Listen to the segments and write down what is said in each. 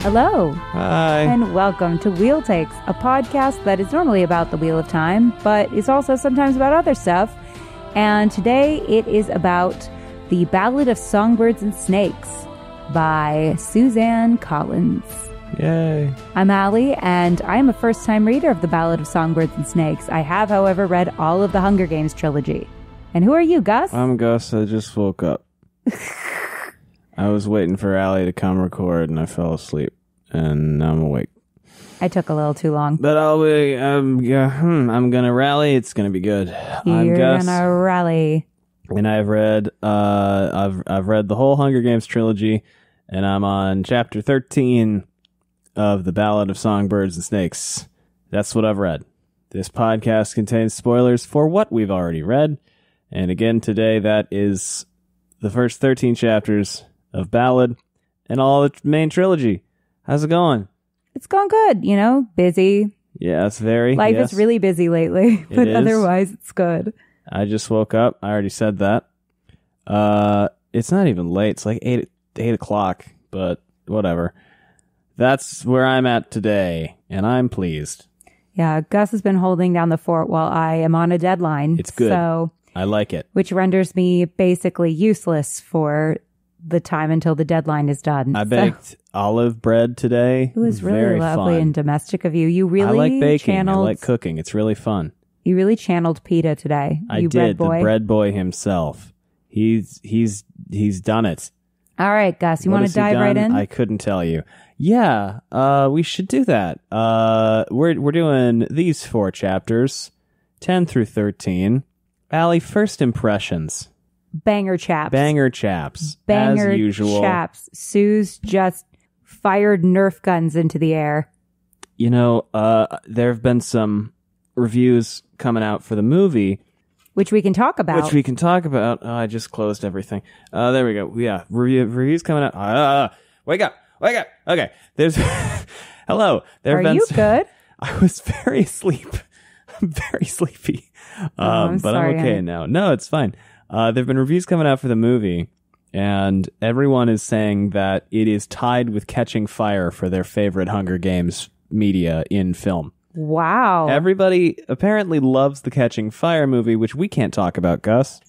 Hello. Hi. And welcome to Wheel Takes, a podcast that is normally about the Wheel of Time, but is also sometimes about other stuff. And today it is about the Ballad of Songbirds and Snakes by Suzanne Collins. Yay. I'm Allie, and I am a first-time reader of the Ballad of Songbirds and Snakes. I have, however, read all of the Hunger Games trilogy. And who are you, Gus? I'm Gus. I just woke up. I was waiting for Allie to come record, and I fell asleep. And now I'm awake. I took a little too long. But I'll be, I'm gonna rally. It's gonna be good. I'm Gus. You're gonna rally. And I've read, I've read the whole Hunger Games trilogy, and I'm on chapter 13 of the Ballad of Songbirds and Snakes. That's what I've read. This podcast contains spoilers for what we've already read. And again, today, that is the first 13 chapters of Ballad and all the main trilogy. How's it going? It's going good, you know, busy. Yeah, it's very. Life yes. is really busy lately, but otherwise it's good. I just woke up. I already said that. It's not even late. It's like 8 o'clock, but whatever. That's where I'm at today, and I'm pleased. Yeah, Gus has been holding down the fort while I am on a deadline. It's good. So, I like it. Which renders me basically useless for the time until the deadline is done. I baked olive bread today. It was really very lovely fun. and domestic of you. You really I like baking. channeled. I like cooking. It's really fun. You really channeled PETA today. I you did. Bread boy. The bread boy himself. He's done it. All right, Gus. You What want has to he dive right done? in? I couldn't tell you. Yeah, we should do that. We're doing these 4 chapters, 10 through 13. Allie, first impressions. Banger chaps. Banger chaps. Banger as usual. chaps. Sue's just fired Nerf guns into the air. You know, there have been some reviews coming out for the movie. Which we can talk about. Oh, I just closed everything. There we go. Yeah, reviews coming out. Wake up. Okay, there's... Hello. Are you good? I was very asleep. I'm very sleepy. I'm but sorry, I'm okay now. No, it's fine. There have been reviews coming out for the movie, and everyone is saying that it is tied with Catching Fire for their favorite Hunger Games media in film. Wow. Everybody apparently loves the Catching Fire movie, which we can't talk about, Gus.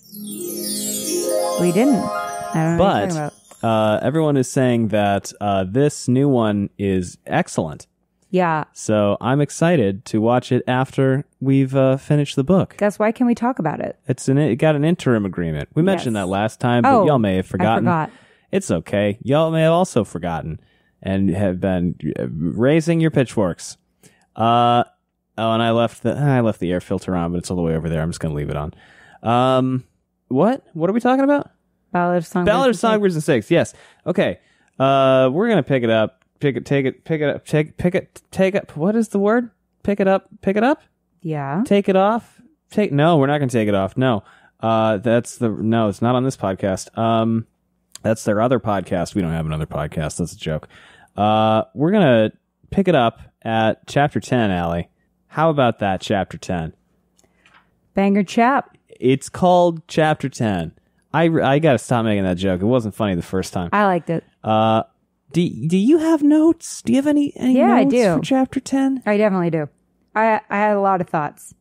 We didn't. I don't know what you're talking about. Everyone is saying that this new one is excellent. Yeah. So I'm excited to watch it after we've finished the book. Gus, why can we talk about it? It got an interim agreement. We mentioned that last time, but y'all may have forgotten. I forgot. It's okay. Y'all may have also forgotten and have been raising your pitchforks. And I left the air filter on, but it's all the way over there. I'm just going to leave it on. What are we talking about? Ballad of Songbirds and Snakes. Yes. Okay. We're going to pick it up. Take it. What is the word? Pick it up. Yeah. Take it off. No, we're not going to take it off. No. It's not on this podcast. That's their other podcast. We don't have another podcast. That's a joke. We're going to pick it up at chapter 10, Allie. How about that, chapter 10? Banger chap. It's called chapter 10. I got to stop making that joke. It wasn't funny the first time. I liked it. Do you have notes? Do you have any notes I do. for chapter 10? I definitely do. I had a lot of thoughts.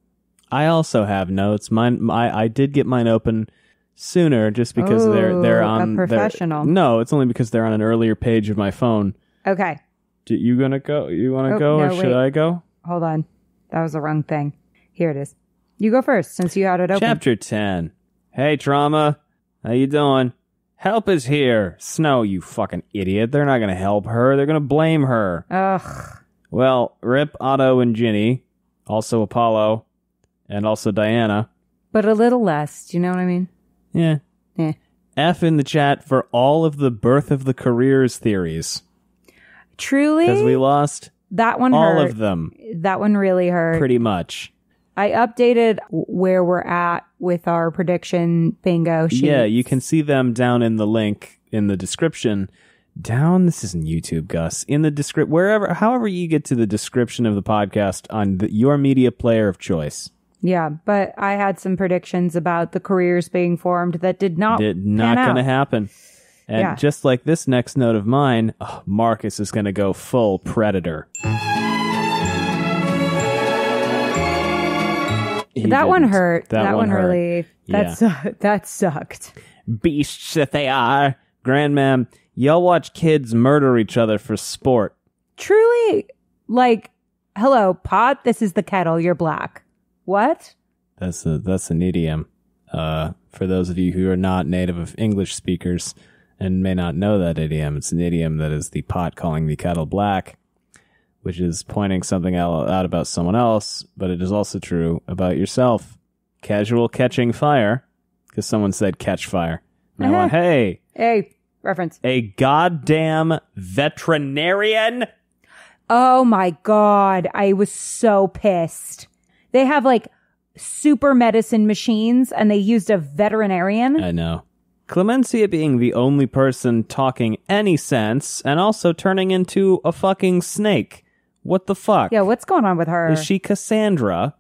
I also have notes. Mine. I did get mine open sooner just because they're on a professional. No, it's only because they're on an earlier page of my phone. Okay. You gonna go? You want to go, or should I go? Hold on. That was the wrong thing. Here it is. You go first, since you had it open. Chapter 10. Hey, Trauma. How you doing? Help is here. Snow, you fucking idiot. They're not going to help her. They're going to blame her. Ugh. Well, Rip, Otto, and Ginny. Also Apollo. And also Diana. But a little less. Do you know what I mean? Yeah. F in the chat for all of the birth of the careers theories. Truly? Because we lost that one all hurt. of them. That one really hurt. Pretty much. I updated where we're at with our prediction bingo sheets. Yeah, you can see them down in the link in the description. This isn't YouTube, Gus. In the however you get to the description of the podcast on your media player of choice. Yeah, but I had some predictions about the careers being formed that did not going to happen. And just like this next note of mine, Marcus is going to go full predator. That one hurt. That one hurt. really. That sucked. Beasts that they are. Grandmam, y'all watch kids murder each other for sport. Truly, like, hello, pot, this is the kettle, you're black. What? That's an idiom. For those of you who are not native English speakers and may not know that idiom, it's an idiom that is the pot calling the kettle black, which is pointing something out about someone else, but it is also true about yourself. Casual catching fire, because someone said catch fire. And I went, hey, reference. A goddamn veterinarian? Oh my God. I was so pissed. They have like super medicine machines and they used a veterinarian. I know. Clemencia being the only person talking any sense and also turning into a fucking snake. What the fuck? Yeah, what's going on with her? Is she Cassandra?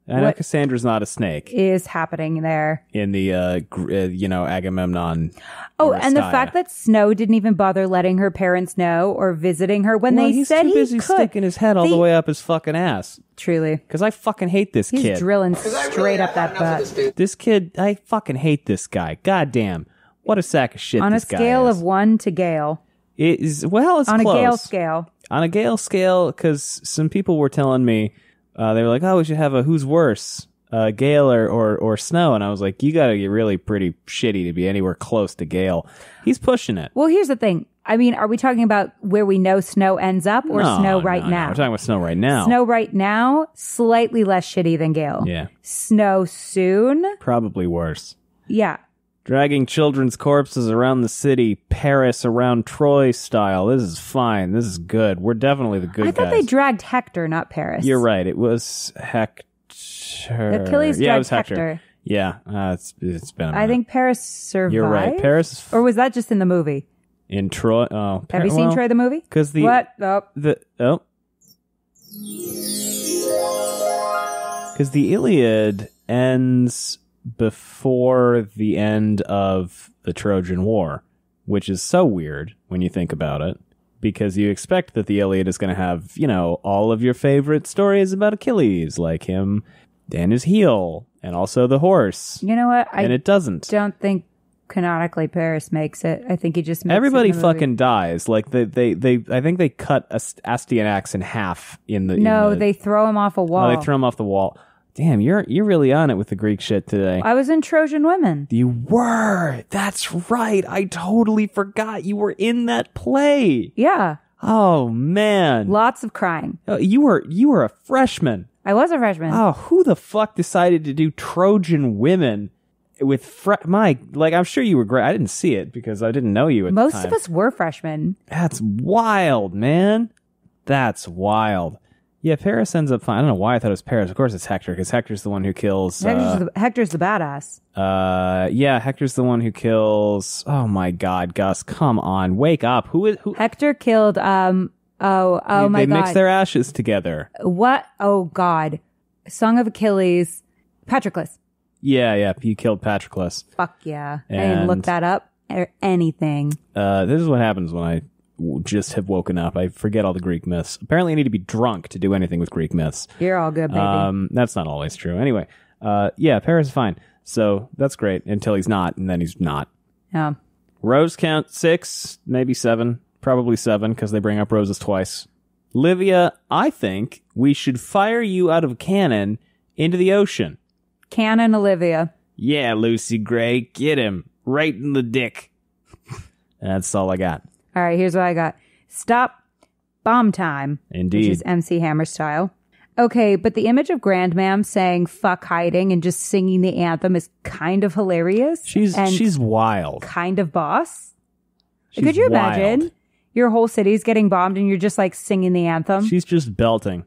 I know Cassandra's not a snake. Is happening there in the Agamemnon. Oh, and the fact that Snow didn't even bother letting her parents know or visiting her when they he's said too busy sticking his head all the way up his fucking ass. Truly, because I fucking hate this kid. He's drilling straight up that butt. This kid, I fucking hate this guy. Goddamn, what a sack of shit. On this a scale guy is. of 1 to Gale. It is it's on close. A Gale scale. On a Gale scale, because some people were telling me. They were like, oh, we should have a who's worse, Gale or Snow. And I was like, you got to get really pretty shitty to be anywhere close to Gale. He's pushing it. Well, here's the thing. I mean, are we talking about where we know Snow ends up or Snow right now? We're talking about Snow right now. Snow right now, slightly less shitty than Gale. Yeah. Snow soon? Probably worse. Yeah. Dragging children's corpses around the city, Paris around Troy style. This is fine. This is good. We're definitely the good guys. I thought they dragged Hector, not Paris. You're right. It was Hector. Achilles dragged it was Hector. Hector. Yeah, it's been a minute. I think Paris survived. You're right. Paris. Or was that just in the movie? In Troy. Oh, have you seen Troy the movie? Because what? Because the Iliad ends before the end of the Trojan War, which is so weird when you think about it, because you expect that the Iliad is going to have, all of your favorite stories about Achilles, like him and his heel, and also the horse. You know what? And it doesn't. Don't think canonically Paris makes it. I think he just makes everybody it in the movie. fucking dies. Like they I think they cut Astyanax in half in the. No, they throw him off a wall. Oh, they throw him off the wall. Damn, you're really on it with the Greek shit today. I was in Trojan Women. You were. That's right. I totally forgot you were in that play. Yeah. Oh man. Lots of crying. You were a freshman. I was a freshman. Oh, who the fuck decided to do Trojan Women with I'm sure you were great. I didn't see it because I didn't know you at the time. Most of us were freshmen. That's wild, man. That's wild. Yeah, Paris ends up fine. I don't know why I thought it was Paris. Of course it's Hector, because Hector's the one who kills... Hector's the badass. Yeah, Hector's the one who kills... Oh my God, Gus, come on. Wake up. Who? Hector killed... my God. They mix their ashes together. What? Oh, God. Song of Achilles. Patroclus. Yeah, he killed Patroclus. Fuck yeah. I didn't look that up or anything. This is what happens when I just have woken up. I forget all the Greek myths. Apparently I need to be drunk to do anything with Greek myths. You're all good, baby. That's not always true. Anyway, yeah, Paris is fine. So that's great until he's not, and then he's not. Yeah. Rose count 6, maybe 7. Probably 7, because they bring up roses twice. Livia, I think we should fire you out of a cannon into the ocean. Cannon Olivia. Yeah, Lucy Gray, get him. Right in the dick. That's all I got. All right, here's what I got. Stop bomb time. Indeed. Which is MC Hammer style. Okay, but the image of Grandmam saying fuck hiding and just singing the anthem is kind of hilarious. She's wild. Kind of boss. Could you imagine your whole city's getting bombed and you're just like singing the anthem? She's just belting.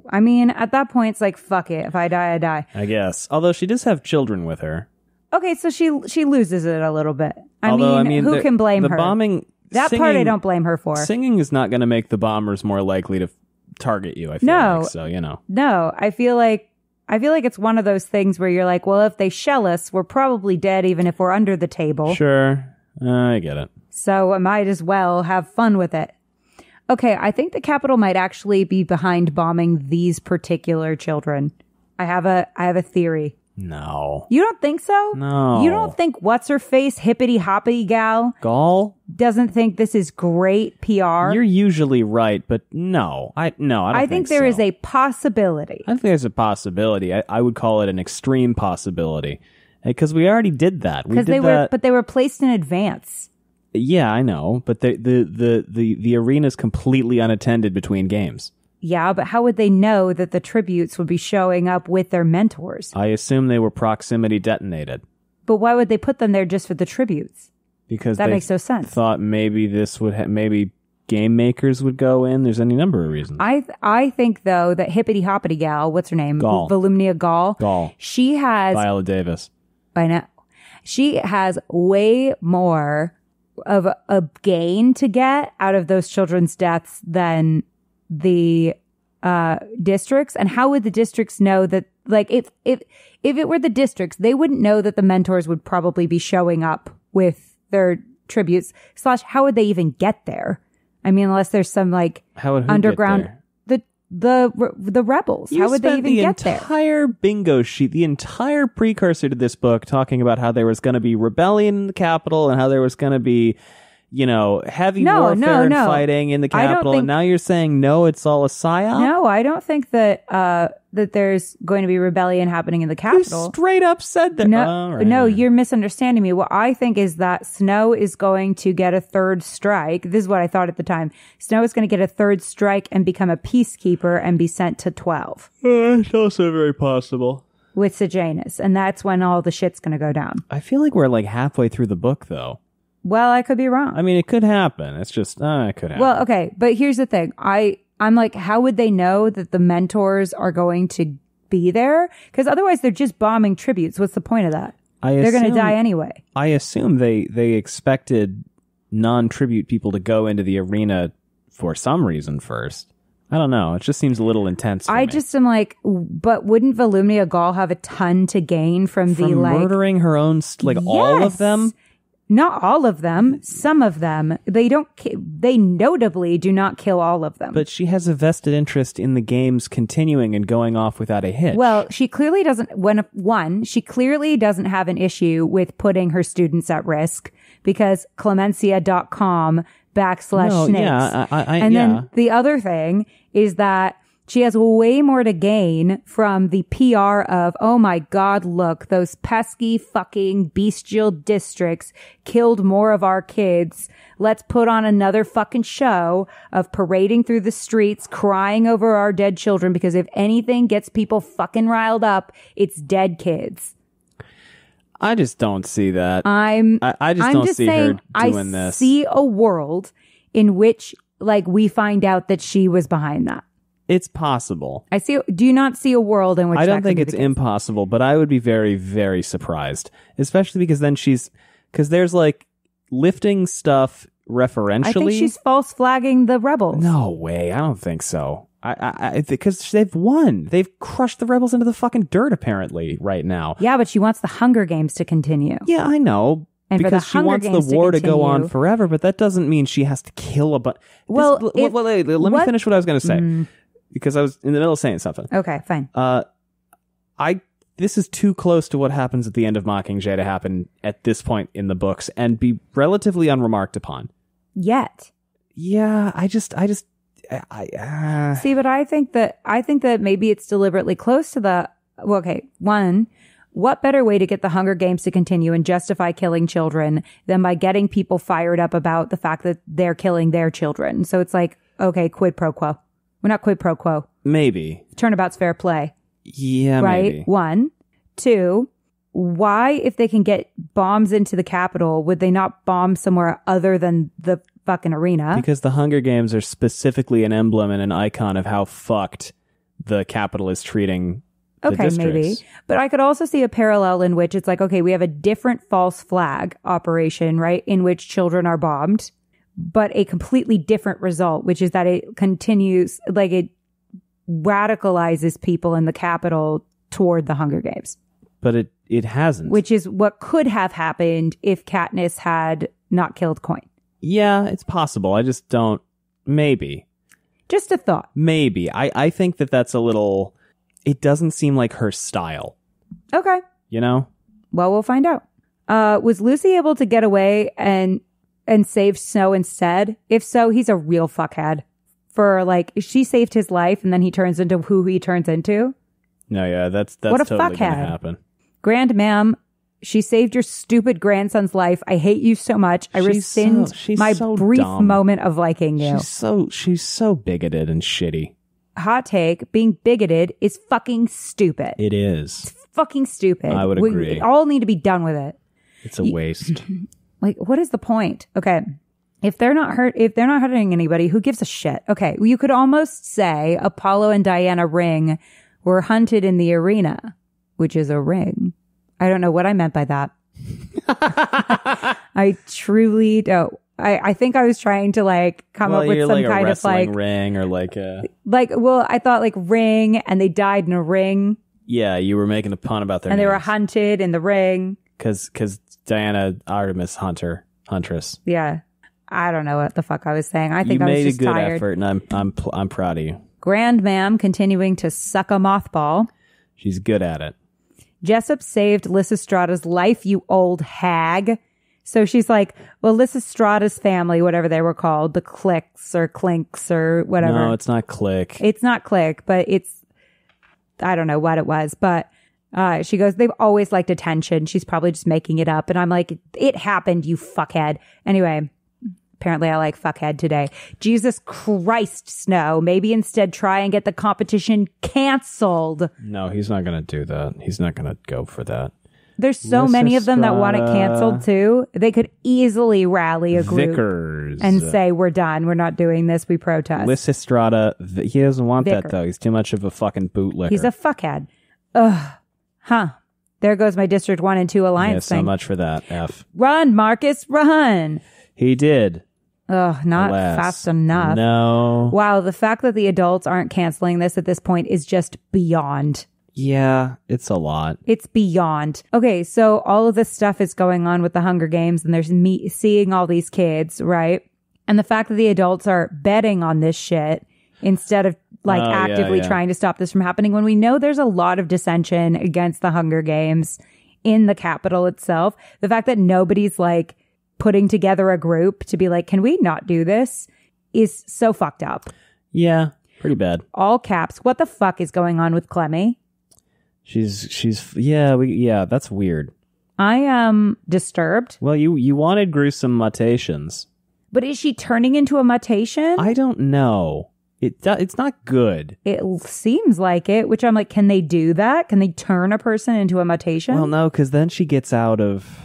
I mean, at that point, it's like, fuck it. If I die, I die. I guess. Although she does have children with her. Okay, so she loses it a little bit. I mean, who can blame her? The bombing... That part I don't blame her for. Singing is not going to make the bombers more likely to target you, I feel like. So, No, I feel like it's one of those things where you're like, well, if they shell us, we're probably dead even if we're under the table. Sure. I get it. So I might as well have fun with it. Okay, I think the Capitol might actually be behind bombing these particular children. I have a theory. No. You don't think so? No. You don't think what's-her-face, hippity-hoppity gal Gall doesn't think this is great PR? You're usually right, but no. I don't think there is a possibility. I think there's a possibility. I would call it an extreme possibility. Because we already did that. We did that. But they were placed in advance. Yeah, I know. But the arena is completely unattended between games. Yeah, but how would they know that the tributes would be showing up with their mentors? I assume they were proximity detonated. But why would they put them there just for the tributes? Because that makes no sense. Thought maybe this would maybe game makers would go in. There's any number of reasons. I think though that hippity hoppity gal, what's her name? Gall. Volumnia Gall. Gall. She has Viola Davis. By now, she has way more of a gain to get out of those children's deaths than the districts. And how would the districts know that? Like, if it were the districts, they wouldn't know that the mentors would probably be showing up with their tributes. / how would they even get there? I mean, unless there's some like underground. The rebels. How would they even get there? The entire bingo sheet, the entire precursor to this book, talking about how there was going to be rebellion in the Capitol and how there was going to be, heavy warfare and fighting in the Capitol. And now you're saying, no, it's all a psyop? No, I don't think that that there's going to be rebellion happening in the Capitol. You straight up said that. No, you're misunderstanding me. What I think is that Snow is going to get a third strike. This is what I thought at the time. Snow is going to get a third strike and become a peacekeeper and be sent to 12. It's also very possible. With Sejanus. And that's when all the shit's going to go down. I feel like we're like halfway through the book, though. Well, I could be wrong. I mean, it could happen. It's just, it could happen. Well, okay. But here's the thing. I'm like, how would they know that the mentors are going to be there? Because otherwise they're just bombing tributes. What's the point of that? They're going to die anyway. I assume they expected non-tribute people to go into the arena for some reason first. I don't know. It just seems a little intense. I just am like, but wouldn't Volumnia Gall have a ton to gain from murdering her own, all of them? Not all of them. Some of them. They notably do not kill all of them. But she has a vested interest in the games continuing and going off without a hitch. Well, she clearly doesn't. She clearly doesn't have an issue with putting her students at risk because Clemencia.com/snakes. Yeah, then the other thing is that she has way more to gain from the PR of, oh my God, look, those pesky fucking bestial districts killed more of our kids. Let's put on another fucking show of parading through the streets, crying over our dead children, because if anything gets people fucking riled up, it's dead kids. I just don't see that. I just don't see her doing this. I see a world in which, we find out that she was behind that. It's possible. Do you not see a world in which I don't think it's impossible, but I would be very, very surprised. Especially because then because there's lifting stuff referentially. I think she's false flagging the rebels. No way. I don't think so. Because they've won. They've crushed the rebels into the fucking dirt apparently right now. Yeah, but she wants the Hunger Games to continue. Yeah, I know. And because she wants the war to go on forever, but that doesn't mean she has to kill a bunch. Well, let me finish what I was going to say. Because I was in the middle of saying something. Okay, fine. This is too close to what happens at the end of Mockingjay to happen at this point in the books and be relatively unremarked upon. Yet. Yeah, See, but I think that maybe it's deliberately close to the. Well, okay, one. What better way to get the Hunger Games to continue and justify killing children than by getting people fired up about the fact that they're killing their children? So it's like, okay, quid pro quo. We're not quid pro quo. Maybe. Turnabout's fair play. Yeah, right? Maybe. 1. 2, why, if they can get bombs into the Capitol, would they not bomb somewhere other than the fucking arena? Because the Hunger Games are specifically an emblem and an icon of how fucked the Capitol is treating the districts. Maybe. But I could also see a parallel in which it's like, okay, we have a different false flag operation, right? In which children are bombed. But a completely different result, which is that it continues, it radicalizes people in the Capitol toward the Hunger Games. But it hasn't. Which is what could have happened if Katniss had not killed Coin. Yeah, it's possible. I just don't. Maybe. Just a thought. Maybe. I think that's a little. It doesn't seem like her style. Okay. You know? Well, we'll find out. Was Lucy able to get away and save Snow instead? If so, he's a real fuckhead. For like, she saved his life and then he turns into who he turns into. No, yeah, that's what a totally fuckhead. Gonna happen. Grand ma'am, she saved your stupid grandson's life. I hate you so much. I rescind my brief moment of liking you. She's so bigoted and shitty. Hot take, being bigoted is fucking stupid. It is. It's fucking stupid. I would agree. We all need to be done with it. It's a waste. Like, what is the point? Okay. If they're not hurting anybody, who gives a shit? Okay. You could almost say Apollo and Diana Ring were hunted in the arena, which is a ring. I don't know what I meant by that. I truly don't. I think I was trying to like come up with some like kind of like ring or like a I thought like ring and they died in a ring. Yeah, you were making a pun about their and names. They were hunted in the ring. Because Diana Artemis Huntress. Yeah. I don't know what the fuck I was saying. I think you I was made just a good tired. effort, and I'm proud of you. Grand ma'am continuing to suck a mothball. She's good at it. Jessup saved Lysistrata's life, you old hag. So she's like, well, Lysistrata's family, whatever they were called, the Clicks or Clinks or whatever. No, it's not Click. It's not Click, but it's, I don't know what it was, but she goes, they've always liked attention. She's probably just making it up. And I'm like, it happened, you fuckhead. Anyway. Apparently I like fuckhead today. Jesus Christ, Snow. Maybe instead try and get the competition canceled. No, he's not going to do that. He's not going to go for that. There's so many of them that want it canceled too. They could easily rally a group Vickers. and say, we're done. We're not doing this. We protest. Lysistrata, he doesn't want that though. He's too much of a fucking bootlicker. He's a fuckhead. Ugh. Huh. There goes my District 1 and 2 alliance thing. So much for that. F. Run, Marcus, run. He did. Ugh, not fast enough. No. Wow, the fact that the adults aren't canceling this at this point is just beyond. Yeah, it's a lot. It's beyond. Okay, so all of this stuff is going on with the Hunger Games and there's me seeing all these kids, right? And the fact that the adults are betting on this shit instead of like actively trying to stop this from happening when we know there's a lot of dissension against the Hunger Games in the Capitol itself. The fact that nobody's like putting together a group to be like, can we not do this, is so fucked up. Yeah, pretty bad. All caps. What the fuck is going on with Clemmy? That's weird. I am disturbed. Well, you wanted gruesome mutations. But is she turning into a mutation? I don't know. It's not good. It seems like it, which I'm like, can they do that? Can they turn a person into a mutation? Well, no, because then she gets out of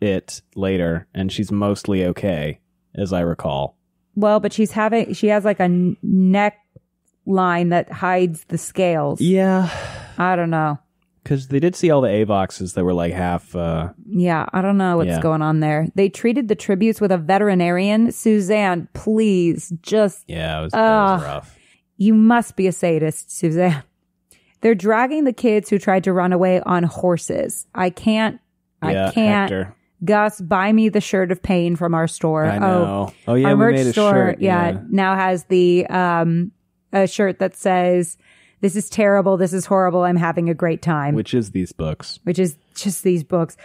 it later and she's mostly okay, as I recall. Well, but she has like a neck line that hides the scales. Yeah. I don't know. Because they did see all the AVOXs that were like half... Yeah, I don't know what's going on there. They treated the tributes with a veterinarian. Suzanne, please, just... Yeah, it was rough. You must be a sadist, Suzanne. They're dragging the kids who tried to run away on horses. I can't. Hector. Gus, buy me the shirt of pain from our store. I know. Oh yeah, our we merch made a store, shirt. Yeah, now has the a shirt that says, "This is terrible. This is horrible. I'm having a great time." Which is these books. Which is just these books.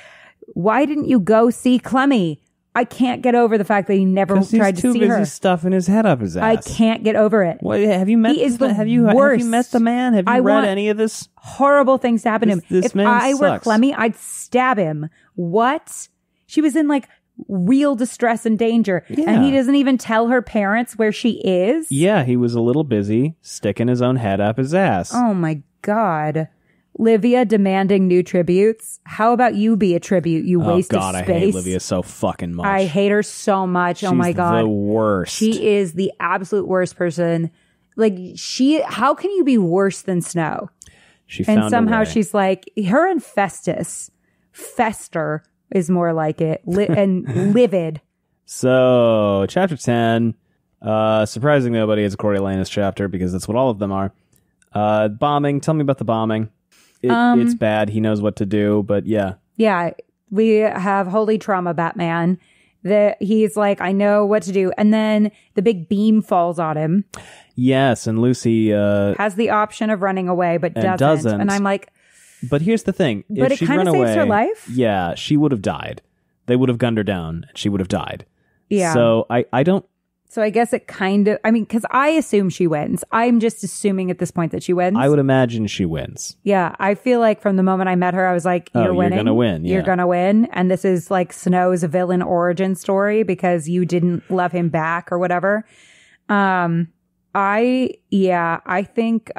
Why didn't you go see Clemmy? I can't get over the fact that he never tried to see her. He's too busy stuffing his head up his ass. I can't get over it. What, have you met? He is the have you met the man? Have you read any of this? Horrible things to happen to him. This if man I were sucks. Clemmy, I'd stab him. What? She was in like real distress and danger, and he doesn't even tell her parents where she is. Yeah, he was a little busy sticking his own head up his ass. Oh my God. Livia demanding new tributes. How about you be a tribute, you waste of space? I hate Livia so fucking much. I hate her so much. She's oh my God. the worst. She is the absolute worst person. Like how can you be worse than Snow? And somehow she's like, her and Festus. Fester is more like it. And livid. So, chapter 10. Surprising nobody is a Coriolanus chapter because that's what all of them are. Bombing. Tell me about the bombing. It's bad. He knows what to do, but yeah. Yeah. We have Holy Trauma Batman He's like, I know what to do. And then the big beam falls on him. Yes, and Lucy has the option of running away, but doesn't. And I'm like... But here's the thing. But it kind of saves her life? Yeah, she would have died. They would have gunned her down, and she would have died. Yeah. So I don't... So I guess it kind of... I mean, because I assume she wins. I'm just assuming at this point that she wins. I would imagine she wins. Yeah, I feel like from the moment I met her, I was like, you're winning. You're going to win. You're going to win. And this is like Snow's villain origin story because you didn't love him back or whatever. I think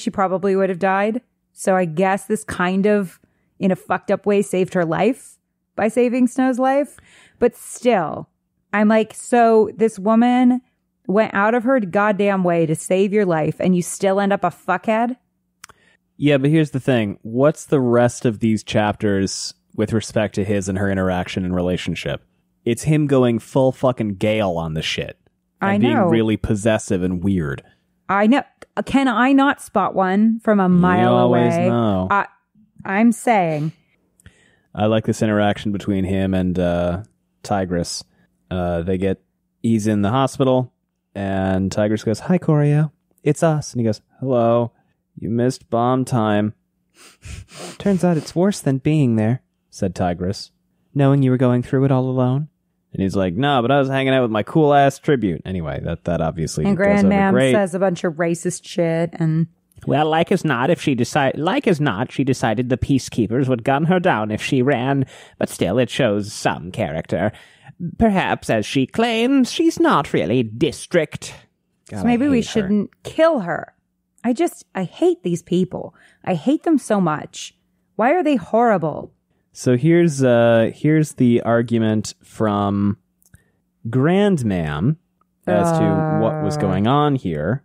she probably would have died. So I guess this kind of, in a fucked up way, saved her life by saving Snow's life. But still, I'm like, so this woman went out of her goddamn way to save your life and you still end up a fuckhead? Yeah, but here's the thing. What's the rest of these chapters with respect to his and her interaction and relationship? It's him going full fucking Gale on the shit. And being really possessive and weird. I know. Can I not spot one from a mile away? You always know. I'm saying. I like this interaction between him and Tigress. He's in the hospital, and Tigress goes, "Hi, Choreo. It's us." And he goes, "Hello. You missed bomb time." "Turns out it's worse than being there," said Tigress. "Knowing you were going through it all alone." And he's like, "No, but I was hanging out with my cool-ass tribute." Anyway, that obviously and goes over Grandmam great. says a bunch of racist shit, and... Well, like as not, she decided the peacekeepers would gun her down if she ran, but still it shows some character. Perhaps, as she claims, she's not really district. God, so maybe we shouldn't kill her. I hate these people. I hate them so much. Why are they horrible? So here's the argument from Grandmam as to what was going on here.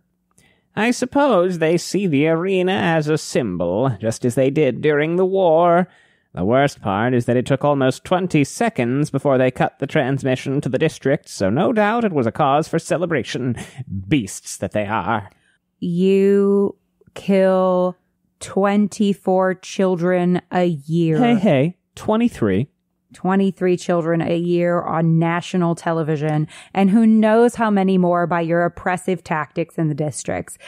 I suppose they see the arena as a symbol, just as they did during the war. The worst part is that it took almost 20 seconds before they cut the transmission to the district, so no doubt it was a cause for celebration. Beasts that they are. You kill 24 children a year. Hey, 23. 23 children a year on national television, and who knows how many more by your oppressive tactics in the districts.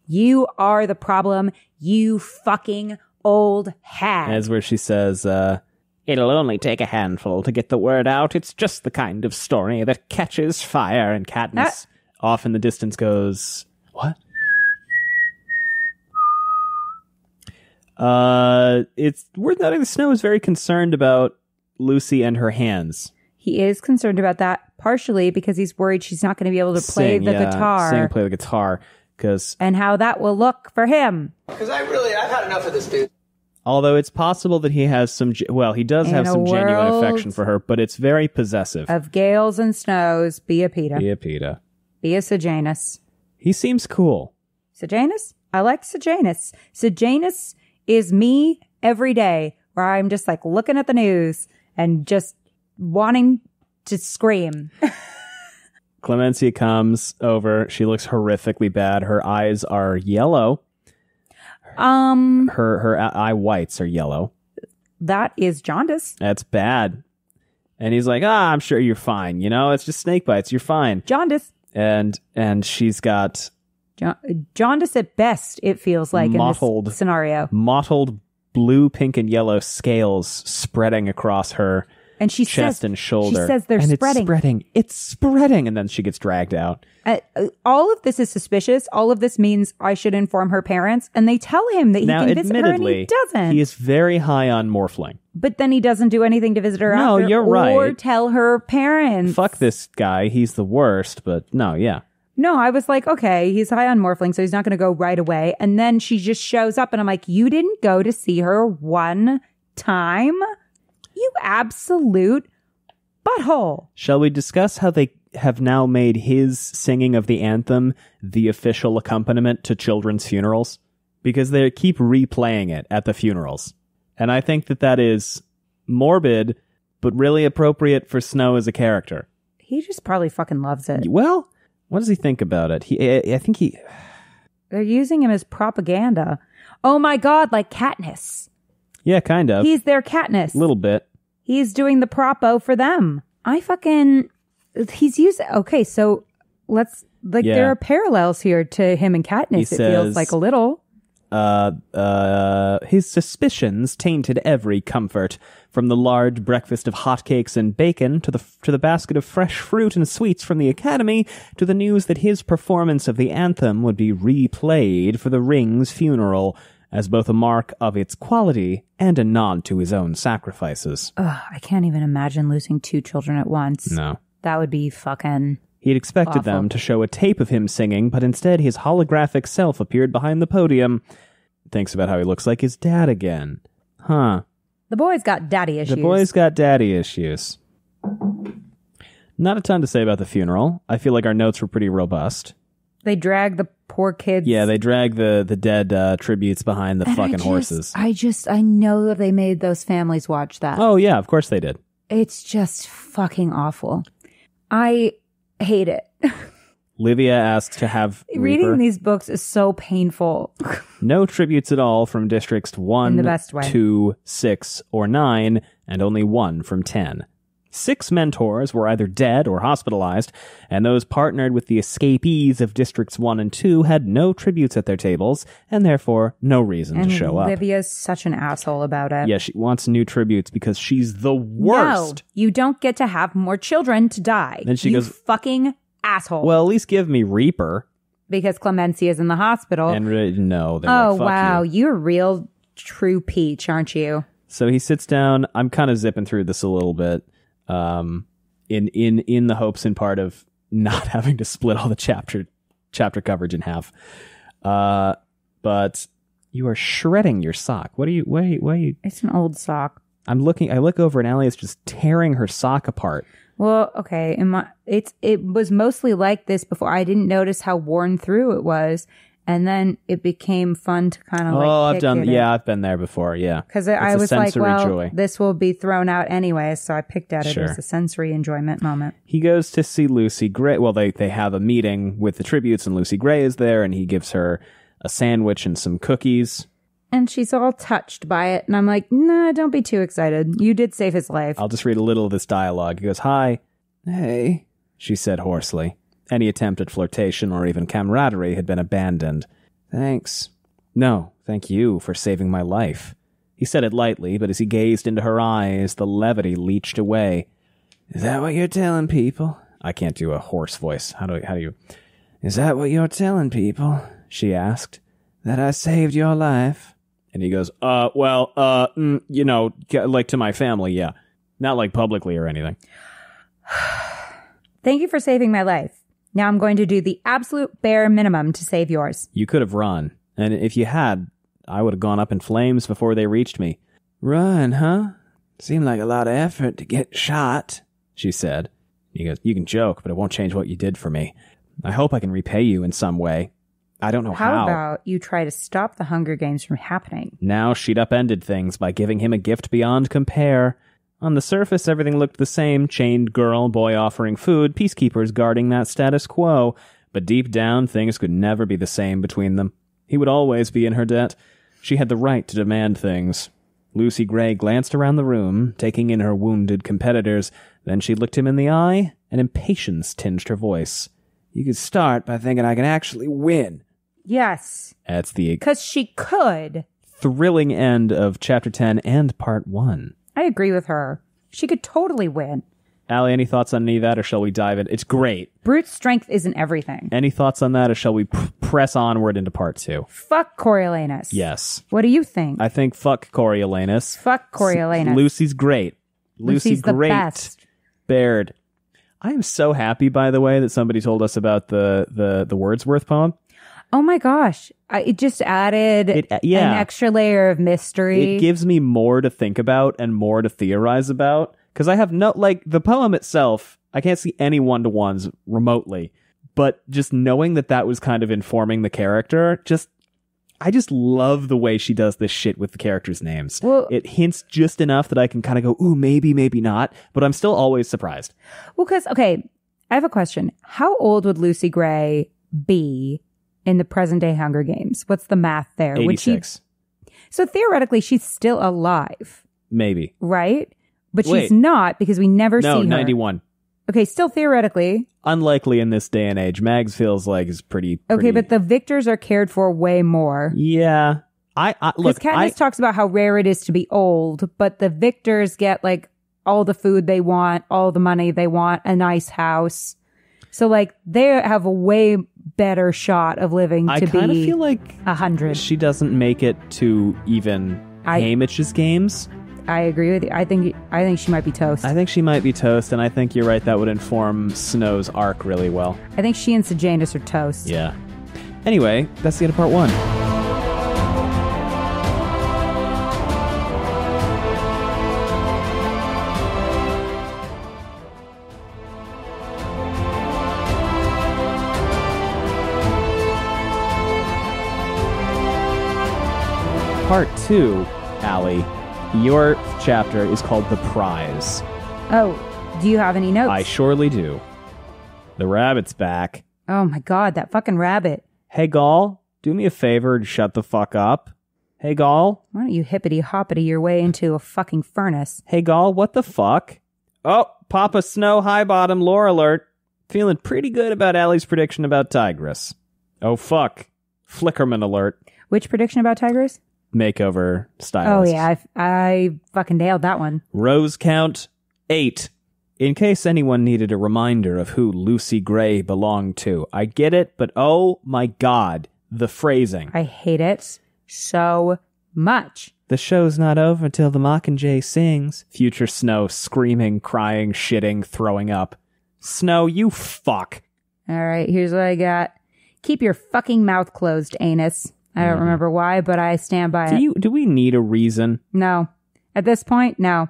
You are the problem, you fucking old hag. That's where she says, it'll only take a handful to get the word out. It's just the kind of story that catches fire. And Katniss off in the distance goes, "What?" It's worth noting that Snow is very concerned about Lucy and her hands. He is concerned about that, partially because he's worried she's not going to be able to play the guitar. Play the guitar. And how that will look for him. Because I've had enough of this dude. Although it's possible that he has he does have some genuine affection for her, but it's very possessive. Of Gales and Snows, be a Peta. Be a Sejanus. He seems cool. Sejanus? I like Sejanus. Sejanus is me every day, where I'm just like looking at the news and just wanting to scream. Clemencia comes over. She looks horrifically bad. Her eyes are yellow. Her eye whites are yellow. That is jaundice. That's bad. And he's like, I'm sure you're fine. You know, it's just snake bites. You're fine. Jaundice. And she's got jaundice at best, it feels like, in this scenario. Mottled blue, pink, and yellow scales spreading across her and she chest and shoulder. She says they're spreading. It's spreading. And then she gets dragged out. All of this is suspicious. All of this means I should inform her parents. And they tell him that he can visit her, and he doesn't. He is very high on morphling. But then he doesn't do anything to visit her after. No, you're right. Or tell her parents. Fuck this guy. He's the worst. But no, yeah. No, I was like, okay, he's high on morphling, so he's not going to go right away. And then she just shows up, and I'm like, you didn't go to see her one time? You absolute butthole. Shall we discuss how they have now made his singing of the anthem the official accompaniment to children's funerals? Because they keep replaying it at the funerals. And I think that is morbid, but really appropriate for Snow as a character. He just probably fucking loves it. Well, what does he think about it? I think they're using him as propaganda. Oh my God, like Katniss. Yeah, kind of. He's their Katniss. A little bit. He's doing the propo for them. Okay, so there are parallels here to him and Katniss. It feels like a little. His suspicions tainted every comfort, from the large breakfast of hotcakes and bacon to the basket of fresh fruit and sweets from the academy, to the news that his performance of the anthem would be replayed for the Ring's funeral, as both a mark of its quality and a nod to his own sacrifices. I can't even imagine losing 2 children at once. No. That would be fucking He'd expected awful. them to show a tape of him singing, but instead his holographic self appeared behind the podium. Thinks about how he looks like his dad again. Huh. The boy's got daddy issues. The boy's got daddy issues. Not a ton to say about the funeral. I feel like our notes were pretty robust. They drag the poor kids. Yeah, they drag the dead tributes behind the fucking horses. I know that they made those families watch that. Oh, yeah, of course they did. It's just fucking awful. I hate it. Livia asks to have Reading Reaper. these books is so painful. No tributes at all from districts 1, In the best way. 2, 6, or 9, and only 1 from 10. 6 mentors were either dead or hospitalized, and those partnered with the escapees of districts 1 and 2 had no tributes at their tables, and therefore no reason to show up. Livia's such an asshole about it. Yeah, she wants new tributes because she's the worst. No, you don't get to have more children to die. Then she you goes, fucking asshole. well, at least give me Reaper. Because Clemency is in the hospital. And no, they're oh, like, fuck wow. you. You're a real true peach, aren't you? So he sits down. I'm kind of zipping through this a little bit, in the hopes in part of not having to split all the chapter coverage in half. But you are shredding your sock. Why are you? It's an old sock. I look over and Allie is just tearing her sock apart. Well, okay. It was mostly like this before. I didn't notice how worn through it was. And then it became fun to kind of I've been there before. Yeah. Because I was like, well, joy. this will be thrown out anyway. So I picked at it Sure. as a sensory enjoyment moment. He goes to see Lucy Gray. Well, they have a meeting with the tributes and Lucy Gray is there and he gives her a sandwich and some cookies. And she's all touched by it. And I'm like, nah, don't be too excited. You did save his life. I'll just read a little of this dialogue. He goes, "Hi." "Hey," she said hoarsely. Any attempt at flirtation or even camaraderie had been abandoned. "Thanks." "No, thank you for saving my life." He said it lightly, but as he gazed into her eyes, the levity leached away. "Is that what you're telling people?" I can't do a hoarse voice. How do you? "Is that what you're telling people?" she asked. "That I saved your life?" And he goes, like to my family, yeah. Not like publicly or anything. Thank you for saving my life. Now I'm going to do the absolute bare minimum to save yours. You could have run. And if you had, I would have gone up in flames before they reached me. "Run, huh? Seemed like a lot of effort to get shot," she said. He goes, "You can joke, but it won't change what you did for me. I hope I can repay you in some way. I don't know how." How about you try to stop the Hunger Games from happening? Now she'd upended things by giving him a gift beyond compare. On the surface, everything looked the same. Chained girl, boy offering food, peacekeepers guarding that status quo. But deep down, things could never be the same between them. He would always be in her debt. She had the right to demand things. Lucy Gray glanced around the room, taking in her wounded competitors. Then she looked him in the eye, and impatience tinged her voice. "You could start by thinking I can actually win." Yes. That's the Because she could. thrilling end of Chapter 10 and Part 1. I agree with her. She could totally win. Allie, any thoughts on any of that, or shall we dive in? It's great. Brute strength isn't everything. Any thoughts on that, or shall we press onward into Part 2? Fuck Coriolanus. Yes. What do you think? I think fuck Coriolanus. Fuck Coriolanus. Lucy's great. Lucy's the great. best. Baird. I am so happy, by the way, that somebody told us about the Wordsworth poem. Oh my gosh. It just added an extra layer of mystery. It gives me more to think about and more to theorize about. Because I have the poem itself, I can't see any one-to-ones remotely. But just knowing that was kind of informing the character, I just love the way she does this shit with the characters' names. Well, it hints just enough that I can kind of go, ooh, maybe, maybe not. But I'm still always surprised. Well, because, okay, I have a question. How old would Lucy Gray be in the present day Hunger Games? What's the math there? 86. So theoretically, she's still alive. Maybe. Right? But Wait. she's not because we never see her. No, 91. Okay, still theoretically. Unlikely in this day and age. Mags feels like is pretty... Okay, but the victors are cared for way more. Yeah. Because Katniss talks about how rare it is to be old, but the victors get like all the food they want, all the money they want, a nice house. So like they have a way better shot of living to be. I kind of feel like 100. she doesn't make it to even Haymitch's games. I agree with you. I think she might be toast. I think she might be toast, and I think you're right. That would inform Snow's arc really well. I think she and Sejanus are toast. Yeah. Anyway, that's the end of part 1. Part 2, Allie, your chapter is called The Prize. Oh, do you have any notes? I surely do. The rabbit's back. Oh my god, that fucking rabbit. Hey, Gall, do me a favor and shut the fuck up. Hey, Gall. Why don't you hippity-hoppity your way into a fucking furnace? Hey, Gall, what the fuck? Oh, Papa Snow Highbottom lore alert. Feeling pretty good about Allie's prediction about Tigress. Oh, fuck. Flickerman alert. Which prediction about Tigress? Makeover stylist. Oh, yeah, I fucking nailed that one. Rose count 8. In case anyone needed a reminder of who Lucy Gray belonged to. I get it, but oh my god, the phrasing. I hate it so much. The show's not over until the Mockingjay sings. Future Snow screaming, crying, shitting, throwing up. Snow, you fuck. All right, here's what I got. Keep your fucking mouth closed, anus. I don't remember why, but I stand by it. Do we need a reason? No. At this point, no.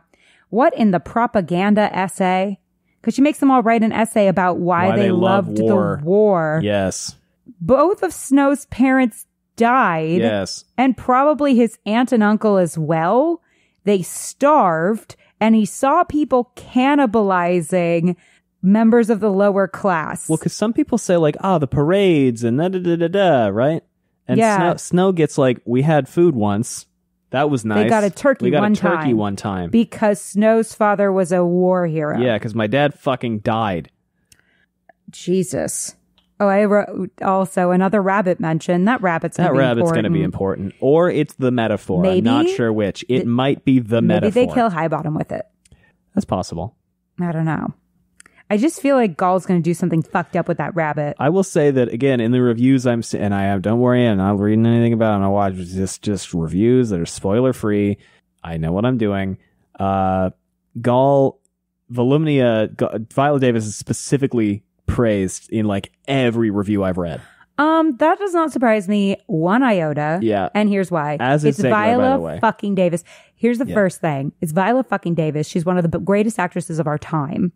What in the propaganda essay? Because she makes them all write an essay about why they loved the war. Yes. Both of Snow's parents died. Yes. And probably his aunt and uncle as well. They starved, and he saw people cannibalizing members of the lower class. Well, because some people say, like, the parades and da-da-da-da-da, right? And yeah. Snow gets like, we had food once. That was nice. They got a turkey one time. Because Snow's father was a war hero. Yeah, because my dad fucking died. Jesus. Oh, I wrote also another rabbit mention. That rabbit's going to be important. Or it's the metaphor. Maybe. I'm not sure which. It might be the metaphor. Maybe they kill Highbottom with it. That's possible. I don't know. I just feel like Gall's going to do something fucked up with that rabbit. I will say that, again, in the reviews don't worry, I'm not reading anything about it. I'm not watching just reviews that are spoiler-free. I know what I'm doing. Gall, Volumnia, Viola Davis is specifically praised in, like, every review I've read. That does not surprise me one iota. Yeah. And here's why. It's Viola fucking Davis. Here's the first thing. It's Viola fucking Davis. She's one of the greatest actresses of our time.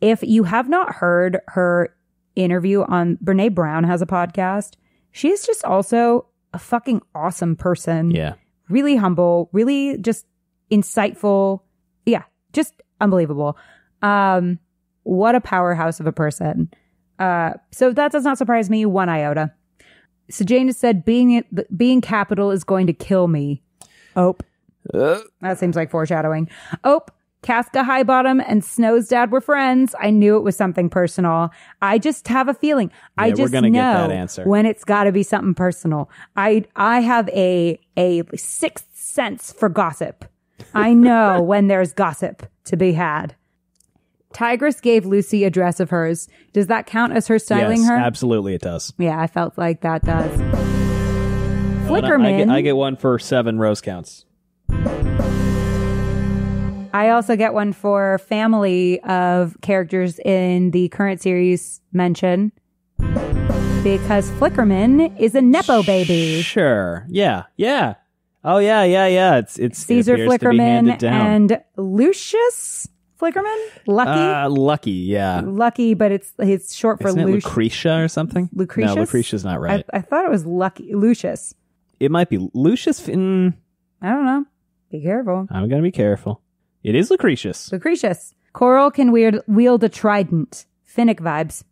If you have not heard her interview on Brene Brown has a podcast, she's just also a fucking awesome person. Yeah. Really humble, really just insightful. Yeah, just unbelievable. What a powerhouse of a person. So that does not surprise me one iota. So Jane has said, being capital is going to kill me. Ope. That seems like foreshadowing. Ope. Casca Highbottom and Snow's dad were friends. I knew it was something personal. I just have a feeling. I just know get that answer. When it's got to be something personal. I have a sixth sense for gossip. I know when there's gossip to be had. Tigress gave Lucy a dress of hers. Does that count as her styling her? Absolutely it does. Yeah, I felt like that does. Flickerman. I get one for 7 rose counts. I also get one for family of characters in the current series mention because Flickerman is a Nepo baby. Sure. Yeah. Yeah. Oh, yeah. It's Caesar Flickerman and Lucius Flickerman? Lucky, yeah. Lucky, but it's short for Lucius. Lucretia or something? Lucretius? No, Lucretia's not right. I thought it was Lucius. It might be Lucius. I don't know. Be careful. I'm going to be careful. It is Lucretius. Coral can wield a trident. Finnick vibes.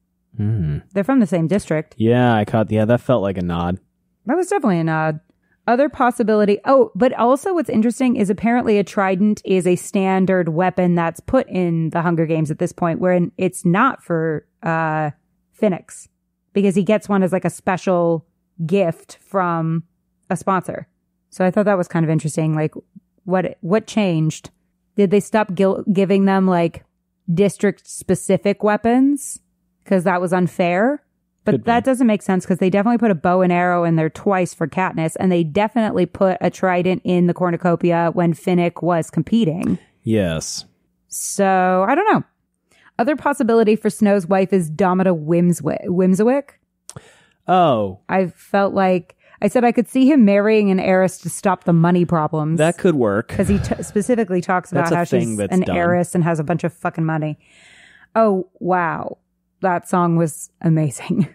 They're from the same district. Yeah, that felt like a nod. That was definitely a nod. Other possibility. Oh, but also what's interesting is apparently a trident is a standard weapon that's put in the Hunger Games at this point, where it's not for Phoenix, because he gets one as like a special gift from a sponsor. So I thought that was kind of interesting. Like, what changed? Did they stop giving them like district specific weapons because that was unfair? But that doesn't make sense, because they definitely put a bow and arrow in there twice for Katniss, and they definitely put a trident in the cornucopia when Finnick was competing. Yes. So, I don't know. Other possibility for Snow's wife is Domita Whimsiwick. Oh. I felt like... I said I could see him marrying an heiress to stop the money problems. That could work. Because he specifically talks about how she's an heiress and has a bunch of fucking money. Oh, wow. That song was amazing.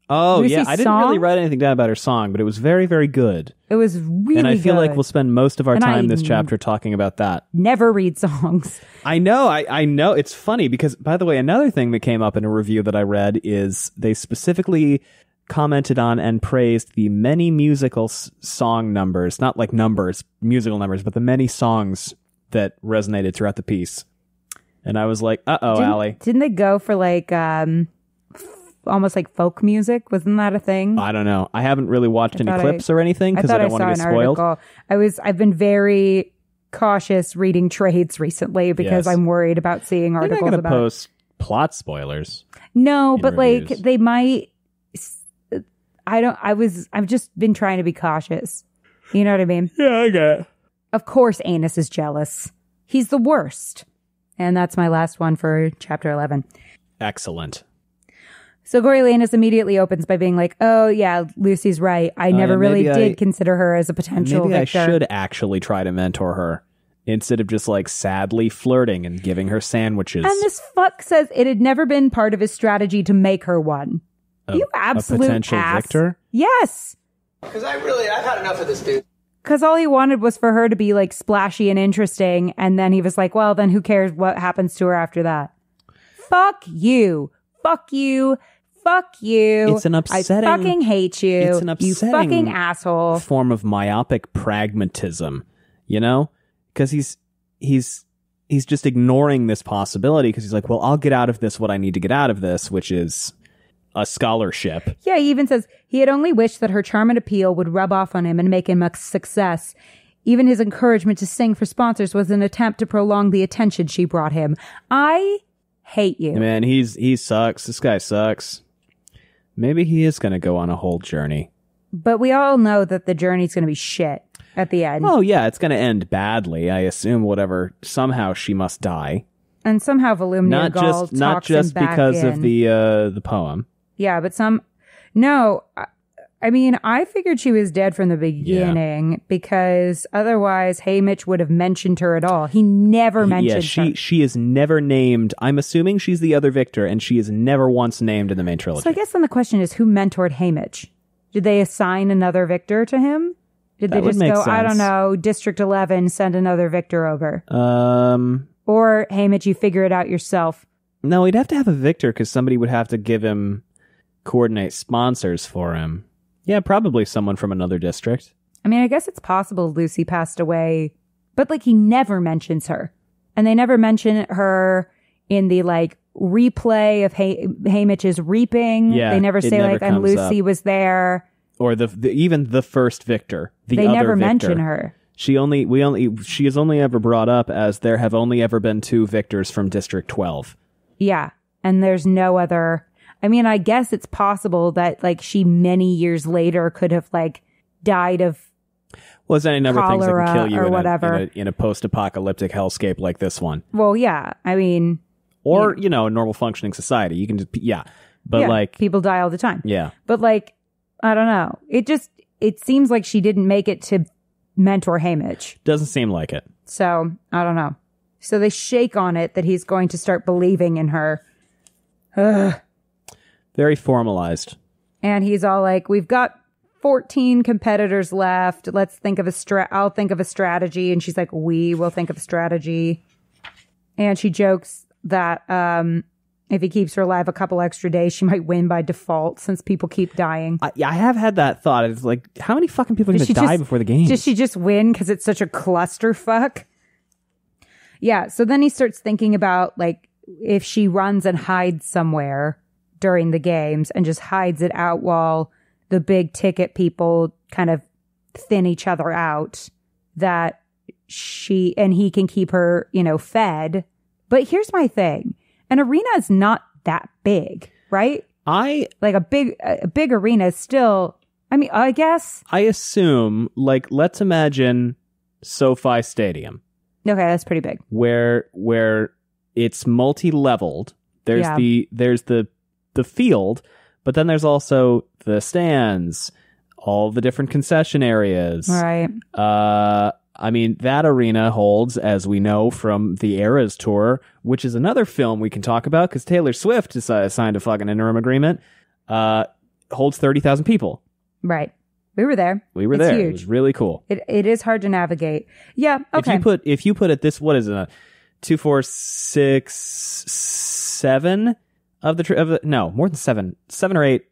Oh, Lucy's yeah. I didn't really write anything down about her song, but it was very, very good. It was really good. And I feel like we'll spend most of our time this chapter talking about that. Never read songs. I know. I know. It's funny because, by the way, another thing that came up in a review that I read is they specifically commented on and praised the many musical song numbers, not like numbers, musical numbers, but the many songs that resonated throughout the piece. And I was like, Allie. Didn't they go for like almost like folk music? Wasn't that a thing? I don't know. I haven't really watched any clips or anything because I don't want to get spoiled. I've been very cautious reading trades recently because I'm worried about seeing articles They're not about gonna post plot spoilers. No, but reviews. Like they might. I've just been trying to be cautious. You know what I mean? Yeah, I get it. Of course, Anus is jealous. He's the worst. And that's my last one for chapter 11. Excellent. So Coriolanus immediately opens by being like, oh, yeah, Lucy's right. I never really did consider her as a potential Maybe victor. I should actually try to mentor her instead of just like sadly flirting and giving her sandwiches. And this fuck says it had never been part of his strategy to make her one. You absolute a potential ass. victor? Yes. Because I've had enough of this dude. Because all he wanted was for her to be like splashy and interesting. And then he was like, well, then who cares what happens to her after that? Fuck you. Fuck you. Fuck you. It's an upsetting... I fucking hate you. It's an upsetting... You fucking asshole. ...form of myopic pragmatism, you know? Because he's just ignoring this possibility because he's like, well, I'll get out of this what I need to get out of this, which is a scholarship. Yeah, he even says he had only wished that her charm and appeal would rub off on him and make him a success. Even his encouragement to sing for sponsors was an attempt to prolong the attention she brought him. I hate you. Man, he sucks. This guy sucks. Maybe he is going to go on a whole journey. But we all know that the journey's going to be shit at the end. Oh, yeah, it's going to end badly. I assume somehow she must die. And somehow Volumnia Gall not just because of the poem. Yeah, but no, I mean, I figured she was dead from the beginning because otherwise Haymitch would have mentioned her at all. He never mentioned her. She is never named. I'm assuming she's the other victor, and she is never once named in the main trilogy. So I guess then the question is, who mentored Haymitch? Did they assign another victor to him? Did they just go, I don't know, District 11, send another victor over? Or, Haymitch, you figure it out yourself. No, he'd have to have a victor because somebody would have to coordinate sponsors for him. Yeah, probably someone from another district. I mean, I guess it's possible Lucy passed away, but like he never mentions her. And they never mention her in the like replay of Haymitch's reaping. Yeah, they never say like, and Lucy was there. Or even the first victor. They never mention her. She is only ever brought up as there have only ever been 2 victors from District 12. Yeah. And there's no other. I mean, I guess it's possible that like she many years later could have like died of well, there's any number of things that can kill you or whatever in a post-apocalyptic hellscape like this one. Well, yeah. I mean, or a normal functioning society. You can just but like people die all the time. Yeah. But like I don't know. It seems like she didn't make it to mentor Haymitch. Doesn't seem like it. So, I don't know. So they shake on it that he's going to start believing in her. Ugh. Very formalized. And he's all like, we've got 14 competitors left. Let's think of I'll think of a strategy. And she's like, we will think of a strategy. And she jokes that, If he keeps her alive a couple extra days, she might win by default since people keep dying. I have had that thought. It's like, how many fucking people are going to die before the game? Does she just win because it's such a clusterfuck? Yeah, so then he starts thinking about, like, if she runs and hides somewhere during the games and just hides it out while the big ticket people kind of thin each other out, that she and he can keep her, fed. But here's my thing. An arena is not that big, right? Like a big arena is still, I guess. I assume, like, let's imagine SoFi Stadium. Okay, that's pretty big. Where it's multi-leveled. There's the field, but then there's also the stands, all the different concession areas. Right. That arena holds, as we know from the Eras Tour, which is another film we can talk about because Taylor Swift signed a fucking interim agreement, holds 30,000 people. Right. We were there. It's there. Huge. It was really cool. It is hard to navigate. Yeah. Okay. If you put it this, what is it? 2, 4, 6, 7 of the no, more than 7 or 8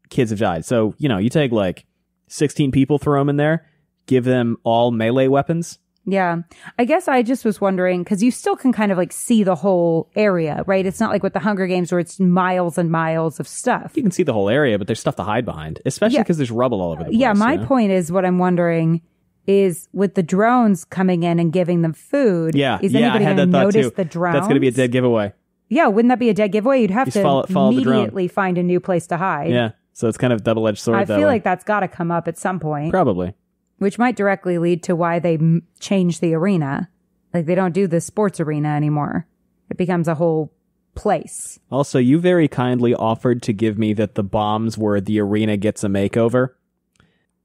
kids have died. So, you take like 16 people, throw them in there, give them all melee weapons. Yeah. I guess I just was wondering, because you still can kind of like see the whole area, right? It's not like with the Hunger Games where it's miles and miles of stuff. You can see the whole area, but there's stuff to hide behind, especially because there's rubble all over the place. Yeah, my point is, what I'm wondering is, with the drones coming in and giving them food, is anybody going to notice the drones? That's going to be a dead giveaway. Yeah, wouldn't that be a dead giveaway? You'd have to follow immediately find a new place to hide. Yeah, so it's kind of double-edged sword. I feel like that's got to come up at some point. Probably. Which might directly lead to why they change the arena. Like, they don't do the sports arena anymore. It becomes a whole place. Also, you very kindly offered to give me that the bombs were the arena gets a makeover.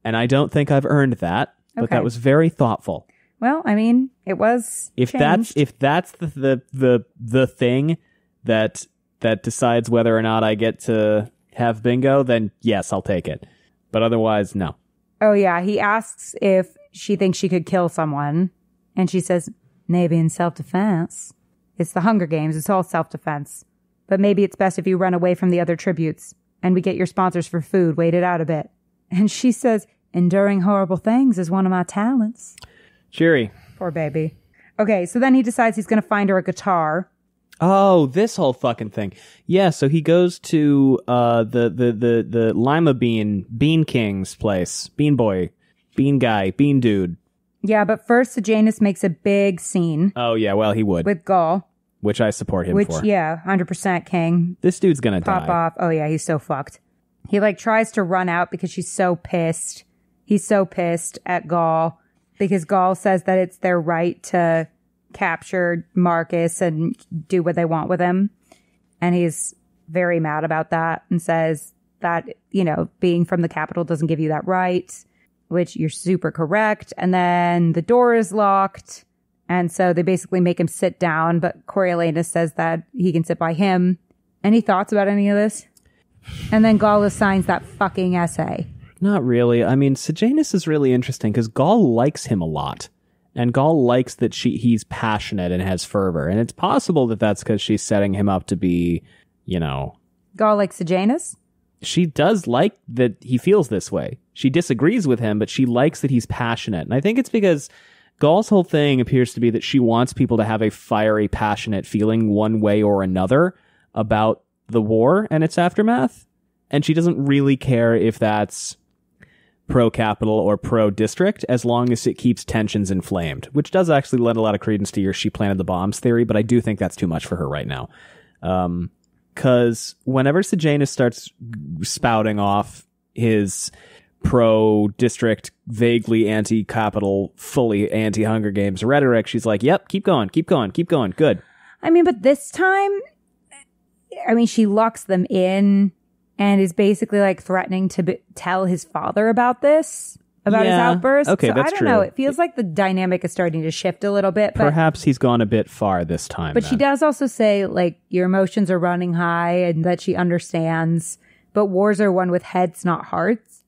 And I don't think I've earned that, but that was very thoughtful. Well, it was changed. If that's the thing that decides whether or not I get to have bingo, then yes, I'll take it. But otherwise, no. Oh, yeah. He asks if she thinks she could kill someone. And she says, maybe in self-defense. It's the Hunger Games. It's all self-defense. But maybe it's best if you run away from the other tributes. And we get your sponsors for food. Wait it out a bit. And she says, enduring horrible things is one of my talents. Cheery. Poor baby. Okay, so then he decides he's going to find her a guitar. Oh, this whole fucking thing. Yeah, so he goes to the Lima Bean King's place. Bean Boy. Bean Guy. Bean Dude. Yeah, but first Sejanus makes a big scene. Oh, yeah, well, he would. With Gaul. Which I support him for. Yeah, 100% King. This dude's gonna die. Pop off. Oh, yeah, he's so fucked. He, tries to run out because she's so pissed. He's so pissed at Gaul because Gaul says that it's their right to capture Marcus and do what they want with him. And he's very mad about that and says that, being from the capital doesn't give you that right, which you're super correct. And then the door is locked. And so they basically make him sit down, but Coriolanus says that he can sit by him. Any thoughts about any of this? And then Gaul assigns that fucking essay. Not really. Sejanus is really interesting because Gaul likes him a lot. And Gaul likes that he's passionate and has fervor. And it's possible that that's because she's setting him up to be, Gaul likes Sejanus? She does like that he feels this way. She disagrees with him, but she likes that he's passionate. And I think it's because Gaul's whole thing appears to be that she wants people to have a fiery, passionate feeling one way or another about the war and its aftermath. And she doesn't really care if that's pro-capital or pro-district, as long as it keeps tensions inflamed, which does actually lend a lot of credence to your she planted the bombs theory, but I do think that's too much for her right now. Because whenever Sejanus starts spouting off his pro-district, vaguely anti-capital, fully anti-Hunger Games rhetoric, she's like, yep, keep going, good. But this time, she locks them in and is basically threatening to tell his father about this, his outburst. Okay, so that's I don't know. It feels like the dynamic is starting to shift a little bit. Perhaps he's gone a bit far this time. But she does also say, your emotions are running high and that she understands, but wars are won with heads, not hearts.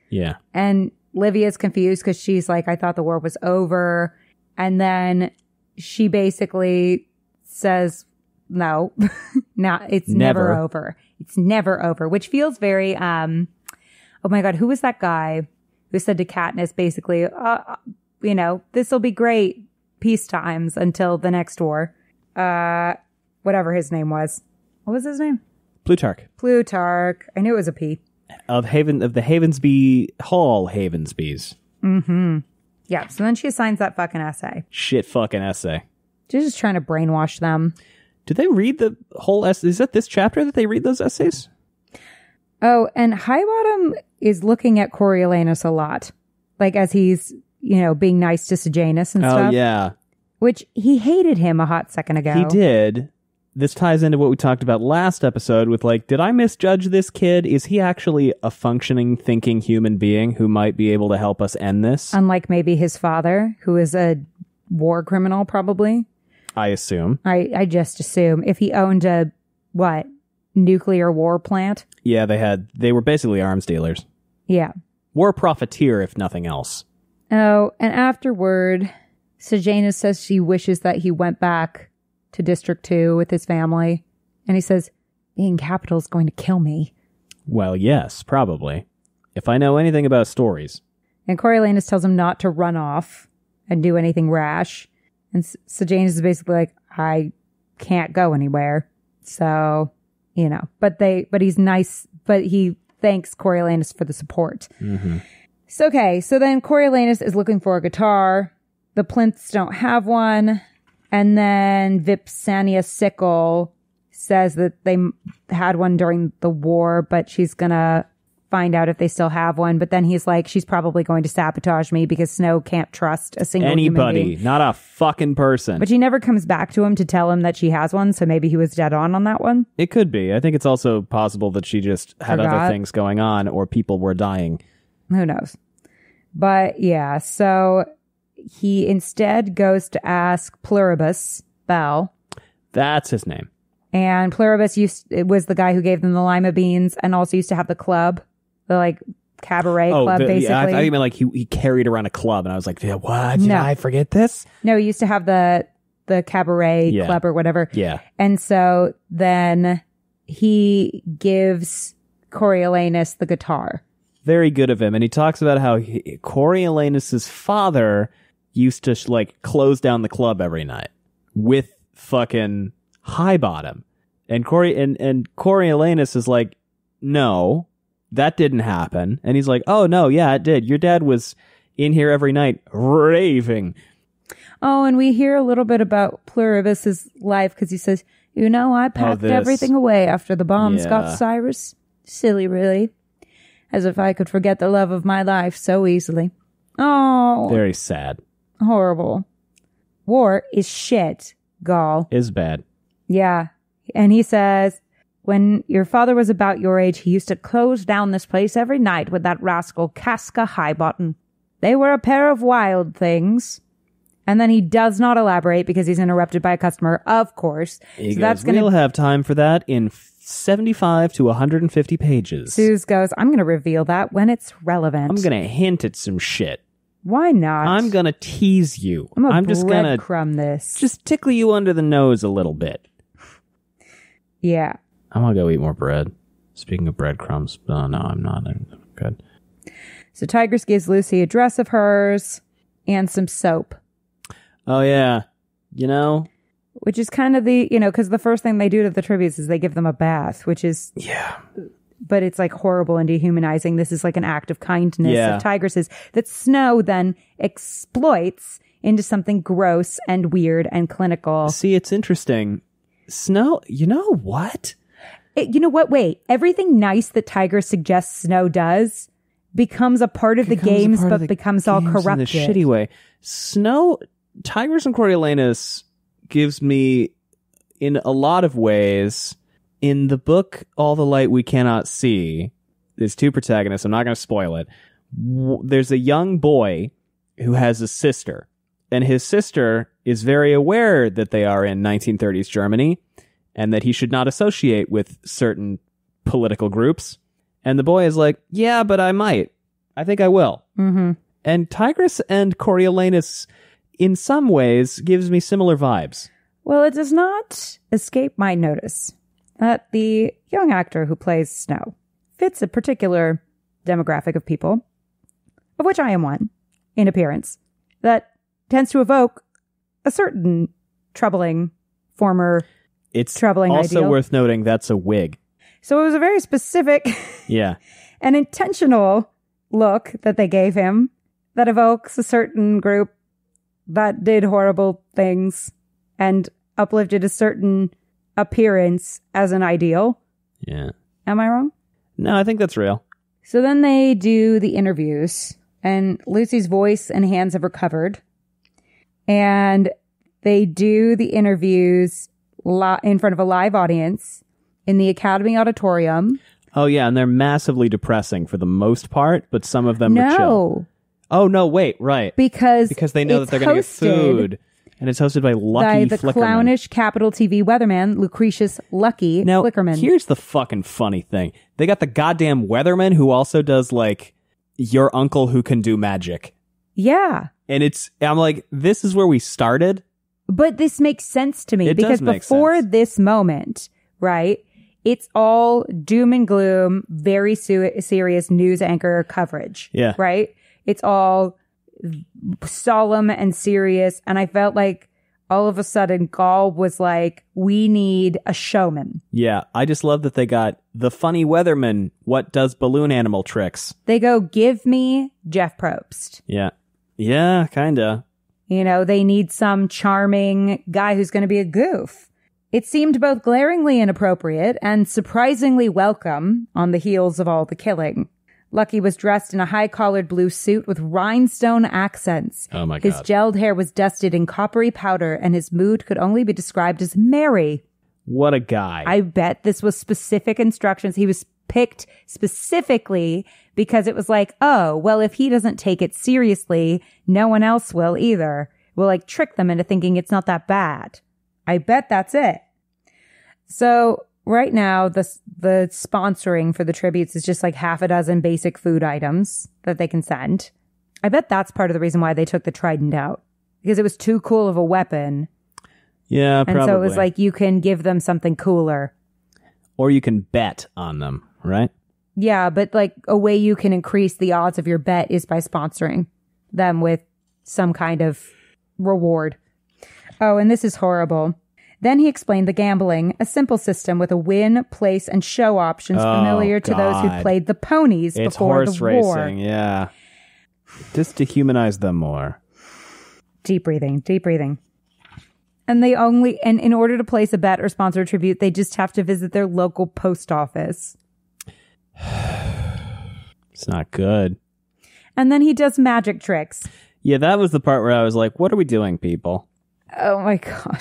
Yeah. And Livia's confused because she's like, I thought the war was over. And then she basically says, no, It's never over. It's never over, which feels very, oh my God, who was that guy who said to Katniss basically, this will be great peace times until the next war. Whatever his name was. What was his name? Plutarch. I knew it was a P. Of the Havensby Hall Havensbys. Mm-hmm. Yeah, so then she assigns that fucking essay. Shit fucking essay. She's just trying to brainwash them. Did they read the whole essay? Is that this chapter that they read those essays? Oh, and Highbottom is looking at Coriolanus a lot. Like, as he's, being nice to Sejanus and stuff. Oh, yeah. Which, he hated him a hot second ago. He did. This ties into what we talked about last episode with, did I misjudge this kid? Is he actually a functioning, thinking human being who might be able to help us end this? Unlike maybe his father, who is a war criminal, probably. I assume. I just assume. If he owned a, nuclear war plant? Yeah, they were basically arms dealers. Yeah. War profiteer, if nothing else. Oh, and afterward, Sejanus says she wishes that he went back to District 2 with his family. And he says, being capital is going to kill me. Well, yes, probably. If I know anything about stories. And Coriolanus tells him not to run off and do anything rash. And Sejanus is basically like, I can't go anywhere. So, but he's nice, but he thanks Coriolanus for the support. Mm-hmm. So, okay, so then Coriolanus is looking for a guitar. The Plinths don't have one. And then Vipsania Sickle says that they had one during the war, but she's going to find out if they still have one. But then he's like, she's probably going to sabotage me because Snow can't trust a single human being. Not a fucking person. But she never comes back to him to tell him that she has one, so maybe he was dead on that one. It could be. I think it's also possible that she just had other things going on or people were dying. Who knows? But yeah, so he instead goes to ask Pluribus Bell. That's his name. And Pluribus was the guy who gave them the lima beans and also used to have the club, the cabaret club, basically. Yeah, I thought you meant he carried around a club, and I was like, what? Did I forget this? No, he used to have the cabaret club or whatever. Yeah. And so then he gives Coriolanus the guitar. Very good of him. And he talks about how Coriolanus's father used to close down the club every night with fucking Highbottom. And Coriolanus is like, no, that didn't happen. And he's like, oh no, yeah, it did. Your dad was in here every night raving. Oh, and we hear a little bit about Pluribus's life because he says, I packed everything away after the bombs got Cyrus. Silly, really. As if I could forget the love of my life so easily. Oh. Very sad. Horrible. War is shit, Gaul. Is bad. Yeah. And he says, when your father was about your age, he used to close down this place every night with that rascal Casca Highbottom. They were a pair of wild things. And then he does not elaborate because he's interrupted by a customer, of course. We'll have time for that in 75 to 150 pages. Suze goes, I'm going to reveal that when it's relevant. I'm going to hint at some shit. Why not? I'm going to tease you. I'm just going to breadcrumb this. Just tickle you under the nose a little bit. Yeah. I'm going to go eat more bread. Speaking of breadcrumbs. Oh, no, I'm not. I'm good. So Tigress gives Lucy a dress of hers and some soap. Oh, yeah. Which is kind of because the first thing they do to the tributes is they give them a bath, which is... Yeah. But it's horrible and dehumanizing. This is an act of kindness of Tigresses that Snow then exploits into something gross and weird and clinical. See, it's interesting. Snow, you know what? Wait, everything nice that Tigress suggests Snow does becomes a part of the games, but becomes all corrupted. In a shitty way. Tigress and Coriolanus gives me, in a lot of ways... In the book, All the Light We Cannot See, there's two protagonists. I'm not going to spoil it. There's a young boy who has a sister, and his sister is very aware that they are in 1930s Germany and that he should not associate with certain political groups. And the boy is like, yeah, but I might. I think I will. Mm-hmm. And Tigress and Coriolanus, in some ways, gives me similar vibes. Well, it does not escape my notice that the young actor who plays Snow fits a particular demographic of people, of which I am one, in appearance, that tends to evoke a certain troubling former troubling also ideal. Worth noting that's a wig. So it was a very specific and intentional look that they gave him that evokes a certain group that did horrible things and uplifted a certain appearance as an ideal. Yeah. Am I wrong? No, I think that's real. So then they do the interviews, and Lucy's voice and hands have recovered. And they do the interviews in front of a live audience in the Academy Auditorium. Oh, yeah, and they're massively depressing for the most part, but some of them are chill. Oh, no, wait, right. Because they know that they're going to get food. And it's hosted by Lucky the Flickerman. clownish Capital TV weatherman, Lucretius Lucky Flickerman. Here's the fucking funny thing. They got the goddamn weatherman who also does, like, your uncle who can do magic. Yeah. And I'm like, this is where we started? But this makes sense to me. It because does make before sense. this moment, right, it's all doom and gloom, very serious news anchor coverage. Yeah. Right? It's all solemn and serious. And I felt like all of a sudden Gaul was like, we need a showman. Yeah. I just love that they got the funny weatherman. What does balloon animal tricks? They go, give me Jeff Probst. Yeah. Yeah, kinda. You know, they need some charming guy who's going to be a goof. It seemed both glaringly inappropriate and surprisingly welcome on the heels of all the killing. Lucky was dressed in a high-collared blue suit with rhinestone accents. Oh, my God. His gelled hair was dusted in coppery powder, and his mood could only be described as merry. What a guy. I bet this was specific instructions. He was picked specifically because it was like, oh, well, if he doesn't take it seriously, no one else will either. We'll, like, trick them into thinking it's not that bad. I bet that's it. So right now, the sponsoring for the tributes is just like half a dozen basic food items that they can send. I bet that's part of the reason why they took the trident out, because it was too cool of a weapon. Yeah, probably. And so it was like, you can give them something cooler. Or you can bet on them, right? Yeah, but like a way you can increase the odds of your bet is by sponsoring them with some kind of reward. Oh, and this is horrible. Then he explained the gambling, a simple system with a win, place, and show options familiar to those who played the ponies it's before horse the war. Racing, yeah. Just to humanize them more. Deep breathing, deep breathing. And in order to place a bet or sponsor a tribute, they just have to visit their local post office. It's not good. And then he does magic tricks. Yeah, that was the part where I was like, what are we doing, people? Oh my God.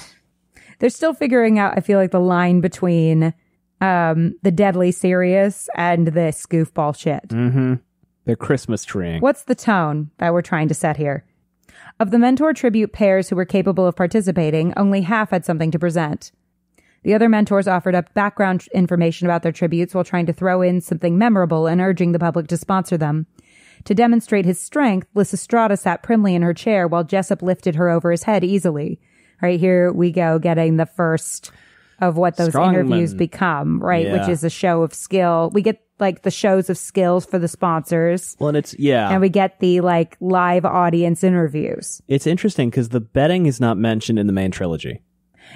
They're still figuring out, I feel like, the line between the deadly serious and this goofball shit. Mm-hmm. They're Christmas treeing. What's the tone that we're trying to set here? Of the mentor tribute pairs who were capable of participating, only half had something to present. The other mentors offered up background information about their tributes while trying to throw in something memorable and urging the public to sponsor them. To demonstrate his strength, Lysistrata sat primly in her chair while Jessup lifted her over his head easily. Right, here we go, getting the first of what those interviews become, right? Yeah. Which is a show of skill. We get like the shows of skills for the sponsors. Well, and and we get the like live audience interviews. It's interesting because the betting is not mentioned in the main trilogy.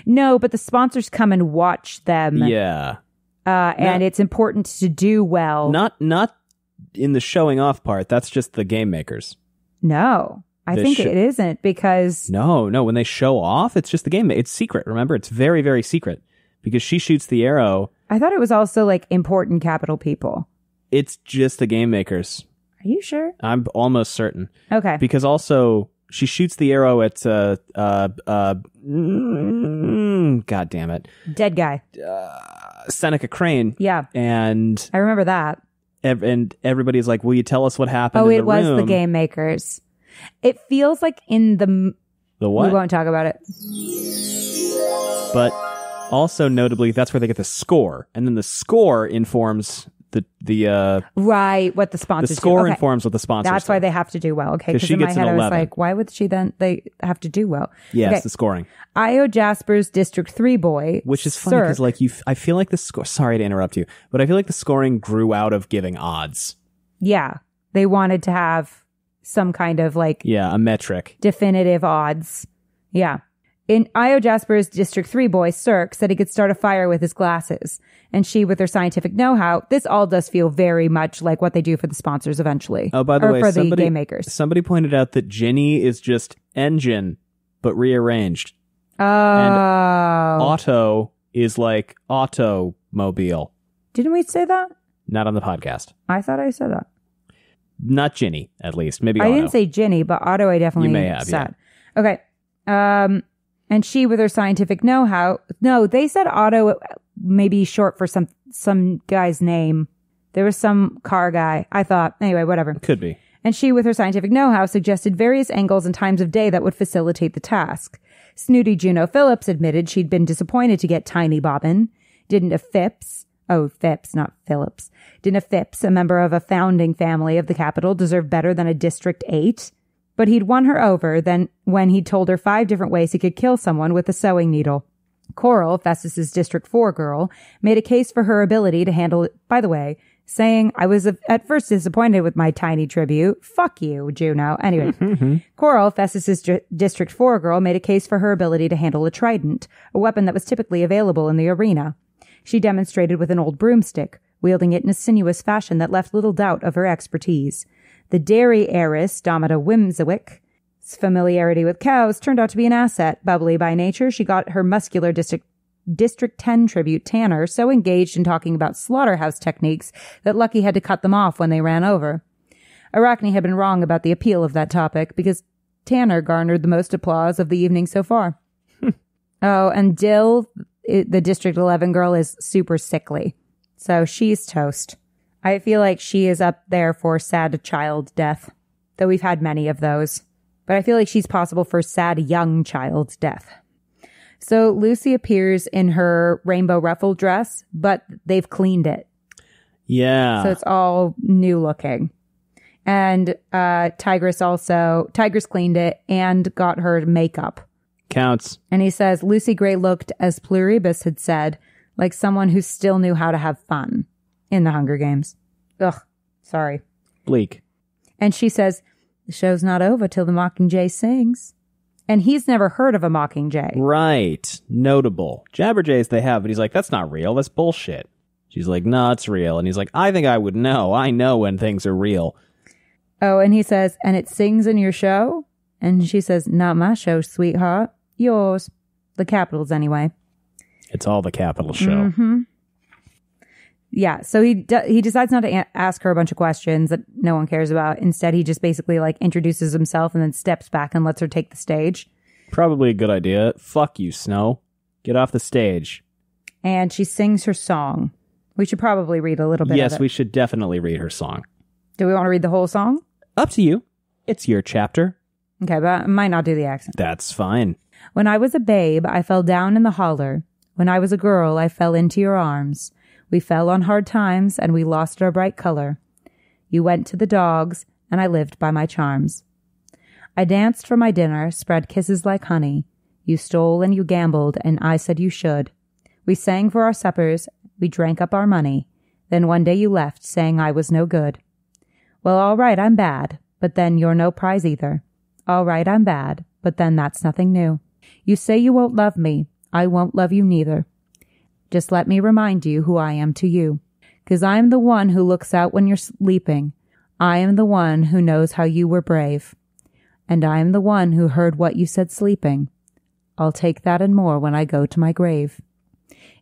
No, but the sponsors come and watch them. Yeah. And it's important to do well. Not in the showing off part. That's just the game makers. No. I think it isn't, because... No. When they show off, it's just the game. It's secret, remember? It's very, very secret. Because she shoots the arrow. I thought it was also, like, important capital people. It's just the game makers. Are you sure? I'm almost certain. Okay. Because also, she shoots the arrow at... God damn it. Dead guy. Seneca Crane. Yeah. And... I remember that. And everybody's like, will you tell us what happened in the room? Oh, it was the game makers. It feels like in the what? We won't talk about it. But also notably, that's where they get the score. And then the score informs Right, what the sponsors the score do. Okay. informs what the sponsors That's do. why they have to do well. Okay, 'Cause because she in my gets head an I was 11. like, why would they have to do well? Yes, Okay. the scoring. Io Jasper's District 3 boy, Which is funny because, like, I feel like the score. Sorry to interrupt you, but I feel like the scoring grew out of giving odds. Yeah, they wanted to have some kind of like Yeah, a metric. definitive odds. Yeah. In Io Jasper's District 3 boy, Cirque, said he could start a fire with his glasses. And she, with her scientific know-how, this all does feel very much like what they do for the sponsors eventually. Oh, by the way, for the game makers. Somebody pointed out that Ginny is just engine, but rearranged. Oh. And auto is like automobile. Didn't we say that? Not on the podcast. I thought I said that. Not Ginny, at least. Maybe I auto. didn't say Ginny, but Otto I definitely You may have, said. Yeah. Okay. And she, with her scientific know-how, no, they said Otto maybe short for some guy's name. There was some car guy. I thought, anyway, whatever. Could be. And she, with her scientific know-how, suggested various angles and times of day that would facilitate the task. Snooty Juno Phillips admitted she'd been disappointed to get Tiny Bobbin. Didn't a Phipps, not Phillips, didn't a Phipps, a member of a founding family of the capital, deserve better than a District 8? But he'd won her over then when he told her 5 different ways he could kill someone with a sewing needle. Coral, Festus's District 4 girl, made a case for her ability to handle it, by the way, saying, I was at first disappointed with my tiny tribute. Fuck you, Juno. Anyway, Coral, Festus's District 4 girl, made a case for her ability to handle a trident, a weapon that was typically available in the arena. She demonstrated with an old broomstick, wielding it in a sinuous fashion that left little doubt of her expertise. The dairy heiress, Domita Whimsiwick's familiarity with cows turned out to be an asset. Bubbly by nature, she got her muscular District 10 tribute, Tanner, so engaged in talking about slaughterhouse techniques that Lucky had to cut them off when they ran over. Arachne had been wrong about the appeal of that topic because Tanner garnered the most applause of the evening so far. Oh, and Dill, the District 11 girl, is super sickly. So she's toast. I feel like she is up there for sad child death, though we've had many of those. But I feel like she's possible for sad young child death. So Lucy appears in her rainbow ruffle dress, but they've cleaned it. Yeah. So it's all new looking. And Tigress cleaned it and got her makeup. Counts. And he says Lucy Gray looked, as Pluribus had said, like someone who still knew how to have fun in the Hunger Games. Ugh, sorry. Bleak. And she says, the show's not over till the Mockingjay sings. And he's never heard of a Mockingjay. Right. Notable. Jabberjays they have, but he's like, that's not real. That's bullshit. She's like, no, it's real. And he's like, I think I would know. I know when things are real. Oh, and he says, and it sings in your show? And she says, not my show, sweetheart. Yours. The Capitals, anyway. It's all the Capital show. Mm-hmm. Yeah, so he decides not to ask her a bunch of questions that no one cares about. Instead, he just basically like introduces himself and then steps back and lets her take the stage. Probably a good idea. Fuck you, Snow. Get off the stage. And she sings her song. We should probably read a little bit of it. Yes, we should definitely read her song. Do we want to read the whole song? Up to you. It's your chapter. Okay, but I might not do the accent. That's fine. When I was a babe, I fell down in the holler. When I was a girl, I fell into your arms. We fell on hard times, and we lost our bright color. You went to the dogs, and I lived by my charms. I danced for my dinner, spread kisses like honey. You stole and you gambled, and I said you should. We sang for our suppers, we drank up our money. Then one day you left, saying I was no good. Well, all right, I'm bad, but then you're no prize either. All right, I'm bad, but then that's nothing new. You say you won't love me. I won't love you neither. Just let me remind you who I am to you. 'Cause I am the one who looks out when you're sleeping. I am the one who knows how you were brave. And I am the one who heard what you said sleeping. I'll take that and more when I go to my grave.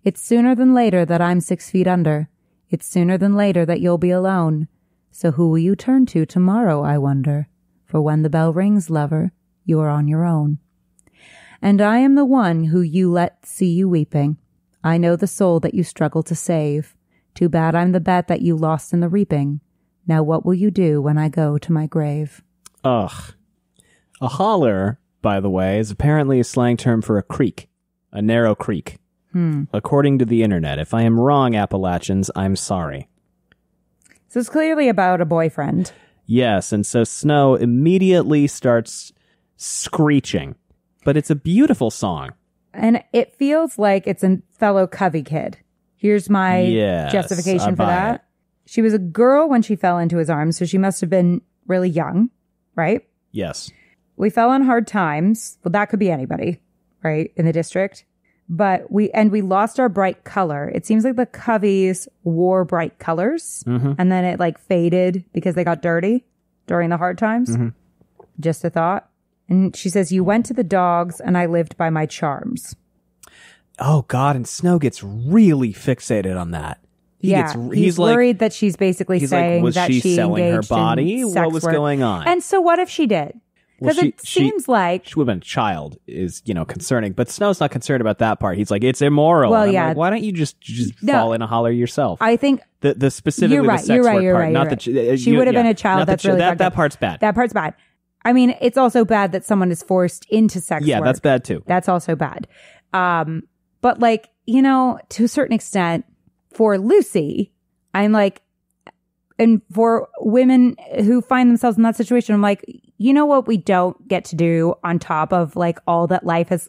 It's sooner than later that I'm 6 feet under. It's sooner than later that you'll be alone. So who will you turn to tomorrow, I wonder? For when the bell rings, lover, you are on your own. And I am the one who you let see you weeping. I know the soul that you struggle to save. Too bad I'm the bet that you lost in the reaping. Now what will you do when I go to my grave? Ugh. A holler, by the way, is apparently a slang term for a creek. A narrow creek. According to the internet. If I am wrong, Appalachians, I'm sorry. So it's clearly about a boyfriend. Yes, and so Snow immediately starts screeching. But it's a beautiful song. And it feels like it's a fellow Covey kid. Here's my justification for that. It. She was a girl when she fell into his arms, so she must have been really young, right? Yes. We fell on hard times. Well, that could be anybody, right, in the district. But we lost our bright color. It seems like the Coveys wore bright colors, and then it like faded because they got dirty during the hard times. Just a thought. And she says, you went to the dogs and I lived by my charms. Oh, God. And Snow gets really fixated on that. He's worried that she's basically saying was that she selling her engaged body? in sex What was work. going on? And so what if she did? Because it seems like... She would have been a child is, concerning. But Snow's not concerned about that part. He's like, it's immoral. Well, and I'm yeah. like, why don't you just fall in a holler yourself? I think... The specifically the sex work part. Not that she would have been a child. That's really that part's bad. That part's bad. I mean, it's also bad that someone is forced into sex work. Yeah, that's bad too. That's also bad. But like, to a certain extent, for Lucy, I'm like, and for women who find themselves in that situation, I'm like, you know what we don't get to do on top of like all that life has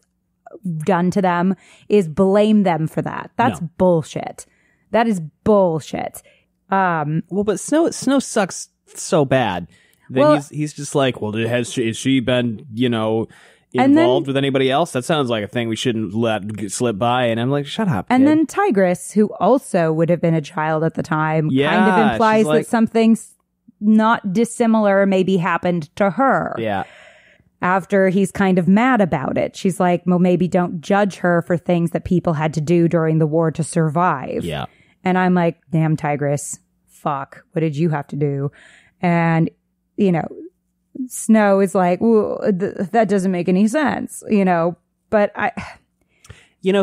done to them is blame them for that. That's bullshit. That is bullshit. Well, but Snow sucks so bad that he's just like, well, has she been, involved with anybody else? That sounds like a thing we shouldn't let slip by. And I'm like, shut up. And kid. then Tigress, who also would have been a child at the time, kind of implies like, that something's not dissimilar maybe happened to her. Yeah. After he's kind of mad about it. She's like, well, maybe don't judge her for things that people had to do during the war to survive. Yeah. And I'm like, damn, Tigress, fuck, what did you have to do? And, Snow is like, well, that doesn't make any sense, but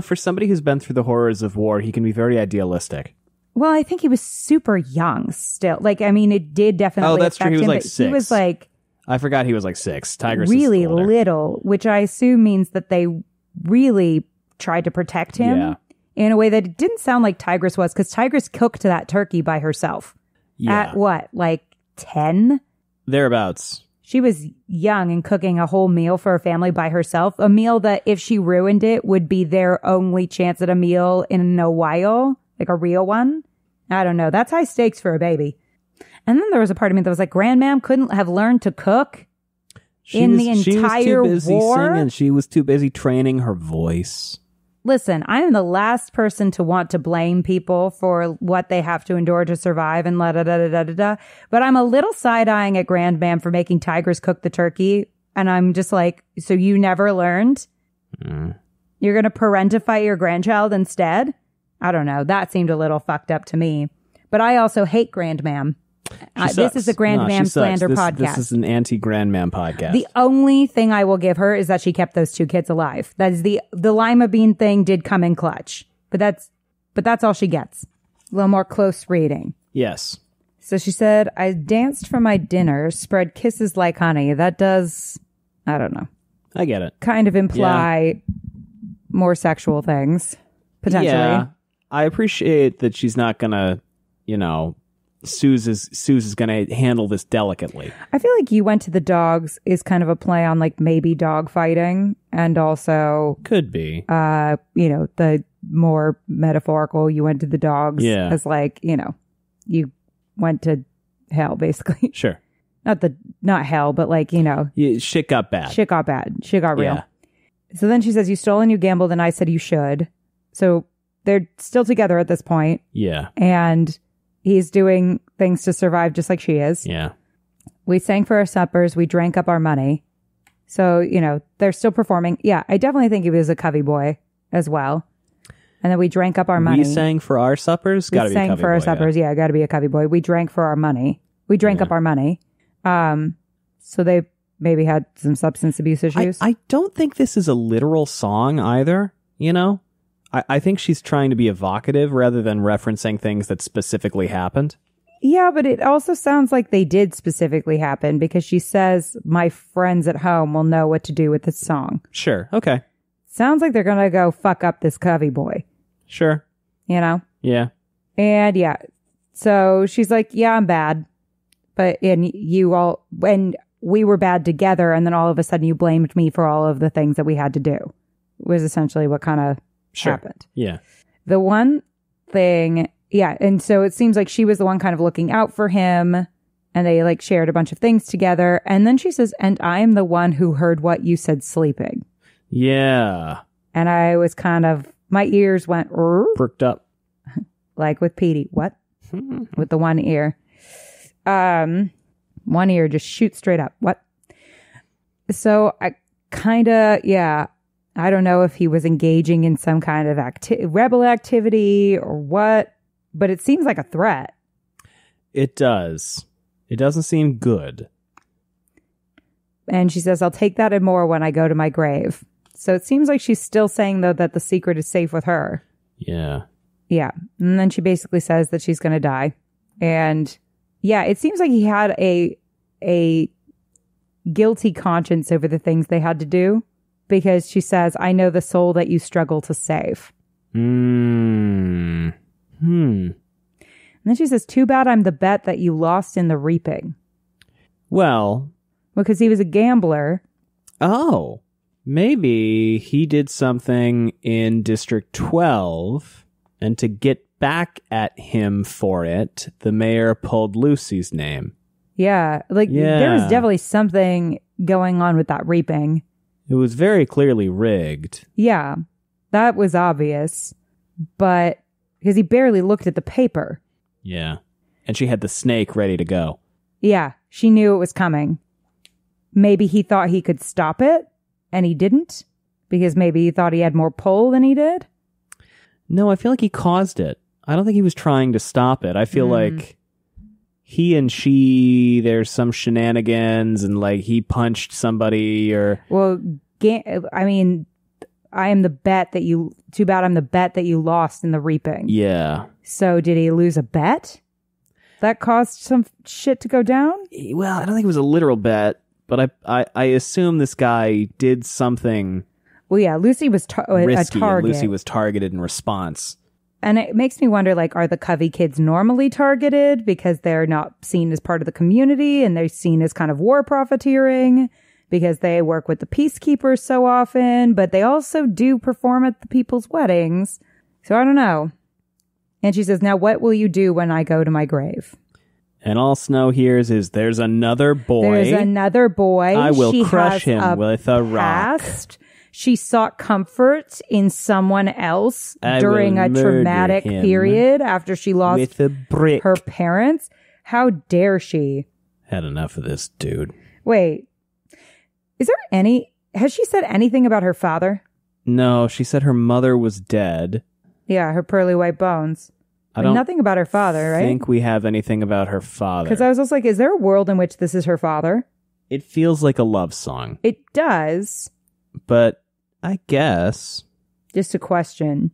for somebody who's been through the horrors of war, he can be very idealistic. Well, I think he was super young still. Like, I mean, it did definitely Oh, that's affect true. He was him, like but 6. He was like... I forgot he was like 6. Tigress really is older. little, which I assume means that they really tried to protect him in a way that it didn't sound like Tigress was, because Tigress cooked that turkey by herself. Yeah. At what, like 10? Thereabouts. She was young and cooking a whole meal for her family by herself. A meal that, if she ruined it, would be their only chance at a meal in a while, like a real one. I don't know. That's high stakes for a baby. And then there was a part of me that was like, Grandmam couldn't have learned to cook the entire she was too busy war. Singing. She was too busy training her voice. Listen, I am the last person to want to blame people for what they have to endure to survive and la-da-da-da-da-da-da. But I'm a little side-eyeing at Grandmam for making Tigress cook the turkey. And I'm just like, so you never learned? You're going to parentify your grandchild instead? I don't know. That seemed a little fucked up to me. But I also hate Grandmam. This is a Grandmam slander podcast. This is an anti-Grandmam podcast. The only thing I will give her is that she kept those 2 kids alive. That is the lima bean thing did come in clutch. But that's all she gets. A little more close reading. Yes. So she said, I danced for my dinner, spread kisses like honey. That does, I don't know. I get it. Kind of imply more sexual things, potentially. Yeah. I appreciate that she's not gonna, Suze is going to handle this delicately. I feel like you went to the dogs is kind of a play on like maybe dog fighting, and also could be, the more metaphorical you went to the dogs as like, you went to hell basically. Sure. Not hell, but like, shit got bad. Shit got bad. Shit got real. Yeah. So then she says, you stole and you gambled and I said you should. So they're still together at this point. Yeah. And he's doing things to survive just like she is. Yeah. We sang for our suppers. We drank up our money. So, they're still performing. Yeah, I definitely think he was a Covey boy as well. And then we drank up our money. We sang for our suppers? Gotta be a Covey boy. We sang for our suppers. Yeah, gotta be a Covey boy. We drank for our money. We drank up our money. So they maybe had some substance abuse issues. I don't think this is a literal song either, I think she's trying to be evocative rather than referencing things that specifically happened. Yeah, but it also sounds like they did specifically happen because she says, my friends at home will know what to do with this song. Sure. Okay. Sounds like they're going to go fuck up this Covey boy. Sure. Yeah. And yeah. So she's like, yeah, I'm bad. And we were bad together. And then all of a sudden you blamed me for all of the things that we had to do. Was essentially what kind of happened. Yeah. The one thing, yeah. And so it seems like she was the one kind of looking out for him. And they like shared a bunch of things together. And then she says, and I am the one who heard what you said sleeping. Yeah. And I was kind of, my ears went perked up. Like with Petey. What? With the one ear. One ear just shoots straight up. What? So I kind of, yeah, I don't know if he was engaging in some kind of rebel activity or what, but it seems like a threat. It does. It doesn't seem good. And she says, I'll take that and more when I go to my grave. So it seems like she's still saying, though, that the secret is safe with her. Yeah. Yeah. And then she basically says that she's going to die. And yeah, it seems like he had a guilty conscience over the things they had to do, because she says, I know the soul that you struggle to save. Hmm. And then she says, too bad I'm the bet that you lost in the reaping. Well, because he was a gambler. Oh, maybe he did something in District 12, and to get back at him for it, the mayor pulled Lucy's name. Yeah, there was definitely something going on with that reaping. It was very clearly rigged. Yeah, that was obvious, but because he barely looked at the paper. Yeah, and she had the snake ready to go. Yeah, she knew it was coming. Maybe he thought he could stop it, and he didn't, because maybe he thought he had more pull than he did. No, I feel like he caused it. I don't think he was trying to stop it. I feel like he and she, there's some shenanigans, and like he punched somebody or... Well, I mean, I am the bet that you... Too bad I'm the bet that you lost in the reaping. Yeah. So did he lose a bet? That caused some shit to go down? Well, I don't think it was a literal bet, but I assume this guy did something... Well, yeah, Lucy was risky, a target. And Lucy was targeted in response. And it makes me wonder, like, are the Covey kids normally targeted because they're not seen as part of the community and they're seen as kind of war profiteering because they work with the peacekeepers so often, but they also do perform at the people's weddings. So I don't know. And she says, now what will you do when I go to my grave? And all Snow hears is, there's another boy. There's another boy. I will crush him with a rock. She sought comfort in someone else during a traumatic period after she lost with a brick. Her parents. How dare she? Had enough of this dude. Wait, has she said anything about her father? No, she said her mother was dead. Yeah, her pearly white bones. Nothing about her father, right? I think we have anything about her father. Because I was also like, is there a world in which this is her father? It feels like a love song. It does. But I guess. Just a question.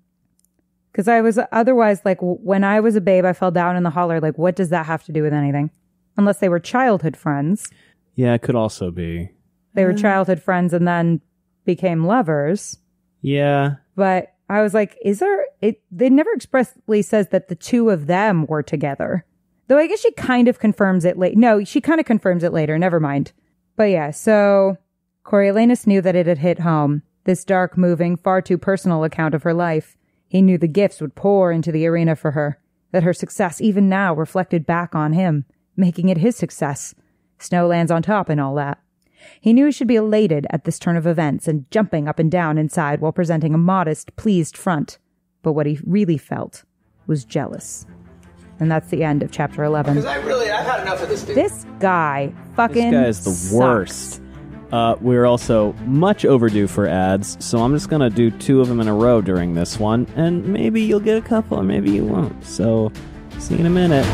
Because I was otherwise like, when I was a babe, I fell down in the holler. Like, what does that have to do with anything? Unless they were childhood friends. Yeah, it could also be. They were childhood friends and then became lovers. Yeah. But I was like, they never expressly says that the two of them were together. Though I guess she kind of confirms it later. No, she kind of confirms it later. Never mind. But yeah, so Coriolanus knew that it had hit home. This dark, moving, far too personal account of her life. He knew the gifts would pour into the arena for her, that her success even now reflected back on him, making it his success. Snow lands on top and all that. He knew he should be elated at this turn of events and jumping up and down inside while presenting a modest, pleased front. But what he really felt was jealous. And that's the end of chapter 11. Because I've had enough of this dude. This guy fucking This guy is the worst. We're also much overdue for ads, so I'm just going to do 2 of them in a row during this one, and maybe you'll get a couple, or maybe you won't. So, see you in a minute.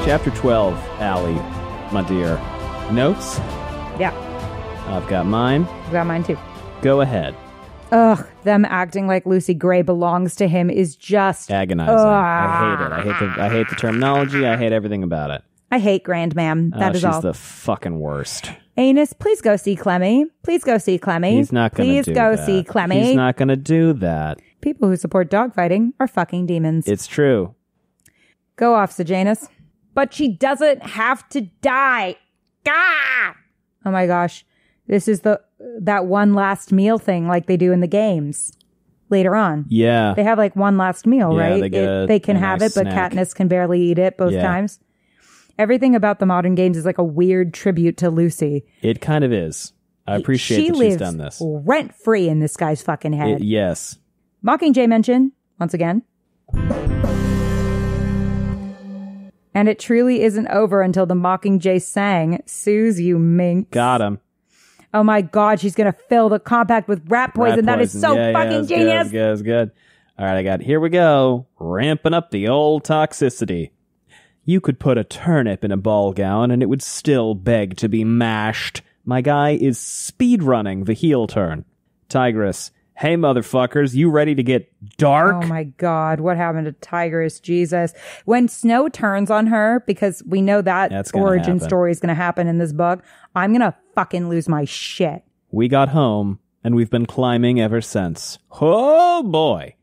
Chapter 12, Allie, my dear. Notes? Yeah. I've got mine. I've got mine too. Go ahead. Ugh, them acting like Lucy Gray belongs to him is just agonizing. I hate it. I hate the terminology. I hate everything about it. I hate Grandmam. That is all. She's the fucking worst. Anus, please go see Clemmy. Please go see Clemmy. He's not going to do that. Please go see Clemmy. He's not going to do that. People who support dogfighting are fucking demons. It's true. Go off, Sejanus. But she doesn't have to die. Gah! Oh my gosh. This is that one last meal thing like they do in the games later on. Yeah. They have like one last meal, Yeah, right? They can have nice it, but snack. Katniss can barely eat it both times. Everything about the modern games is like a weird tribute to Lucy. It kind of is. I appreciate that she's done this. She lives rent-free in this guy's fucking head. Yes. Mockingjay mention, once again. And it truly isn't over until the Mockingjay sang, Suze, you minx. Got him. Oh my God, she's going to fill the compact with rat poison. That is so fucking genius. Good, good. All right, here we go. Ramping up the old toxicity. You could put a turnip in a ball gown and it would still beg to be mashed. My guy is speedrunning the heel turn. Tigress, hey motherfuckers, you ready to get dark? Oh my God, what happened to Tigress? Jesus. When Snow turns on her, because we know that origin story is going to happen in this book, I'm going to fucking lose my shit. We got home and we've been climbing ever since. Oh boy.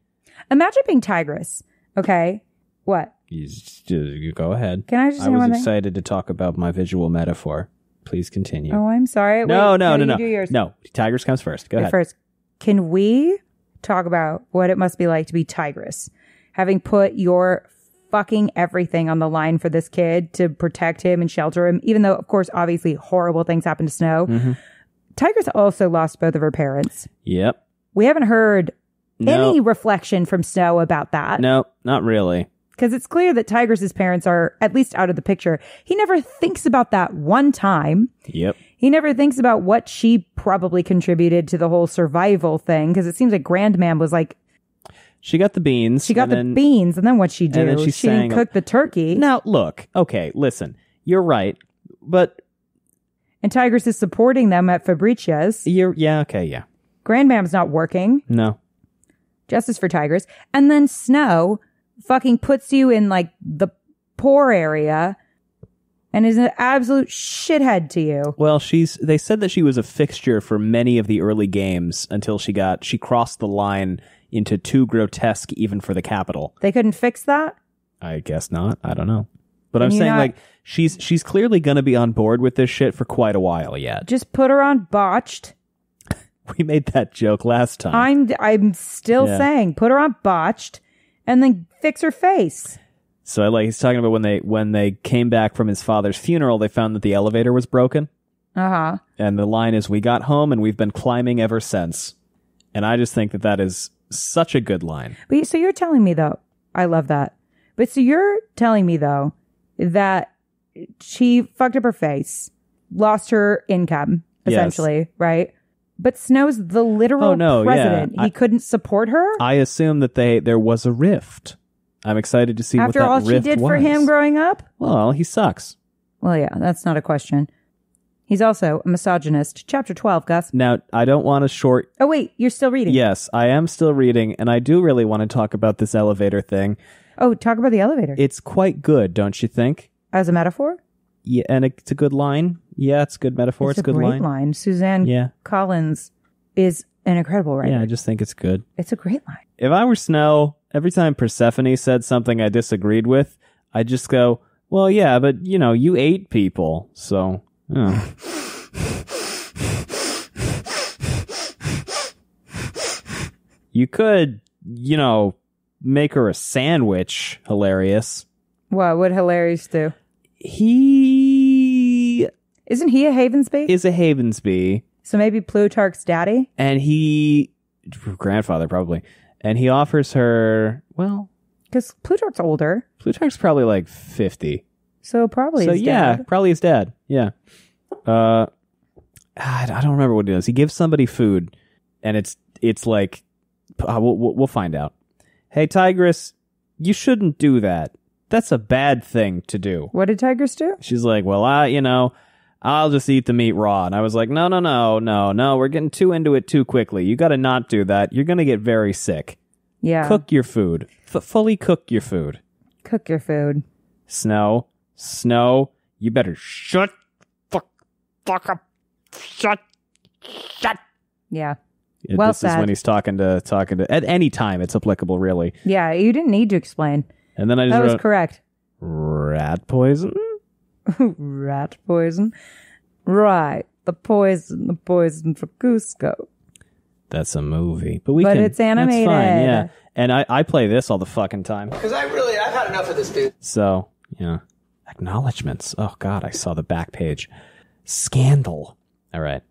Imagine being Tigress. Okay. What? You go ahead. Can I just say I was one thing? excited to talk about my visual metaphor. Please continue. Oh, I'm sorry. No. You do yours. No, Tigress comes first. Go ahead. First, can we talk about what it must be like to be Tigress? Having put your fucking everything on the line for this kid to protect him and shelter him, even though, of course, obviously horrible things happen to Snow. Mm-hmm. Tigress also lost both of her parents. Yep. We haven't heard any reflection from Snow about that. No, not really. Because it's clear that Tigress's parents are at least out of the picture. He never thinks about that one time. Yep. He never thinks about what she probably contributed to the whole survival thing. Because it seems like Grandmam was like... She got the beans. She got the beans, and then what'd she do? And then she didn't cook the turkey. Now, look. Okay, listen. You're right. But... And Tigress is supporting them at Fabricia's. Yeah, Grandmam's not working. No. Justice for Tigress. And then Snow... fucking puts you in like the poor area and is an absolute shithead to you. Well, they said that she was a fixture for many of the early games until she crossed the line into too grotesque even for the capital. They couldn't fix that? I guess not. I don't know. But I'm saying like she's clearly going to be on board with this shit for quite a while yet. Just put her on Botched. We made that joke last time. I'm still saying put her on Botched. And then fix her face. So he's talking about when they came back from his father's funeral, they found that the elevator was broken. Uh-huh. And the line is, we got home and we've been climbing ever since. And I just think that is such a good line. But so you're telling me though, I love that. But so you're telling me though that she fucked up her face, lost her income, essentially, right? But Snow's the literal president. Yeah. He couldn't support her? I assume that there was a rift. I'm excited to see After what that all rift she did was. for him growing up? Well, he sucks. Well, yeah, that's not a question. He's also a misogynist. Chapter 12, Gus. Now, I don't want a short... Oh, wait, you're still reading? Yes, I am still reading, and I do really want to talk about this elevator thing. Oh, talk about the elevator. It's quite good, don't you think? As a metaphor? Yeah, and it's a good line. Yeah, it's a good metaphor. It's a good great line. Suzanne Collins is an incredible writer. Yeah, I just think it's good. It's a great line. If I were Snow, every time Persephone said something I disagreed with, I'd just go, well, yeah, but, you ate people, so... You could, make her a sandwich. Hilarious. What would Hilarious do? He... Isn't he a Havensby? Is a Havensby. So maybe Plutarch's daddy? And grandfather, probably. And he offers her, well... Because Plutarch's older. Plutarch's probably like 50. So probably his dad. Probably his dad. Yeah. I don't remember what it is. He gives somebody food, and it's like... we'll find out. Hey, Tigress, you shouldn't do that. That's a bad thing to do. What did Tigress do? She's like, well, I'll just eat the meat raw. And I was like, no, we're getting too into it too quickly. You got to not do that. You're going to get very sick. Yeah. Cook your food. Fully cook your food. Cook your food. Snow, you better shut up. Shut. Yeah. This is when he's talking to at any time it's applicable, really. Yeah, you didn't need to explain. And then I just That was wrote, correct. rat poison? Rat poison. Right. The poison for Cusco. That's a movie. But it's animated. That's fine, yeah. And I play this all the fucking time. Because I've had enough of this, dude. So, yeah. Acknowledgements. Oh, God, I saw the back page. Scandal. All right.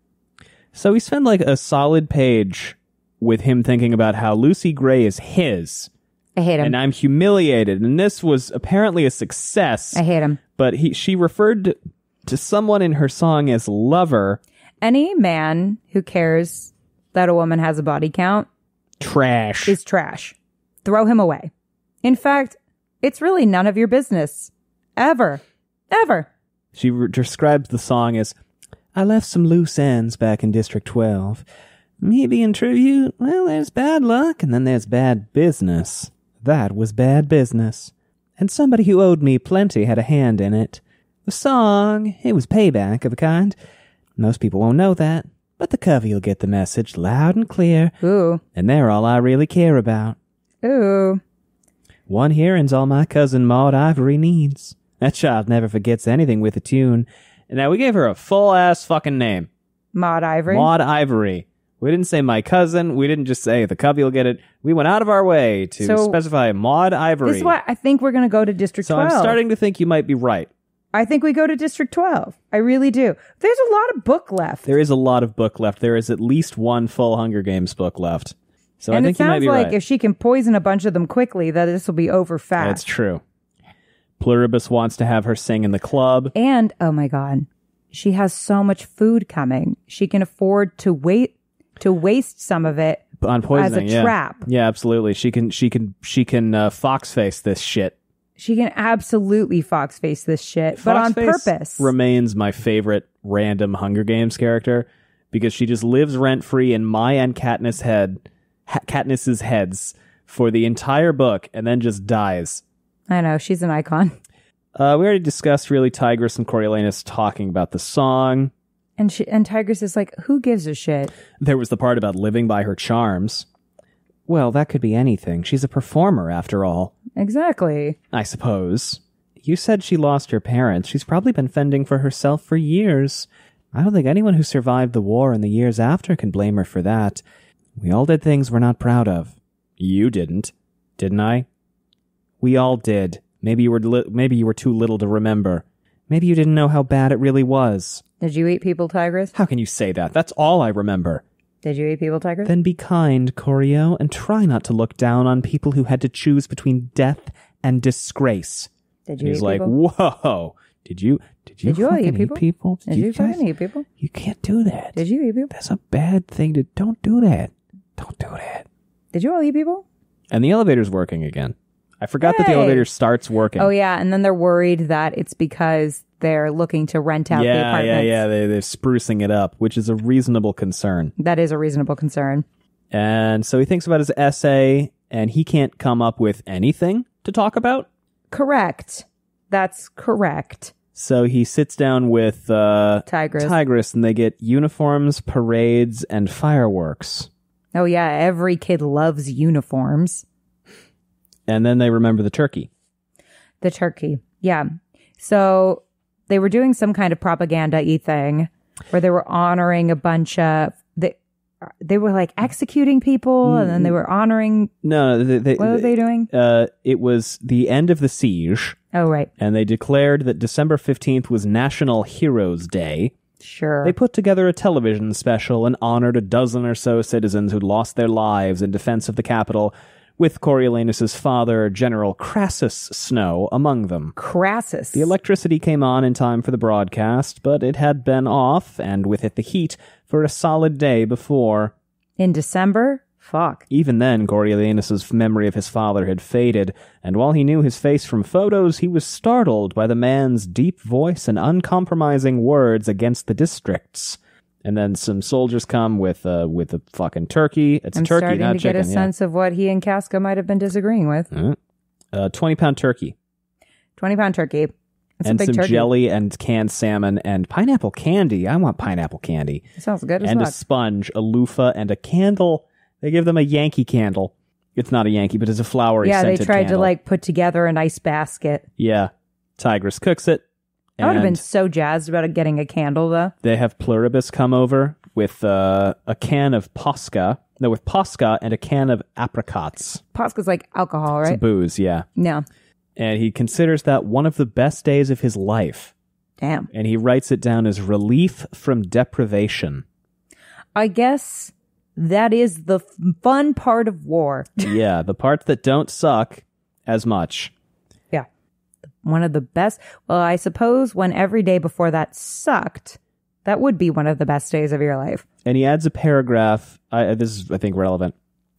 So we spend like a solid page with him thinking about how Lucy Gray is his. I hate him. And I'm humiliated. And this was apparently a success. I hate him. But she referred to someone in her song as lover. Any man who cares that a woman has a body count Trash. is trash. Throw him away. In fact, it's really none of your business. Ever. She describes the song as, I left some loose ends back in District 12. Me being tribute, well, there's bad luck, and then there's bad business. That was bad business. And somebody who owed me plenty had a hand in it. The song, it was payback of a kind. Most people won't know that, but the cover you'll get the message loud and clear. Ooh. And they're all I really care about. Ooh. One hearing's all my cousin Maud Ivory needs. That child never forgets anything with a tune. And now we gave her a full-ass fucking name. Maud Ivory. Maud Ivory. We didn't say my cousin. We didn't just say the cubby will get it. We went out of our way to specify Maud Ivory. This is why I think we're going to go to District 12. So I'm starting to think you might be right. I think we go to District 12. I really do. There's a lot of book left. There is a lot of book left. There is at least one full Hunger Games book left. So and I think you might be right. it sounds like if she can poison a bunch of them quickly, that this will be over fast. That's true. Pluribus wants to have her sing in the club. And, oh my God, she has so much food coming. She can afford to waste some of it on poisoning, as a trap. Yeah, absolutely. She can fox face this shit. She can absolutely fox face this shit, but on purpose. Remains my favorite random Hunger Games character because she just lives rent free in my and Katniss's heads for the entire book and then just dies. I know, she's an icon. We already discussed really Tigris and Coriolanus talking about the song. And Tigris is like, who gives a shit? There was the part about living by her charms. Well, that could be anything. She's a performer, after all. Exactly. I suppose. You said she lost her parents. She's probably been fending for herself for years. I don't think anyone who survived the war and the years after can blame her for that. We all did things we're not proud of. You didn't. Didn't I? We all did. Maybe you were too little to remember. Maybe you didn't know how bad it really was. Did you eat people, Tigris? How can you say that? That's all I remember. Did you eat people, Tigris? Then be kind, Corio, and try not to look down on people who had to choose between death and disgrace. Did you He's eat like, people? Whoa. Did you all eat people? Did you guys, fucking eat people? You can't do that. Did you eat people? That's a bad thing to... Don't do that. Don't do that. Did you all eat people? And the elevator's working again. I forgot that the elevator starts working. Oh, yeah. And then they're worried that it's because they're looking to rent out the apartments. Yeah. They're sprucing it up, which is a reasonable concern. That is a reasonable concern. And so he thinks about his essay, and he can't come up with anything to talk about. Correct. That's correct. So he sits down with Tigris, and they get uniforms, parades, and fireworks. Oh, yeah. Every kid loves uniforms. And then they remember the turkey. The turkey. Yeah. So they were doing some kind of propaganda-y thing where they were honoring a bunch of... They were like executing people and then they were honoring... No. What were they doing? It was the end of the siege. Oh, right. And they declared that December 15th was National Heroes Day. Sure. They put together a television special and honored a dozen or so citizens who'd lost their lives in defense of the capital, with Coriolanus's father, General Crassus Snow, among them. Crassus. The electricity came on in time for the broadcast, but it had been off, and with it the heat, for a solid day before. In December, Fuck. Even then, Coriolanus' memory of his father had faded, and while he knew his face from photos, he was startled by the man's deep voice and uncompromising words against the districts. And then some soldiers come with a fucking turkey. It's a turkey, starting not to get chicken. a sense of what he and Casca might have been disagreeing with. 20-pound turkey. 20-pound turkey. That's and a big some turkey. jelly and canned salmon and pineapple candy. I want pineapple candy. Sounds good as And fuck. a sponge, a loofah, and a candle. They give them a Yankee candle. It's not a Yankee, but it's a flowery Yeah, they scented tried candle. to put together a nice basket. Yeah. Tigress cooks it. I would have been and so jazzed about getting a candle, though. They have Pluribus come over with a can of Posca. No, with Posca and a can of apricots. Posca's like alcohol, It's right? booze, yeah. No. And he considers that one of the best days of his life. Damn. And he writes it down as relief from deprivation. I guess that is the fun part of war. Yeah, the parts that don't suck as much. Yeah. One of the best. Well, I suppose when every day before that sucked, that would be one of the best days of your life. And he adds a paragraph, this is, I think, relevant,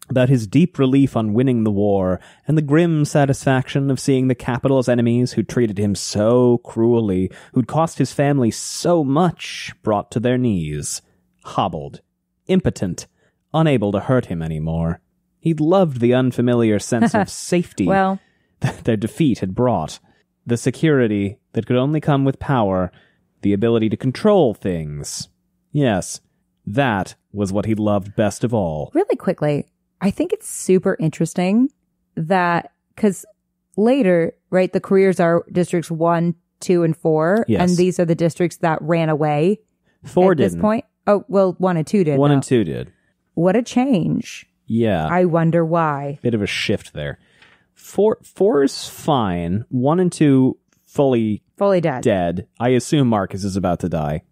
about his deep relief on winning the war and the grim satisfaction of seeing the capital's enemies who treated him so cruelly, who'd cost his family so much, brought to their knees, hobbled, impotent, unable to hurt him anymore. He'd loved the unfamiliar sense of safety Well, that their defeat had brought, the security that could only come with power, the ability to control things. Yes, that was what he loved best of all. really quickly, I think it's super interesting that, because later, right, the careers are districts 1, 2, and 4, Yes. and these are the districts that ran away 4 at didn't. this point. Oh, well, 1 and 2 did. 1 though. and 2 did. What a change. Yeah. I wonder why. Bit of a shift there. 4 is fine. 1 and 2 fully Fully dead. dead. I assume Marcus is about to die.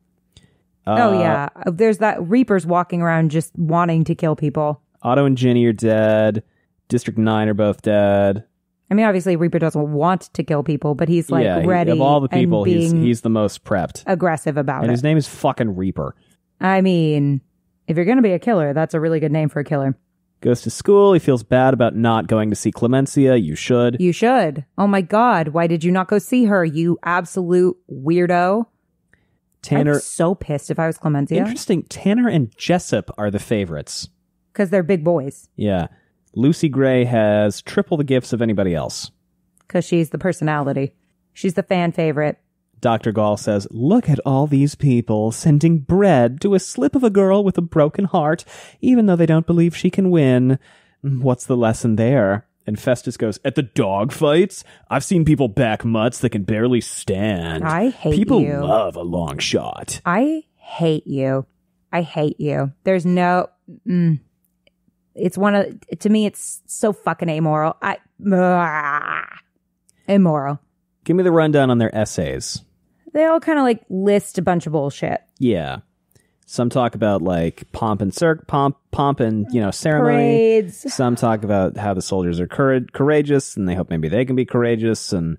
Oh, yeah. There's that Reapers walking around just wanting to kill people. Otto and Ginny are dead. District 9 are both dead. I mean, obviously, Reaper doesn't want to kill people, but he's like ready. Of all the people, and being he's the most prepped. aggressive about And it. his name is fucking Reaper. I mean, if you're going to be a killer, that's a really good name for a killer. Goes to school. He feels bad about not going to see Clemencia. You should. You should. Oh my God. Why did you not go see her, you absolute weirdo? Tanner. I'm so pissed if I was Clemencia. Interesting. Tanner and Jessup are the favorites. Because they're big boys. Yeah. Lucy Gray has triple the gifts of anybody else. Because she's the personality. She's the fan favorite. Dr. Gall says, "Look at all these people sending bread to a slip of a girl with a broken heart, even though they don't believe she can win. What's the lesson there?" And Festus goes, "At the dog fights, I've seen people back mutts that can barely stand. I hate people you. love a long shot." I hate you. I hate you. There's no... It's one of... To me, it's so fucking amoral. Immoral. Give me the rundown on their essays. They all kind of list a bunch of bullshit. Yeah. Some talk about pomp and ceremony. Parades. Some talk about how the soldiers are courageous and they hope maybe they can be courageous. And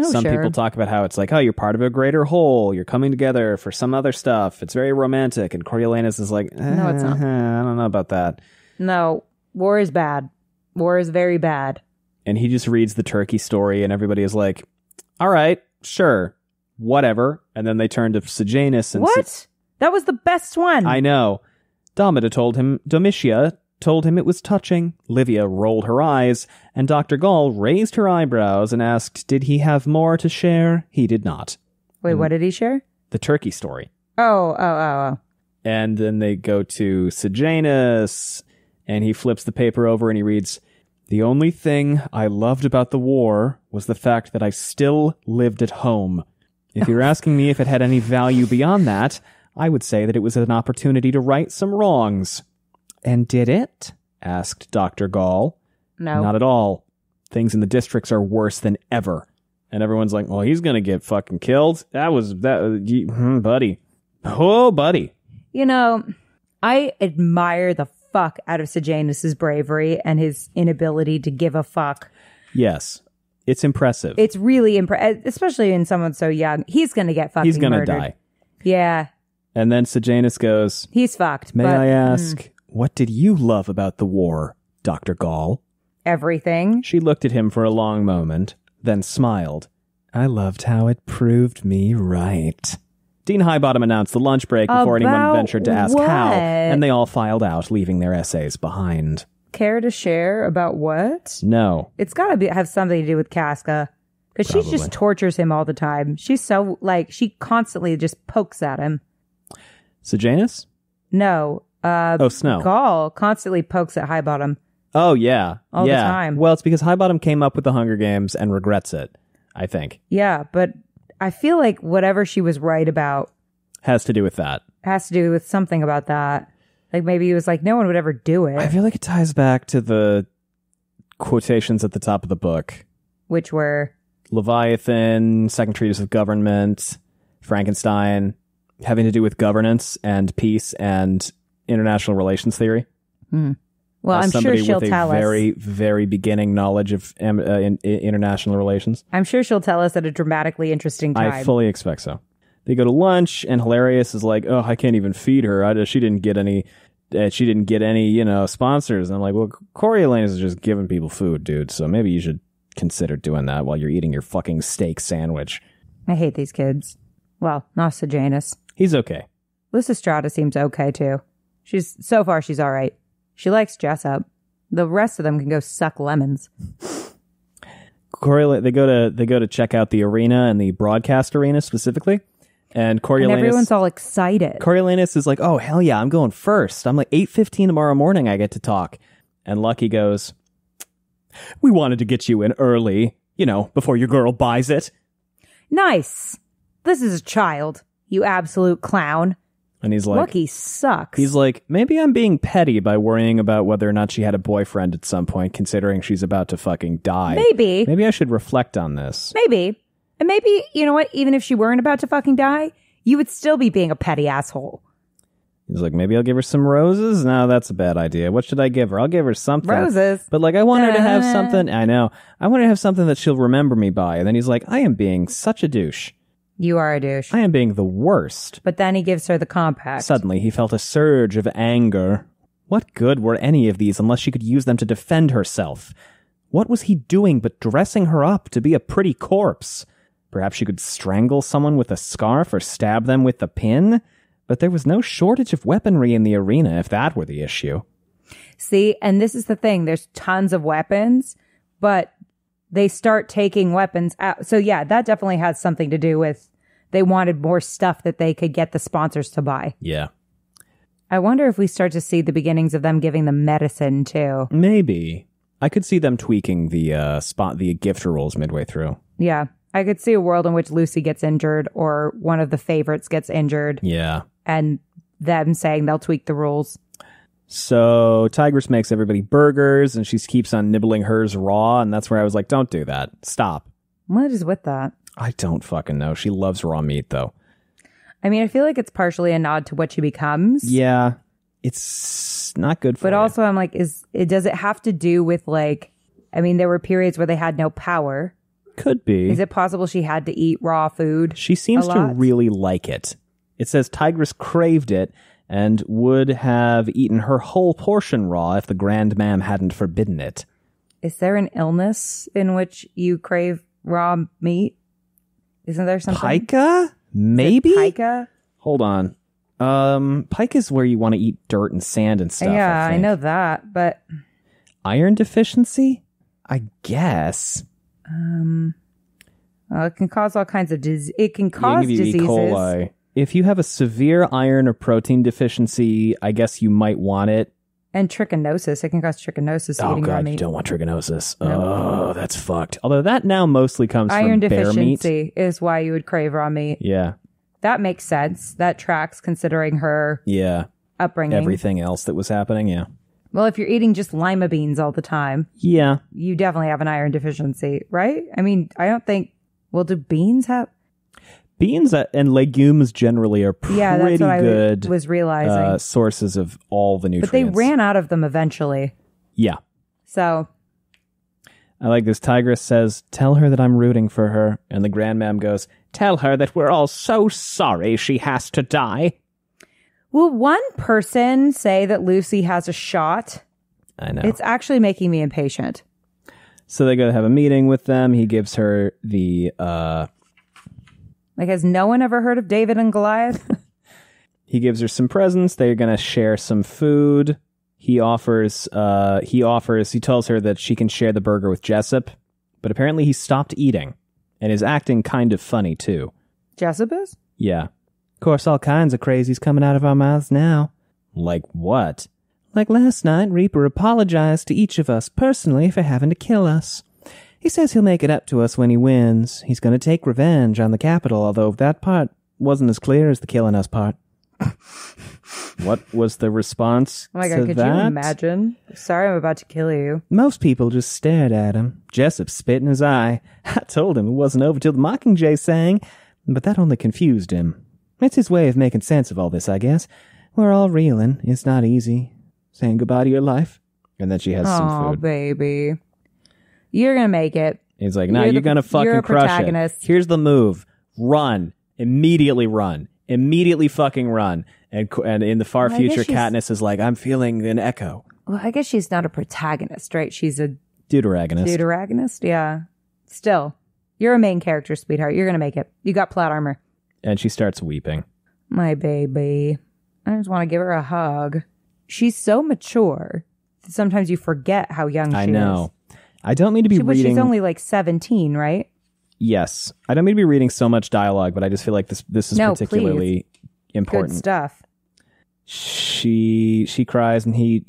some sure. people talk about how it's you're part of a greater whole. You're coming together for some other stuff. It's very romantic. And Coriolanus is like, No, it's not. I don't know about that. No, war is bad. War is very bad. And he just reads the turkey story and everybody is like, all right, sure, whatever. And then they turn to Sejanus and What? That was the best one. I know. Domitia told him it was touching. Livia rolled her eyes, and Dr. Gall raised her eyebrows and asked, did he have more to share? He did not. Wait, what did he share? The turkey story. Oh. And then they go to Sejanus, and he flips the paper over and he reads, "The only thing I loved about the war was the fact that I still lived at home. If you're asking me if it had any value beyond that, I would say that it was an opportunity to right some wrongs." "And did it?" asked Dr. Gall. No. "Not at all. Things in the districts are worse than ever." And everyone's like, well, he's going to get fucking killed. Buddy. Oh, buddy. You know, I admire the fuck out of Sejanus's bravery and his inability to give a fuck. Yes. It's impressive. It's really impressive, especially in someone so young. He's going to get fucking He's going to murdered. die. Yeah, And then Sejanus goes, he's fucked. "May but, I ask, What did you love about the war, Dr. Gall? Everything. She looked at him for a long moment, then smiled. I loved how it proved me right. Dean Highbottom announced the lunch break before anyone ventured to ask how, and they all filed out, leaving their essays behind. Care to share about what? No. It's got to have something to do with Casca. Because she just tortures him all the time. She's so, she constantly just pokes at him. Sejanus? No. Snow. Gall constantly pokes at Highbottom. Oh, yeah. All the time. Well, it's because Highbottom came up with the Hunger Games and regrets it, I think. Yeah, but I feel like whatever she was right about has to do with that. Has to do with something about that. Like maybe he was like, no one would ever do it. I feel like it ties back to the quotations at the top of the book. Which were? Leviathan, Second Treatise of Government, Frankenstein, having to do with governance and peace and international relations theory. Well, I'm sure she'll tell us. Very, very beginning knowledge of international relations. I'm sure she'll tell us at a dramatically interesting time. I fully expect so. They go to lunch, and Hilarious is like, "Oh, I can't even feed her. She didn't get any. She didn't get any, sponsors." And I'm like, "Well, Coriolanus is just giving people food, dude. So maybe you should consider doing that while you're eating your fucking steak sandwich." I hate these kids. Well, not Sejanus. He's okay. Lysistrata seems okay too. So far she's all right. She likes Jessup. The rest of them can go suck lemons. They go to check out the arena and the broadcast arena specifically, and Coriolanus. And everyone's all excited. Coriolanus is like, "Oh hell yeah, I'm going first. I'm like 8:15 tomorrow morning. I get to talk." And Lucky goes, "We wanted to get you in early, before your girl buys it." Nice. This is a child, you absolute clown. And he's like, Lucky sucks. He's like, maybe I'm being petty by worrying about whether or not she had a boyfriend at some point, considering she's about to fucking die. Maybe I should reflect on this. Maybe. And maybe, you know what? Even if she weren't about to fucking die, you would still be being a petty asshole. He's like, maybe I'll give her some roses? No, that's a bad idea. What should I give her? I'll give her something. Roses. But I want her to have something. I know. I want her to have something that she'll remember me by. And then he's like, I am being such a douche. You are a douche. I am being the worst. But then he gives her the compact. Suddenly, he felt a surge of anger. What good were any of these unless she could use them to defend herself? What was he doing but dressing her up to be a pretty corpse? Perhaps she could strangle someone with a scarf or stab them with a pin? But there was no shortage of weaponry in the arena if that were the issue. See, and this is the thing. There's tons of weapons, but they start taking weapons out. So yeah, that definitely has something to do with they wanted more stuff that they could get the sponsors to buy. Yeah. I wonder if we start to see the beginnings of them giving them medicine too. Maybe. I could see them tweaking the gift rules midway through. Yeah. I could see a world in which Lucy gets injured or one of the favorites gets injured. Yeah. And them saying they'll tweak the rules. So Tigress makes everybody burgers and she keeps on nibbling hers raw. And that's where I was like, don't do that. Stop. What is with that? I don't fucking know. She loves raw meat, though. I mean, I feel like it's partially a nod to what she becomes. Yeah. It's not good for But also, I'm like, does it have to do with, there were periods where they had no power. Could be. Is it possible she had to eat raw food? She seems to really like it. It says Tigress craved it and would have eaten her whole portion raw if the Grand Mam hadn't forbidden it. Is there an illness in which you crave raw meat? Isn't there something? Pica? Maybe? Pica? Hold on. Pica is where you want to eat dirt and sand and stuff. Yeah, I know that, but... Iron deficiency? I guess. Well, it can cause all kinds of disease. It can cause diseases. E. coli. If you have a severe iron or protein deficiency, I guess you might want it. And trichinosis. It can cause trichinosis eating raw meat. You don't want trichinosis. No. Oh, that's fucked. Although that now mostly comes iron from bear meat. deficiency is why you would crave raw meat. Yeah. That makes sense. That tracks considering her upbringing. Everything else that was happening, yeah. Well, if you're eating just lima beans all the time, you definitely have an iron deficiency, right? I mean, I don't think... Well, do beans have... Beans and legumes generally are pretty that's what good I was realizing. Sources of all the nutrients. But they ran out of them eventually. Yeah. So... I like this. Tigress says, tell her that I'm rooting for her. And the Grand Mam goes, tell her that we're all so sorry she has to die. Will one person say that Lucy has a shot? I know. It's actually making me impatient. So they go to have a meeting with them. He gives her the... has no one ever heard of David and Goliath? He gives her some presents. They're going to share some food. He tells her that she can share the burger with Jessup, but apparently he stopped eating and is acting kind of funny too. Jessup is? Yeah. Of course, all kinds of crazies coming out of our mouths now. Like what? Like last night, Reaper apologized to each of us personally for having to kill us. He says he'll make it up to us when he wins. He's going to take revenge on the Capitol, although that part wasn't as clear as the killing us part. What was the response? Oh my God, could you imagine? Sorry, I'm about to kill you. Most people just stared at him. Jessup spit in his eye. I told him it wasn't over till the Mockingjay sang, but that only confused him. It's his way of making sense of all this, I guess. We're all reeling. It's not easy. Saying goodbye to your life. And then she has some food. Oh, baby. You're going to make it. He's like, no, you're going to fucking crush it. Here's the move. Run. Immediately run. Immediately fucking run. And in the far future, Katniss is like, I'm feeling an echo. Well, I guess she's not a protagonist, right? She's a... Deuteragonist. Deuteragonist, yeah. Still, you're a main character, sweetheart. You're going to make it. You got plot armor. And she starts weeping. My baby. I just want to give her a hug. She's so mature. Sometimes you forget how young she is. I know. I don't mean to be reading... She's only like 17, right? Yes. I don't mean to be reading so much dialogue, but I just feel like this is particularly important. Good stuff. She cries and he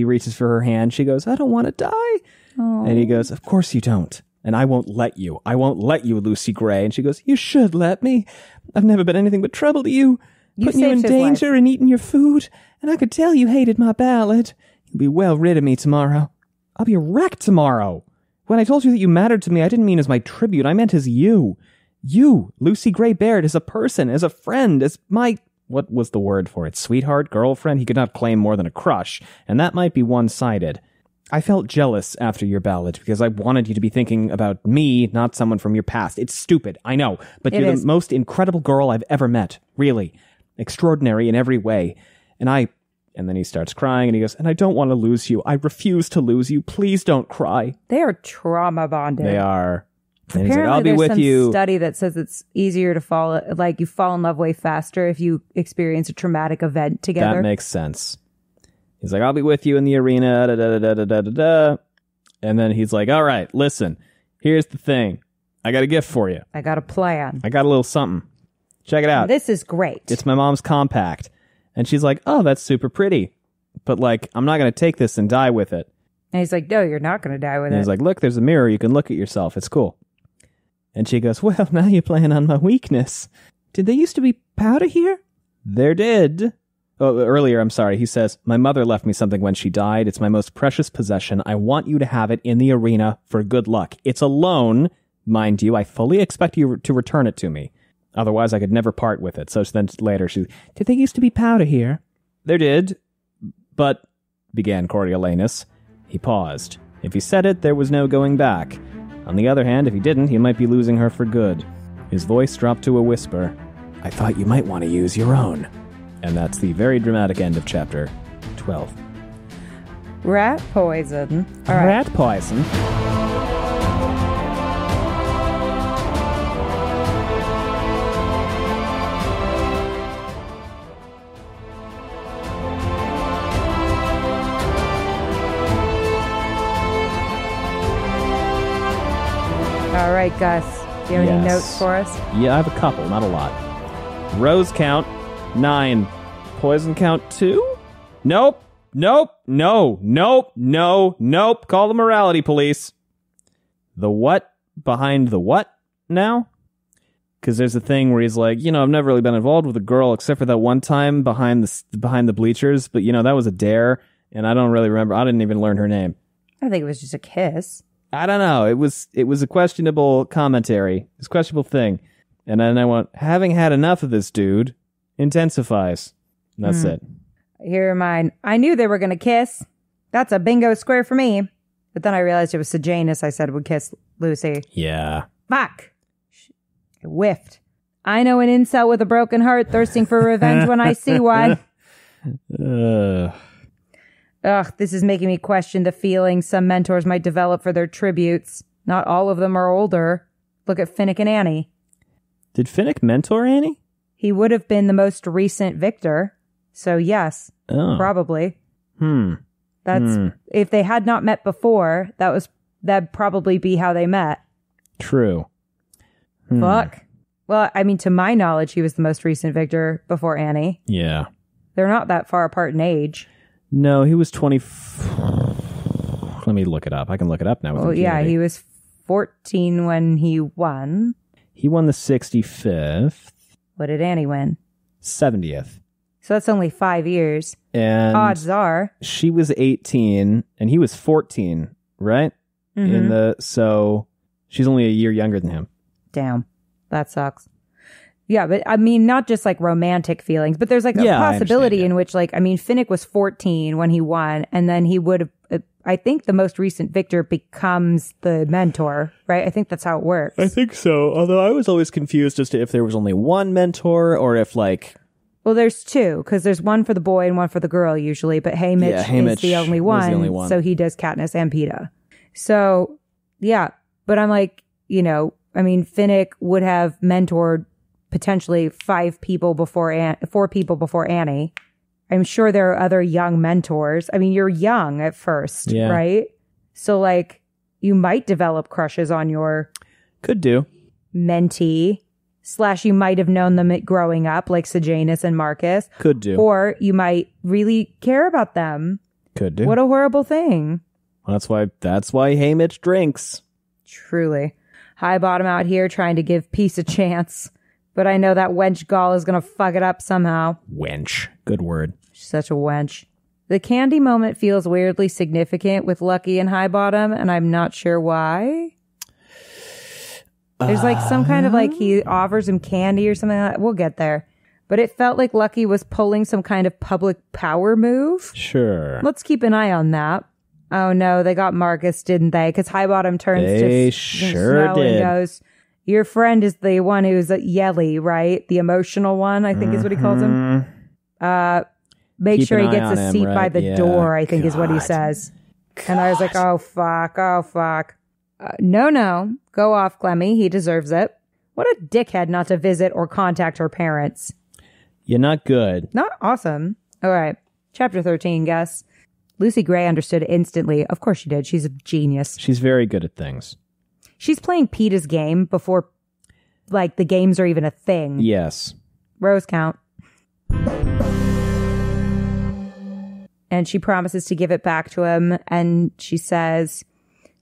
reaches for her hand. She goes, I don't want to die. Aww. And he goes, of course you don't. And I won't let you. I won't let you, Lucy Gray. And she goes, you should let me. I've never been anything but trouble to you. Putting you in danger and eating your food. And I could tell you hated my ballad. You'll be well rid of me tomorrow. I'll be a wreck tomorrow. When I told you that you mattered to me, I didn't mean as my tribute. I meant as you. You, Lucy Gray Baird, as a person, as a friend, as my... What was the word for it? Sweetheart? Girlfriend? He could not claim more than a crush. And that might be one-sided. I felt jealous after your ballad because I wanted you to be thinking about me, not someone from your past. It's stupid, I know. But you're the most incredible girl I've ever met. Really. Extraordinary in every way. And then he starts crying and he goes, and I don't want to lose you. I refuse to lose you. Please don't cry. They are trauma bonded. They are. And apparently, he's like, I'll be with you. There's some study that says it's easier to you fall in love way faster if you experience a traumatic event together. That makes sense. He's like, I'll be with you in the arena, da da da da da da da. And then he's like, all right, listen, here's the thing. I got a gift for you. I got a plan. I got a little something. Check it out. This is great. It's my mom's compact. And she's like, oh, that's super pretty. But I'm not going to take this and die with it. And he's like, no, you're not going to die with it. And he's like, look, there's a mirror. You can look at yourself. It's cool. And she goes, well, now you're playing on my weakness. Did there used to be powder here? There did. Oh, earlier, I'm sorry. He says, my mother left me something when she died. It's my most precious possession. I want you to have it in the arena for good luck. It's a loan, mind you. I fully expect you to return it to me. Otherwise, I could never part with it. So then later, did there used to be powder here? There did. But, began Coriolanus. He paused. If he said it, there was no going back. On the other hand, if he didn't, he might be losing her for good. His voice dropped to a whisper. I thought you might want to use your own. And that's the very dramatic end of chapter 12. Rat poison. All right. Rat poison? All right, Gus. Do you have any notes for us? Yeah, I have a couple, not a lot. Rose count, 9. Poison count, 2? Nope. Call the morality police. The what behind the what now? Because there's a thing where he's like, I've never really been involved with a girl except for that one time behind the bleachers. But, that was a dare, and I don't really remember. I didn't even learn her name. I think it was just a kiss. I don't know. It was a questionable commentary. It's a questionable thing. And then I went, having had enough of this dude intensifies. That's it. Here are mine. I knew they were going to kiss. That's a bingo square for me. But then I realized it was Sejanus I said would kiss Lucy. Yeah. Fuck. I whiffed. I know an incel with a broken heart thirsting for revenge when I see one. Ugh, this is making me question the feelings some mentors might develop for their tributes. Not all of them are older. Look at Finnick and Annie. Did Finnick mentor Annie? He would have been the most recent victor. So yes, probably. If they had not met before, that'd probably be how they met. True. Fuck. Well, I mean, to my knowledge, he was the most recent victor before Annie. Yeah. They're not that far apart in age. No, he was 20. Let me look it up. I can look it up now. Well, yeah, he was 14 when he won. He won the 65th. What did Annie win? 70th. So that's only 5 years. And odds are she was 18 and he was 14, right? So she's only a year younger than him. Damn. That sucks. Yeah, but I mean, not just like romantic feelings, but there's like a possibility in which, like, I mean, Finnick was 14 when he won, and then he would have, I think the most recent victor becomes the mentor, right? I think that's how it works. I think so. Although I was always confused as to if there was only one mentor or if, like... Well, there's two, because there's one for the boy and one for the girl usually, but Haymitch is the only one, so he does Katniss and Peeta. So, yeah, but I'm like, you know, I mean, Finnick would have mentored potentially 4 people before Annie. I'm sure there are other young mentors. I mean, you're young at first, right? So, like, you might develop crushes on your... Could do. ...mentee. / you might have known them growing up, like Sejanus and Marcus. Could do. Or you might really care about them. Could do. What a horrible thing. Well, that's why Haymitch drinks. Truly. High bottom out here trying to give peace a chance. But I know that wench Gall is going to fuck it up somehow. Wench. Good word. She's such a wench. The candy moment feels weirdly significant with Lucky and High Bottom, and I'm not sure why. There's like some kind of like he offers him candy or something like that. We'll get there. But it felt like Lucky was pulling some kind of public power move. Sure. Let's keep an eye on that. Oh no, they got Marcus, didn't they? Because High Bottom turns to Snow and goes, your friend is the one who's yelly, right? The emotional one, I think is what he calls him. Make sure he gets a seat by the door, I think is what he says. And I was like, oh fuck. No. Go off, Clemmy. He deserves it. What a dickhead not to visit or contact her parents. You're not good. Not awesome. All right. Chapter 13, guess. Lucy Gray understood instantly. Of course she did. She's a genius. She's very good at things. She's playing Peeta's game before, like, the games are even a thing. Yes. Rose count. And she promises to give it back to him. And she says,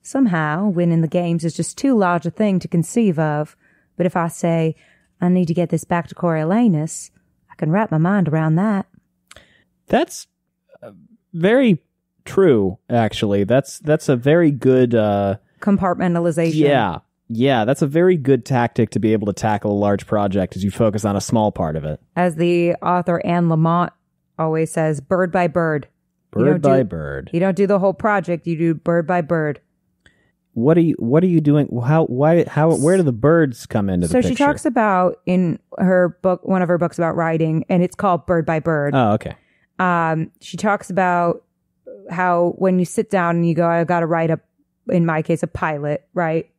somehow, winning the games is just too large a thing to conceive of. But if I say, I need to get this back to Coriolanus, I can wrap my mind around that. That's very true, actually. That's a very good... compartmentalization. Yeah, that's a very good tactic to be able to tackle a large project as you focus on a small part of it. As the author Anne Lamott always says, bird by bird. Bird by bird. You don't do the whole project, you do bird by bird. What are you doing? Where do the birds come into the picture? So she talks about in her book, one of her books about writing, and it's called Bird by Bird. Oh, okay. She talks about how when you sit down and you go, I've got to write in my case, a pilot, right?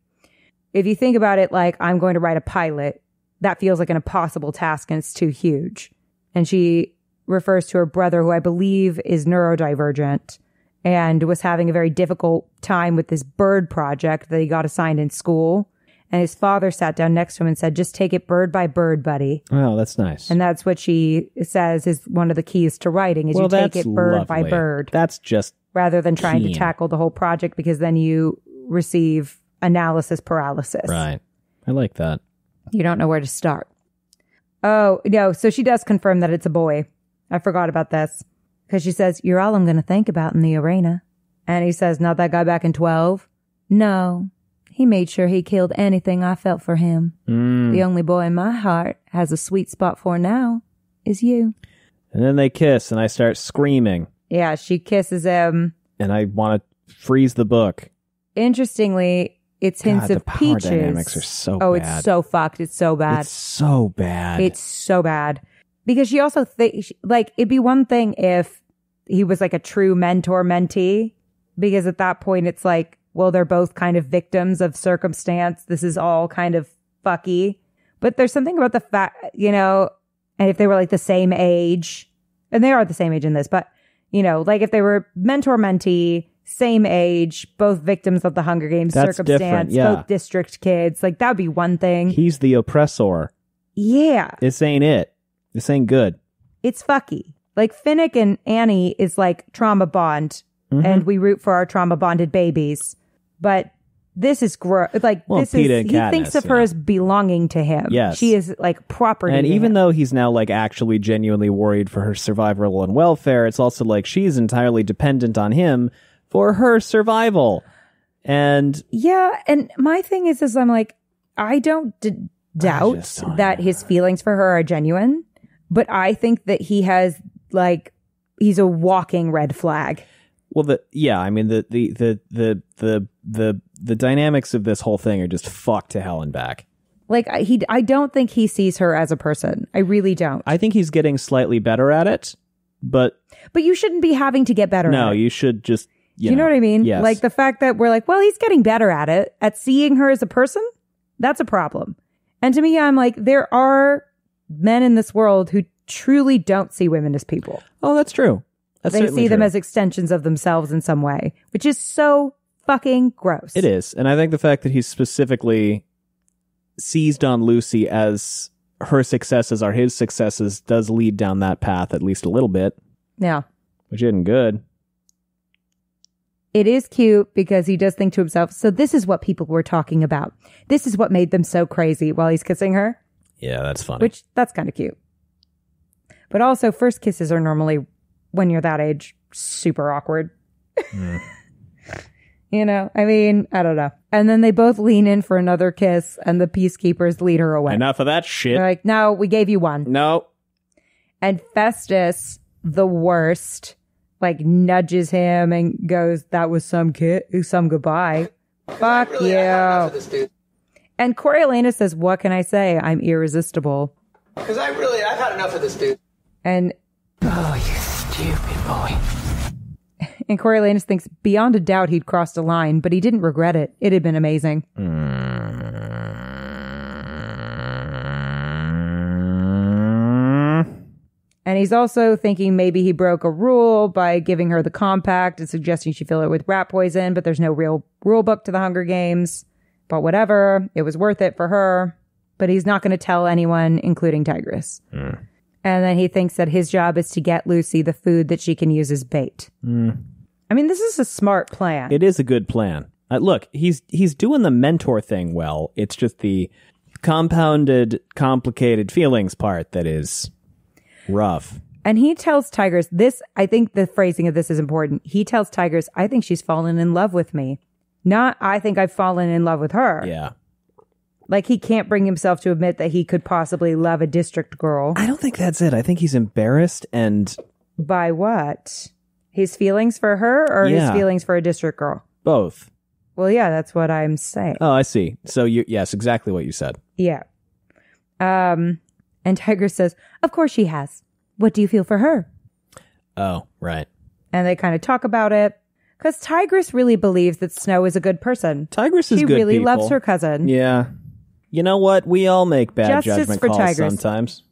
If you think about it like I'm going to write a pilot, that feels like an impossible task and it's too huge. And she refers to her brother, who I believe is neurodivergent and was having a very difficult time with this bird project that he got assigned in school. And his father sat down next to him and said, just take it bird by bird, buddy. Oh, that's nice. And that's what she says is one of the keys to writing, is you take it bird by bird. That's just rather than trying to tackle the whole project, because then you receive analysis paralysis. Right. I like that. You don't know where to start. Oh, no. So she does confirm that it's a boy. I forgot about this. Because she says, you're all I'm going to think about in the arena. And he says, not that guy back in 12? No. He made sure he killed anything I felt for him. The only boy in my heart has a sweet spot for now is you. And then they kiss, and I start screaming. Yeah, she kisses him. And I want to freeze the book. Interestingly, it's hints of Peaches. The power dynamics are so bad. Oh, it's so fucked. It's so bad. It's so bad. It's so bad. Because she also like, it'd be one thing if he was like a true mentor-mentee, because at that point it's like, well, they're both kind of victims of circumstance. This is all kind of fucky. But there's something about the fact, you know, and if they were like the same age, and they are the same age in this, but, you know, like if they were mentor-mentee, same age, both victims of the Hunger Games circumstance, both district kids, like that would be one thing. He's the oppressor. Yeah. This ain't it. This ain't good. It's fucky. Like Finnick and Annie is like trauma bond, and we root for our trauma bonded babies. But this is gross. Like, well, this Peeta is, and he Katniss, thinks of her as belonging to him. Yes. She is like property. And to even him. though he's now like actually genuinely worried for her survival and welfare, it's also like she's entirely dependent on him for her survival. And yeah, and my thing is I'm like, I don't doubt that his feelings for her are genuine, but I think that he has like, he's a walking red flag. Well, the dynamics of this whole thing are just fucked to hell and back. Like I don't think he sees her as a person. I really don't. I think he's getting slightly better at it, but you shouldn't be having to get better. No, at it. you should just. You know what I mean? Yes. Like the fact that we're like, well, he's getting better at it, at seeing her as a person. That's a problem. And to me, I'm like, there are men in this world who truly don't see women as people. Oh, that's true. They see them as extensions of themselves in some way, which is so fucking gross. It is. And I think the fact that he's specifically seized on Lucy as her successes are his successes does lead down that path at least a little bit. Yeah. Which isn't good. It is cute because he does think to himself, so this is what people were talking about. This is what made them so crazy while he's kissing her. Yeah, that's funny. That's kind of cute. But also, first kisses are normally, when you're that age, super awkward. You know, I mean, I don't know. And then they both lean in for another kiss, and the peacekeepers lead her away. Enough of that shit. They're like, no, we gave you one. No. And Festus, the worst, like nudges him and goes, that was some goodbye. Fuck Really, you. I had enough of this dude. And Coriolanus says, what can I say? I'm irresistible. Because I've had enough of this dude. And Oh, you stupid boy. And Coriolanus thinks beyond a doubt he'd crossed a line, but he didn't regret it. It had been amazing. And he's also thinking maybe he broke a rule by giving her the compact and suggesting she fill it with rat poison, but there's no real rule book to the Hunger Games. But whatever, it was worth it for her. But he's not going to tell anyone, including Tigress. And then he thinks that his job is to get Lucy the food that she can use as bait. I mean, this is a smart plan. It is a good plan. Look, he's doing the mentor thing well. It's just the compounded, complicated feelings part that is rough. And he tells Tigress this, I think the phrasing of this is important. He tells Tigress, I think she's fallen in love with me. Not, I think I've fallen in love with her. Yeah. Like he can't bring himself to admit that he could possibly love a district girl. I don't think that's it. I think he's embarrassed and... By what? His feelings for her or his feelings for a district girl? Both. Well, yeah, that's what I'm saying. Oh, I see. So, yes, exactly what you said. Yeah. And Tigress says, of course she has. What do you feel for her? Oh, right. And they kind of talk about it. Because Tigress really believes that Snow is a good person. Tigress is good. She really people. Loves her cousin. Yeah. You know what? We all make bad Justice judgment for calls Tigress. sometimes.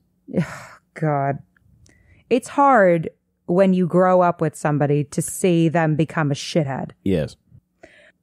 God. It's hard when you grow up with somebody to see them become a shithead. Yes.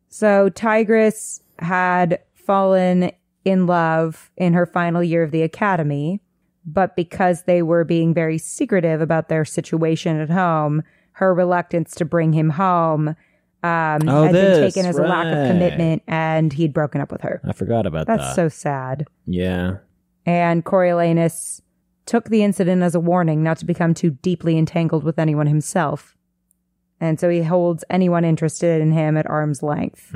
So Tigress had fallen in love in her final year of the academy, but because they were being very secretive about their situation at home, her reluctance to bring him home had been taken as a lack of commitment, and he'd broken up with her. I forgot about that. That's so sad. Yeah. And Coriolanus took the incident as a warning not to become too deeply entangled with anyone himself. And so he holds anyone interested in him at arm's length.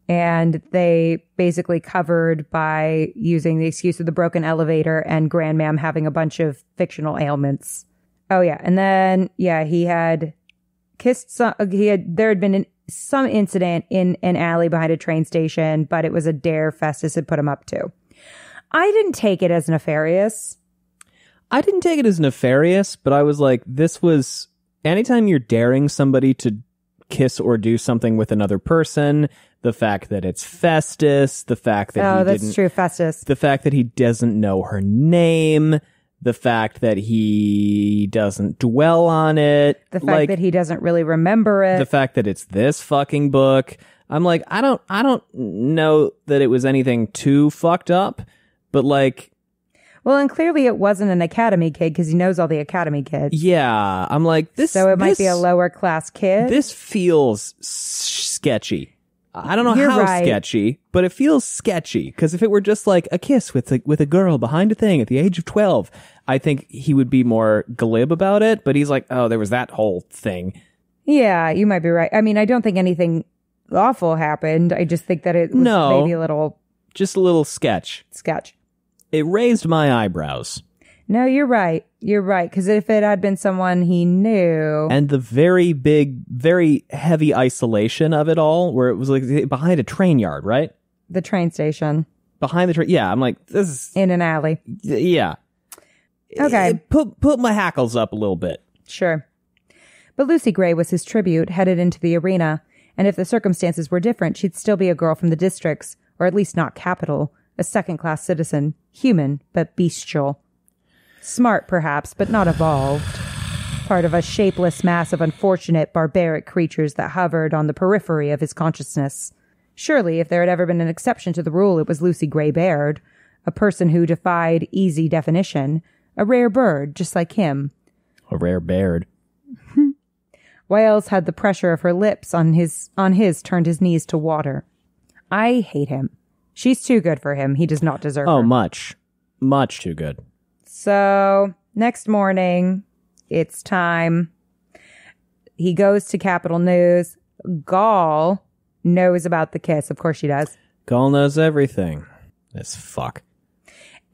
And they basically covered by using the excuse of the broken elevator and Grandmam having a bunch of fictional ailments. Oh, yeah. And then, he had kissed there had been some incident in an alley behind a train station, but it was a dare Festus had put him up to. I didn't take it as nefarious. I didn't take it as nefarious, but I was like, this was... Anytime you're daring somebody to kiss or do something with another person, the fact that it's Festus, the fact that that's true, Festus. The fact that he doesn't know her name, the fact that he doesn't dwell on it. The fact that he doesn't really remember it. The fact that it's this fucking book. I'm like, I don't know that it was anything too fucked up, but like... Well, and clearly it wasn't an Academy kid because he knows all the Academy kids. Yeah, I'm like, this... So it might be a lower class kid? This feels sketchy. I don't know how sketchy, but it feels sketchy. Because if it were just like a kiss with a girl behind a thing at the age of 12, I think he would be more glib about it. But he's like, oh, there was that whole thing. Yeah, you might be right. I mean, I don't think anything awful happened. I just think that it was maybe a little... Just a little sketch. It raised my eyebrows. No, you're right. You're right. Because if it had been someone he knew... And the very big, very heavy isolation of it all, where it was like behind a train yard, right? The train station. Behind the train... Yeah, I'm like, this is... In an alley. Yeah. Okay. Put my hackles up a little bit. Sure. But Lucy Gray was his tribute, headed into the arena. And if the circumstances were different, she'd still be a girl from the districts, or at least not capital. A second-class citizen. Human, but bestial. Smart, perhaps, but not evolved. Part of a shapeless mass of unfortunate, barbaric creatures that hovered on the periphery of his consciousness. Surely, if there had ever been an exception to the rule, it was Lucy Gray Baird. A person who defied easy definition. A rare bird, just like him. A rare Baird. Wales had the pressure of her lips on his turned his knees to water. I hate him. She's too good for him. He does not deserve her. Oh, much. Much too good. So, next morning, it's time. He goes to Capital News. Gall knows about the kiss. Of course she does. Gall knows everything. This fuck.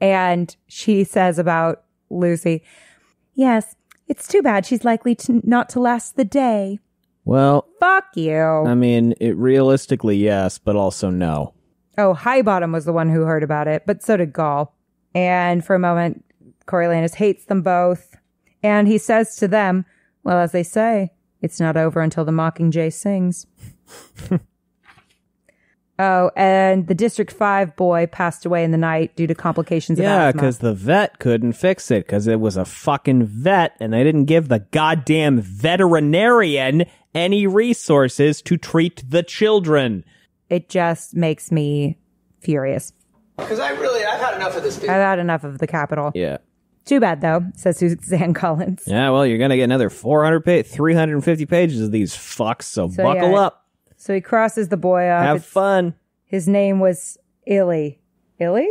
And she says about Lucy, yes, it's too bad she's likely not to last the day. Well, fuck you. I mean, realistically, yes, but also no. Oh, Highbottom was the one who heard about it, but so did Gall. And for a moment, Coriolanus hates them both. And he says to them, well, as they say, it's not over until the Mockingjay sings. Oh, and the District 5 boy passed away in the night due to complications of asthma. Yeah, because the vet couldn't fix it because it was a fucking vet and they didn't give the goddamn veterinarian any resources to treat the children. It just makes me furious. Because I've had enough of this dude. I've had enough of the Capitol. Yeah. Too bad, though, says Suzanne Collins. Yeah, well, you're going to get another 350 pages of these fucks, so buckle up. So he crosses the boy off. Have fun. His name was Illy. Illy?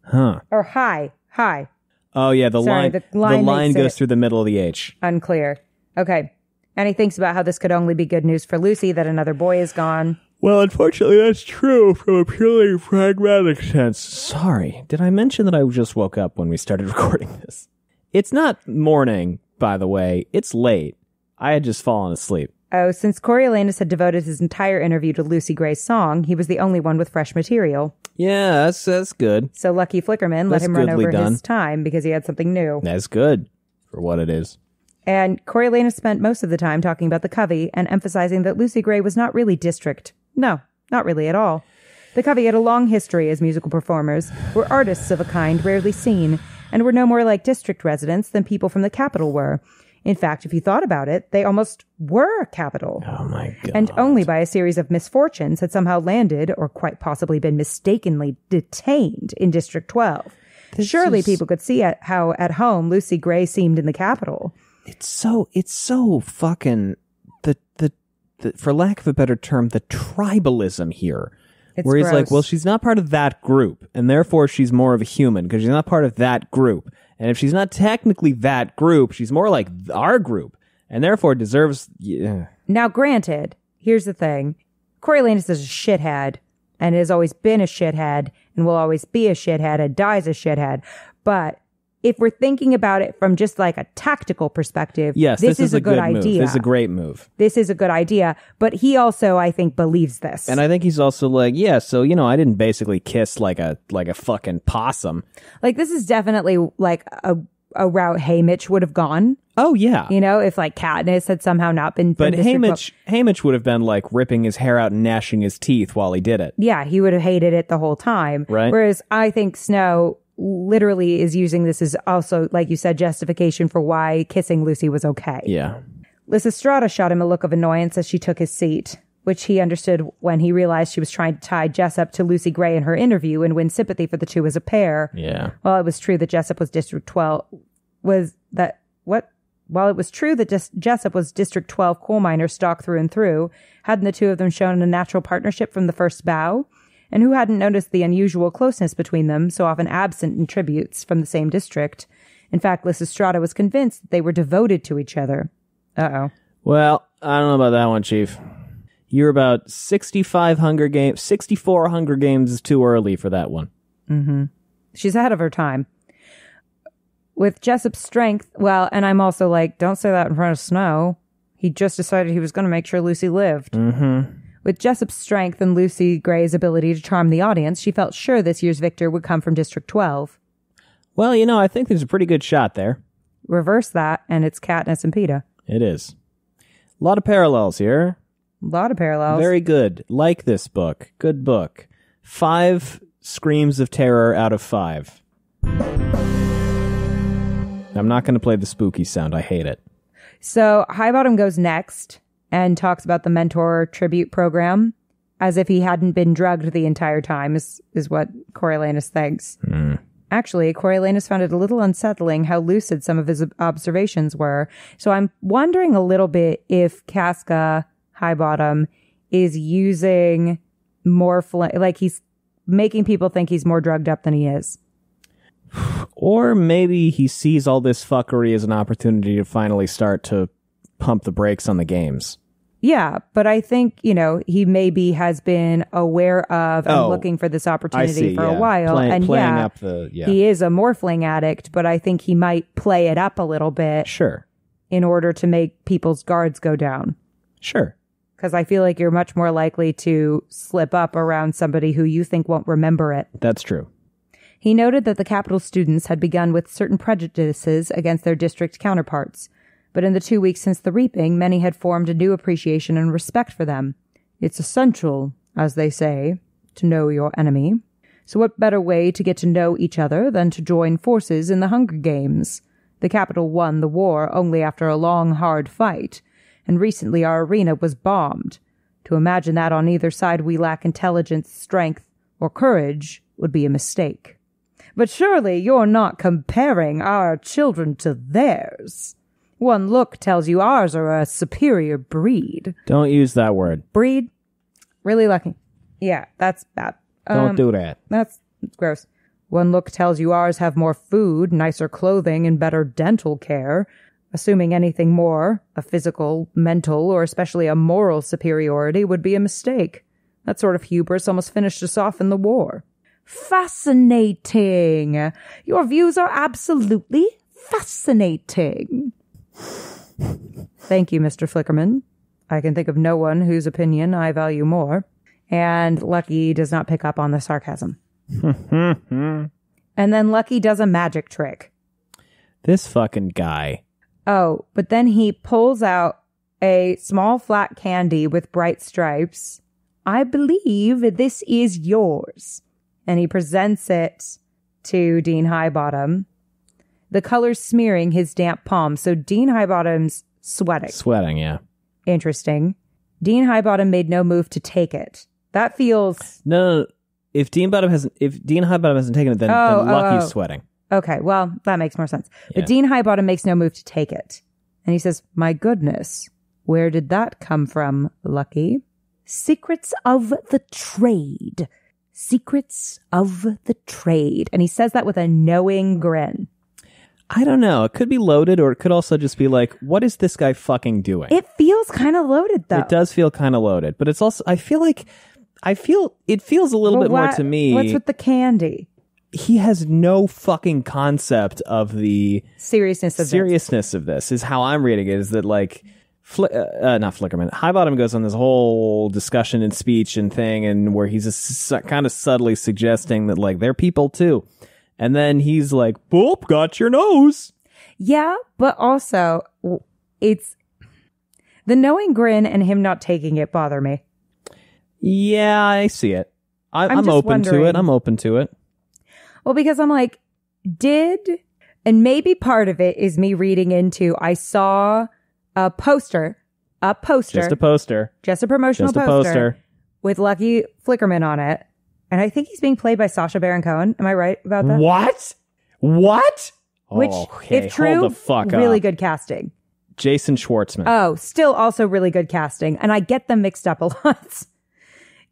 Huh. Or Hi. Oh, yeah, the line goes through the middle of the H. Unclear. Okay. And he thinks about how this could only be good news for Lucy, that another boy is gone. Well, unfortunately, that's true from a purely pragmatic sense. Sorry, did I mention that I just woke up when we started recording this? It's not morning, by the way. It's late. I had just fallen asleep. Oh, since Coriolanus had devoted his entire interview to Lucy Gray's song, he was the only one with fresh material. Yeah, that's good. So Lucky Flickerman let him run over his time because he had something new. That's good for what it is. And Coriolanus spent most of the time talking about the Covey and emphasizing that Lucy Gray was not really district. No, not really at all. The Covey had a long history as musical performers, were artists of a kind rarely seen, and were no more like district residents than people from the capital were. In fact, if you thought about it, they almost were a capital. Oh my God. And only by a series of misfortunes had somehow landed, or quite possibly been mistakenly detained, in District 12. Surely people could see how at home Lucy Gray seemed in the capital. It's so fucking the for lack of a better term, the tribalism here. It's where he's gross. like, well, she's not part of that group, and therefore she's more of a human because she's not part of that group. And if she's not technically that group, she's more like our group, and therefore deserves... Yeah. Now, granted, here's the thing. Coriolanus is a shithead, and has always been a shithead, and will always be a shithead, and dies a shithead. But if we're thinking about it from just like a tactical perspective, yes, this is a good move. idea. This is a great move. This is a good idea. But he also, I think, believes this. And I think he's also like, yeah, so, I didn't basically kiss like a fucking possum. Like, this is definitely like a route Haymitch would have gone. Oh, yeah. If like Katniss had somehow not been. But Haymitch would have been like ripping his hair out and gnashing his teeth while he did it. Yeah, he would have hated it the whole time. Right. Whereas I think Snow literally is using this as also, like you said, justification for why kissing Lucy was okay. Yeah. Lysistrata shot him a look of annoyance as she took his seat, which he understood when he realized she was trying to tie Jessup to Lucy Gray in her interview and win sympathy for the two as a pair. Yeah. While it was true that Jessup was District 12 coal miner stock through and through, hadn't the two of them shown a natural partnership from the first bow? And who hadn't noticed the unusual closeness between them, so often absent in tributes from the same district? In fact, Lysistrata was convinced that they were devoted to each other. Uh-oh. Well, I don't know about that one, Chief. You're about 64 Hunger Games is too early for that one. Mm-hmm. She's ahead of her time. With Jessup's strength, and I'm also like, don't say that in front of Snow. He just decided he was going to make sure Lucy lived. Mm-hmm. With Jessup's strength and Lucy Gray's ability to charm the audience, she felt sure this year's victor would come from District 12. Well, I think there's a pretty good shot there. Reverse that, and it's Katniss and Peeta. It is. A lot of parallels here. A lot of parallels. Very good. Like this book. Good book. 5 screams of terror out of 5. I'm not going to play the spooky sound. I hate it. So Highbottom goes next and talks about the mentor tribute program as if he hadn't been drugged the entire time, is what Coriolanus thinks. Actually, Coriolanus found it a little unsettling how lucid some of his observations were. So I'm wondering a little bit if Casca Highbottom is using like he's making people think he's more drugged up than he is. Or maybe he sees all this fuckery as an opportunity to finally start to pump the brakes on the games. Yeah, but I think, he maybe has been aware of and looking for this opportunity for a while. He is a morphling addict, but I think he might play it up a little bit. Sure. In order to make people's guards go down. Sure. Because I feel like you're much more likely to slip up around somebody who you think won't remember it. That's true. He noted that the capital students had begun with certain prejudices against their district counterparts. But in the 2 weeks since the reaping, many had formed a new appreciation and respect for them. It's essential, as they say, to know your enemy. So what better way to get to know each other than to join forces in the Hunger Games? The capital won the war only after a long, hard fight, and recently our arena was bombed. To imagine that on either side we lack intelligence, strength, or courage would be a mistake. But surely you're not comparing our children to theirs. One look tells you ours are a superior breed. Don't use that word. Breed? Really lucky. Yeah, that's bad. Don't do that. That's gross. One look tells you ours have more food, nicer clothing, and better dental care. Assuming anything more, a physical, mental, or especially a moral superiority would be a mistake. That sort of hubris almost finished us off in the war. Fascinating. Your views are absolutely fascinating. Thank you, Mr. Flickerman. I can think of no one whose opinion I value more. And Lucky does not pick up on the sarcasm. And then Lucky does a magic trick. This fucking guy. Oh, but then he pulls out a small flat candy with bright stripes. I believe this is yours. And he presents it to Dean Highbottom. The color's smearing his damp palm, so Dean Highbottom's sweating. Sweating, yeah. Interesting. Dean Highbottom made no move to take it. That feels... No. If Dean Highbottom hasn't taken it, then Lucky's sweating. Okay, well, that makes more sense. Yeah. But Dean Highbottom makes no move to take it. And he says, my goodness, where did that come from, Lucky? Secrets of the trade. Secrets of the trade. And he says that with a knowing grin. I don't know. It could be loaded, or it could also just be like, what is this guy fucking doing? It feels kind of loaded, though. It does feel kind of loaded, but it's also, it feels a little bit more to me. What's with the candy? he has no fucking concept of the seriousness of this is how I'm reading it, is that like not Flickerman, Highbottom goes on this whole discussion and speech and thing, and where he's kind of subtly suggesting that like they're people too, and then he's like, boop, got your nose. Yeah, but also it's the knowing grin and him not taking it bother me. Yeah, I see it. I'm open to it. I'm open to it. Well, because I'm like, and maybe part of it is me reading into, I saw a poster, just a promotional poster with Lucky Flickerman on it. And I think he's being played by Sacha Baron Cohen. Am I right about that? What? Which, okay, if true, hold the fuck really up. good casting. Jason Schwartzman. Oh, still also really good casting. And I get them mixed up a lot.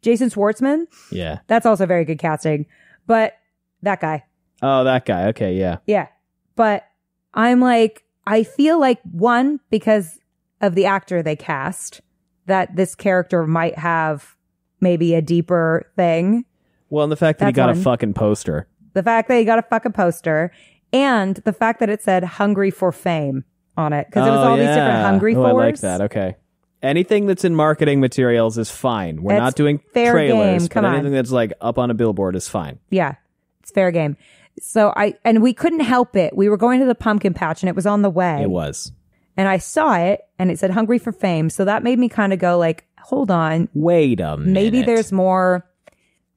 Jason Schwartzman? Yeah. That's also very good casting. But that guy. Oh, that guy. Okay, yeah. Yeah. But I'm like, I feel like, one, because of the actor they cast, that this character might have maybe a deeper thing. Well, and the fact that he got a fucking poster. The fact that he got a fucking poster. And the fact that it said hungry for fame on it. Because it was all these different hungry fors. I like that. Okay. Anything that's in marketing materials is fine. We're not doing fair trailers, game. but anything that's like up on a billboard is fine. Yeah. It's fair game. So and we couldn't help it. We were going to the pumpkin patch and it was on the way. It was. And I saw it and it said hungry for fame. So that made me kind of go like, hold on. Wait a minute. Maybe there's more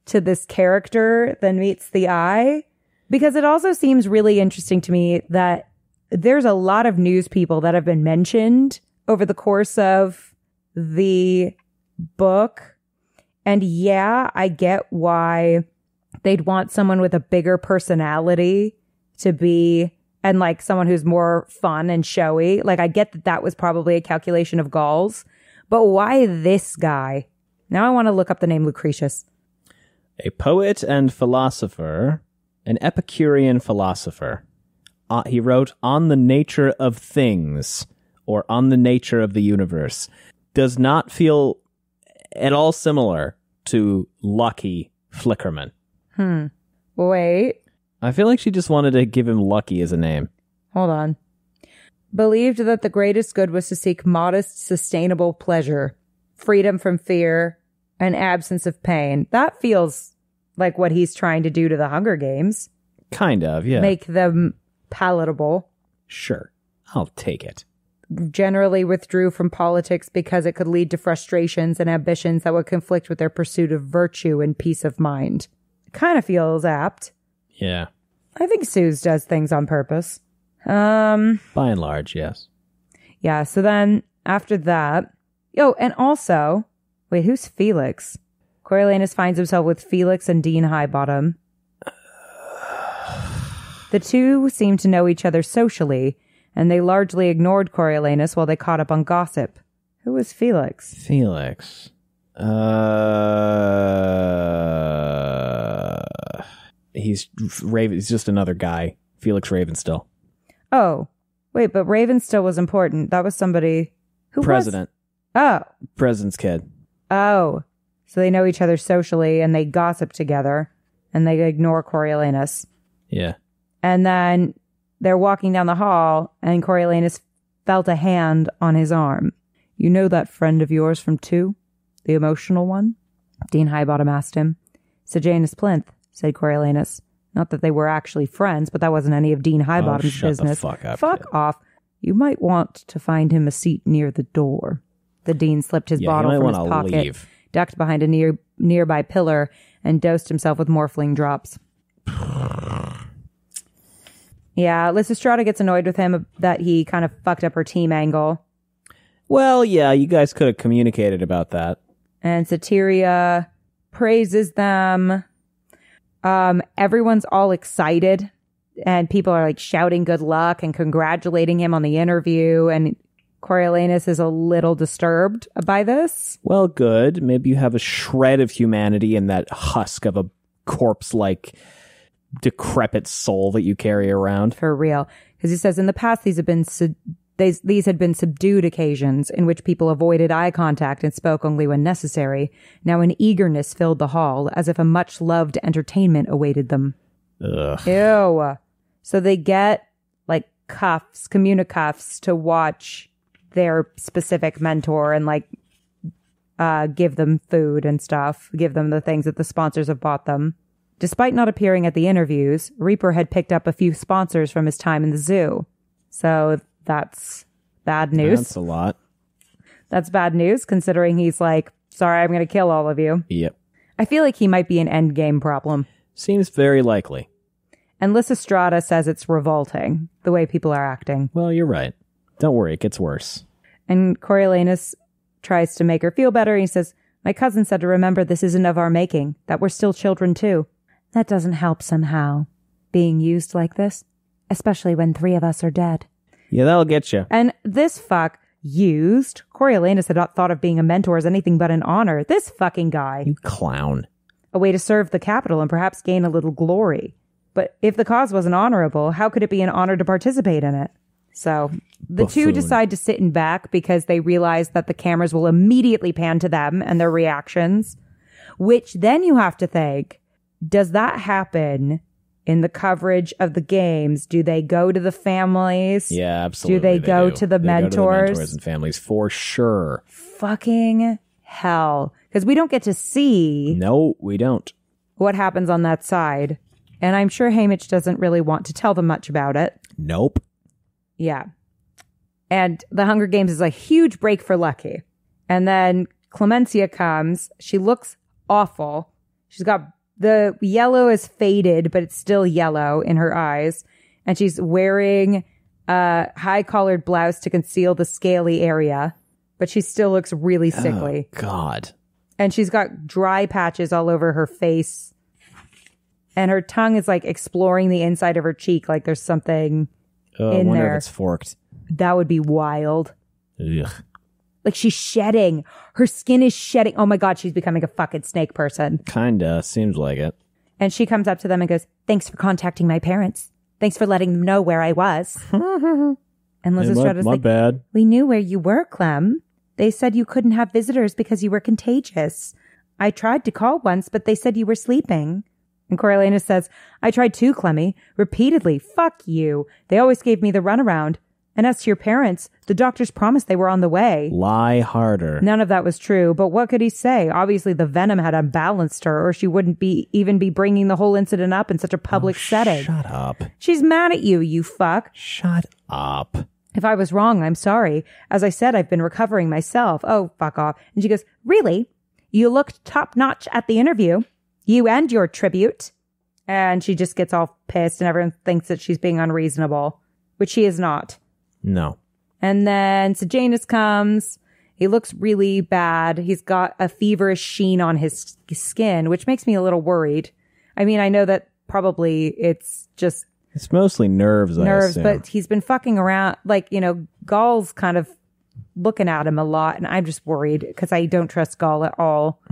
to this character than meets the eye. Because it also seems really interesting to me that there's a lot of news people that have been mentioned over the course of the book. And yeah, I get why they'd want someone with a bigger personality to be, and like someone who's more fun and showy. Like I get that that was probably a calculation of Gauls, but why this guy? Now I want to look up the name Lucretius. A poet and philosopher, an Epicurean philosopher. He wrote On the Nature of Things, or On the Nature of the Universe. Does not feel at all similar to Lucky Flickerman. Wait. I feel like she just wanted to give him Lucky as a name. Hold on. Believed that the greatest good was to seek modest, sustainable pleasure, freedom from fear, and absence of pain. That feels like what he's trying to do to the Hunger Games. Kind of, yeah. Make them palatable. Sure. I'll take it. Generally withdrew from politics because it could lead to frustrations and ambitions that would conflict with their pursuit of virtue and peace of mind. Kind of feels apt. Yeah. I think Suze does things on purpose. By and large, yes. Yeah, so then after that... and also... Wait, who's Felix? Coriolanus finds himself with Felix and Dean Highbottom. The two seem to know each other socially, and they largely ignored Coriolanus while they caught up on gossip. Who was Felix? Felix. He's just another guy. Felix Ravenstill. Oh, wait, but Ravenstill was important. That was somebody who President. Oh. President's kid. Oh. So they know each other socially, and they gossip together, and they ignore Coriolanus. Yeah. And then they're walking down the hall, and Coriolanus felt a hand on his arm. You know that friend of yours from 2? The emotional one? Dean Highbottom asked him. Sejanus Plinth, said Coriolanus. Not that they were actually friends, but that wasn't any of Dean Highbottom's business. The fuck up. Fuck off. You might want to find him a seat near the door. The dean slipped his bottle from his pocket, ducked behind a nearby pillar, and dosed himself with morphling drops. Yeah, Lysistrata gets annoyed with him that he kind of fucked up her team angle. Well, yeah, you guys could have communicated about that. And Satyria praises them. Everyone's all excited, and people are like shouting good luck and congratulating him on the interview, and Coriolanus is a little disturbed by this. Well, good. Maybe you have a shred of humanity in that husk of a corpse-like decrepit soul that you carry around. For real. Because he says in the past these had been subdued occasions in which people avoided eye contact and spoke only when necessary. Now an eagerness filled the hall, as if a much-loved entertainment awaited them. Ugh. Ew. So they get like cuffs, communicuffs to watch their specific mentor and like give them food and stuff, give them the things that the sponsors have bought them. Despite not appearing at the interviews, Reaper had picked up a few sponsors from his time in the zoo. So that's bad news. That's a lot. That's bad news considering he's like, sorry, I'm going to kill all of you. Yep. I feel like he might be an endgame problem. Seems very likely. And Lysistrata says it's revolting, the way people are acting. Well, you're right. Don't worry, it gets worse. And Coriolanus tries to make her feel better. He says, my cousin said to remember this isn't of our making, that we're still children too. That doesn't help somehow, being used like this, especially when 3 of us are dead. Yeah, that'll get you. And this fuck used. Coriolanus had not thought of being a mentor as anything but an honor. This fucking guy. You clown. A way to serve the capital and perhaps gain a little glory. But if the cause wasn't honorable, how could it be an honor to participate in it? So the two decide to sit in back because they realize that the cameras will immediately pan to them and their reactions, which then you have to think, does that happen in the coverage of the games? Do they go to the families? Yeah, absolutely. Do they go to the mentors? Go to the mentors and families for sure. Fucking hell. Because we don't get to see. No, we don't. What happens on that side. And I'm sure Haymitch doesn't really want to tell them much about it. Nope. Yeah. And the Hunger Games is a huge break for Lucky. And then Clemencia comes. She looks awful. She's got the yellow is faded, but it's still yellow in her eyes. And she's wearing a high-collared blouse to conceal the scaly area. But she still looks really sickly. Oh, God. And she's got dry patches all over her face. And her tongue is like exploring the inside of her cheek like there's something I in wonder there. if it's forked. That would be wild. Ugh. Like she's shedding. Her skin is shedding. Oh my God, she's becoming a fucking snake person. Kinda. Seems like it. And she comes up to them and goes, thanks for contacting my parents. Thanks for letting them know where I was. And Lysistrata's my like, bad. we knew where you were, Clem. They said you couldn't have visitors because you were contagious. I tried to call once, but they said you were sleeping. And Coriolanus says, I tried too, Clemmy. Repeatedly. Fuck you. They always gave me the runaround. And as to your parents, the doctors promised they were on the way. Lie harder. None of that was true, but what could he say? Obviously, the venom had unbalanced her, or she wouldn't even be bringing the whole incident up in such a public setting. Shut up. She's mad at you, you fuck. Shut up. If I was wrong, I'm sorry. As I said, I've been recovering myself. Oh, fuck off. And she goes, really? You looked top-notch at the interview. You and your tribute. And she just gets all pissed, and everyone thinks that she's being unreasonable, which she is not. No. And then Sejanus comes. He looks really bad. He's got a feverish sheen on his skin, which makes me a little worried. I mean, I know that probably it's just It's mostly nerves, I assume. but he's been fucking around. Like, you know, Gall's kind of looking at him a lot, and I'm just worried because I don't trust Gall at all.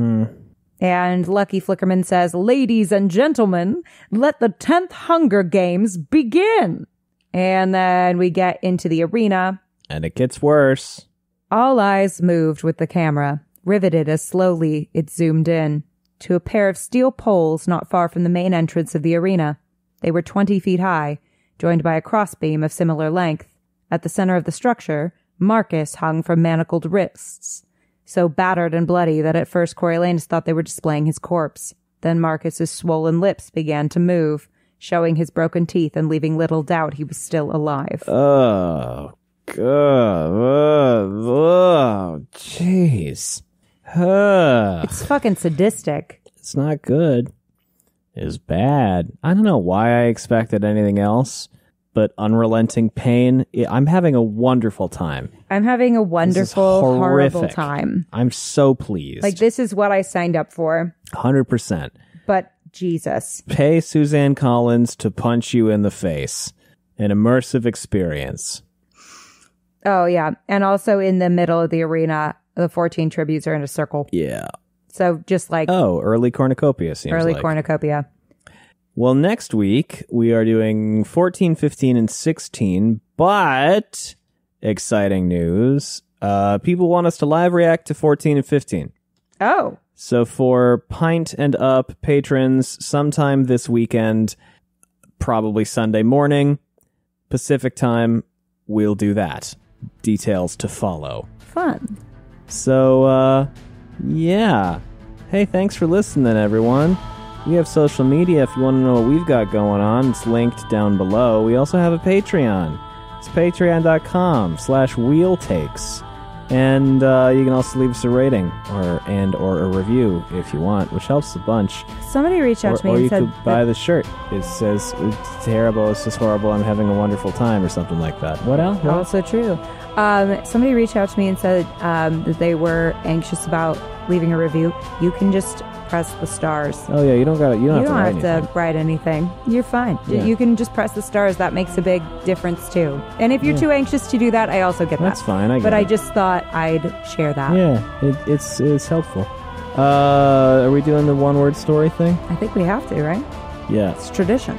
And Lucky Flickerman says, ladies and gentlemen, let the 10th Hunger Games begin. And then we get into the arena. And it gets worse. All eyes moved with the camera, riveted as slowly it zoomed in to a pair of steel poles not far from the main entrance of the arena. They were 20 feet high, joined by a crossbeam of similar length. At the center of the structure, Marcus hung from manacled wrists, so battered and bloody that at first Coriolanus thought they were displaying his corpse. Then Marcus's swollen lips began to move, showing his broken teeth and leaving little doubt he was still alive. Oh, God. Oh, jeez. It's fucking sadistic. It's not good. It's bad. I don't know why I expected anything else, but unrelenting pain. I'm having a wonderful time. I'm having a wonderful, horrible horrific. time. I'm so pleased. Like, this is what I signed up for. 100%. But Jesus. Pay Suzanne Collins to punch you in the face. An immersive experience. Oh, yeah. And also in the middle of the arena, the 14 tributes are in a circle. Yeah. So just like early cornucopia seems early like. cornucopia. Well, next week we are doing 14, 15, and 16, but exciting news. People want us to live react to 14 and 15. Oh. So for Pint and Up patrons, sometime this weekend, probably Sunday morning. Pacific time, we'll do that. Details to follow. Fun. So, yeah. Hey, thanks for listening, everyone. We have social media if you want to know what we've got going on. It's linked down below. We also have a Patreon. It's patreon.com/wheeltakes. And you can also leave us a rating or a review if you want, which helps a bunch. Somebody reached out to me and said... Or you could buy the shirt. It says, it's terrible, it's just horrible, I'm having a wonderful time, or something like that. What else? What? Also true. Somebody reached out to me and said that they were anxious about leaving a review. You can just press the stars. Oh yeah, you don't have to write anything. You're fine. Yeah. You can just press the stars. That makes a big difference too. And if you're too anxious to do that, I also get that. That's fine. I just thought I'd share that. Yeah, it's helpful. Are we doing the one-word story thing? I think we have to, right? Yeah. It's tradition.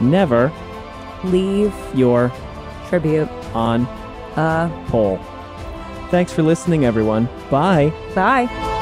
Never leave your tribute on a pole. Thanks for listening, everyone. Bye. Bye.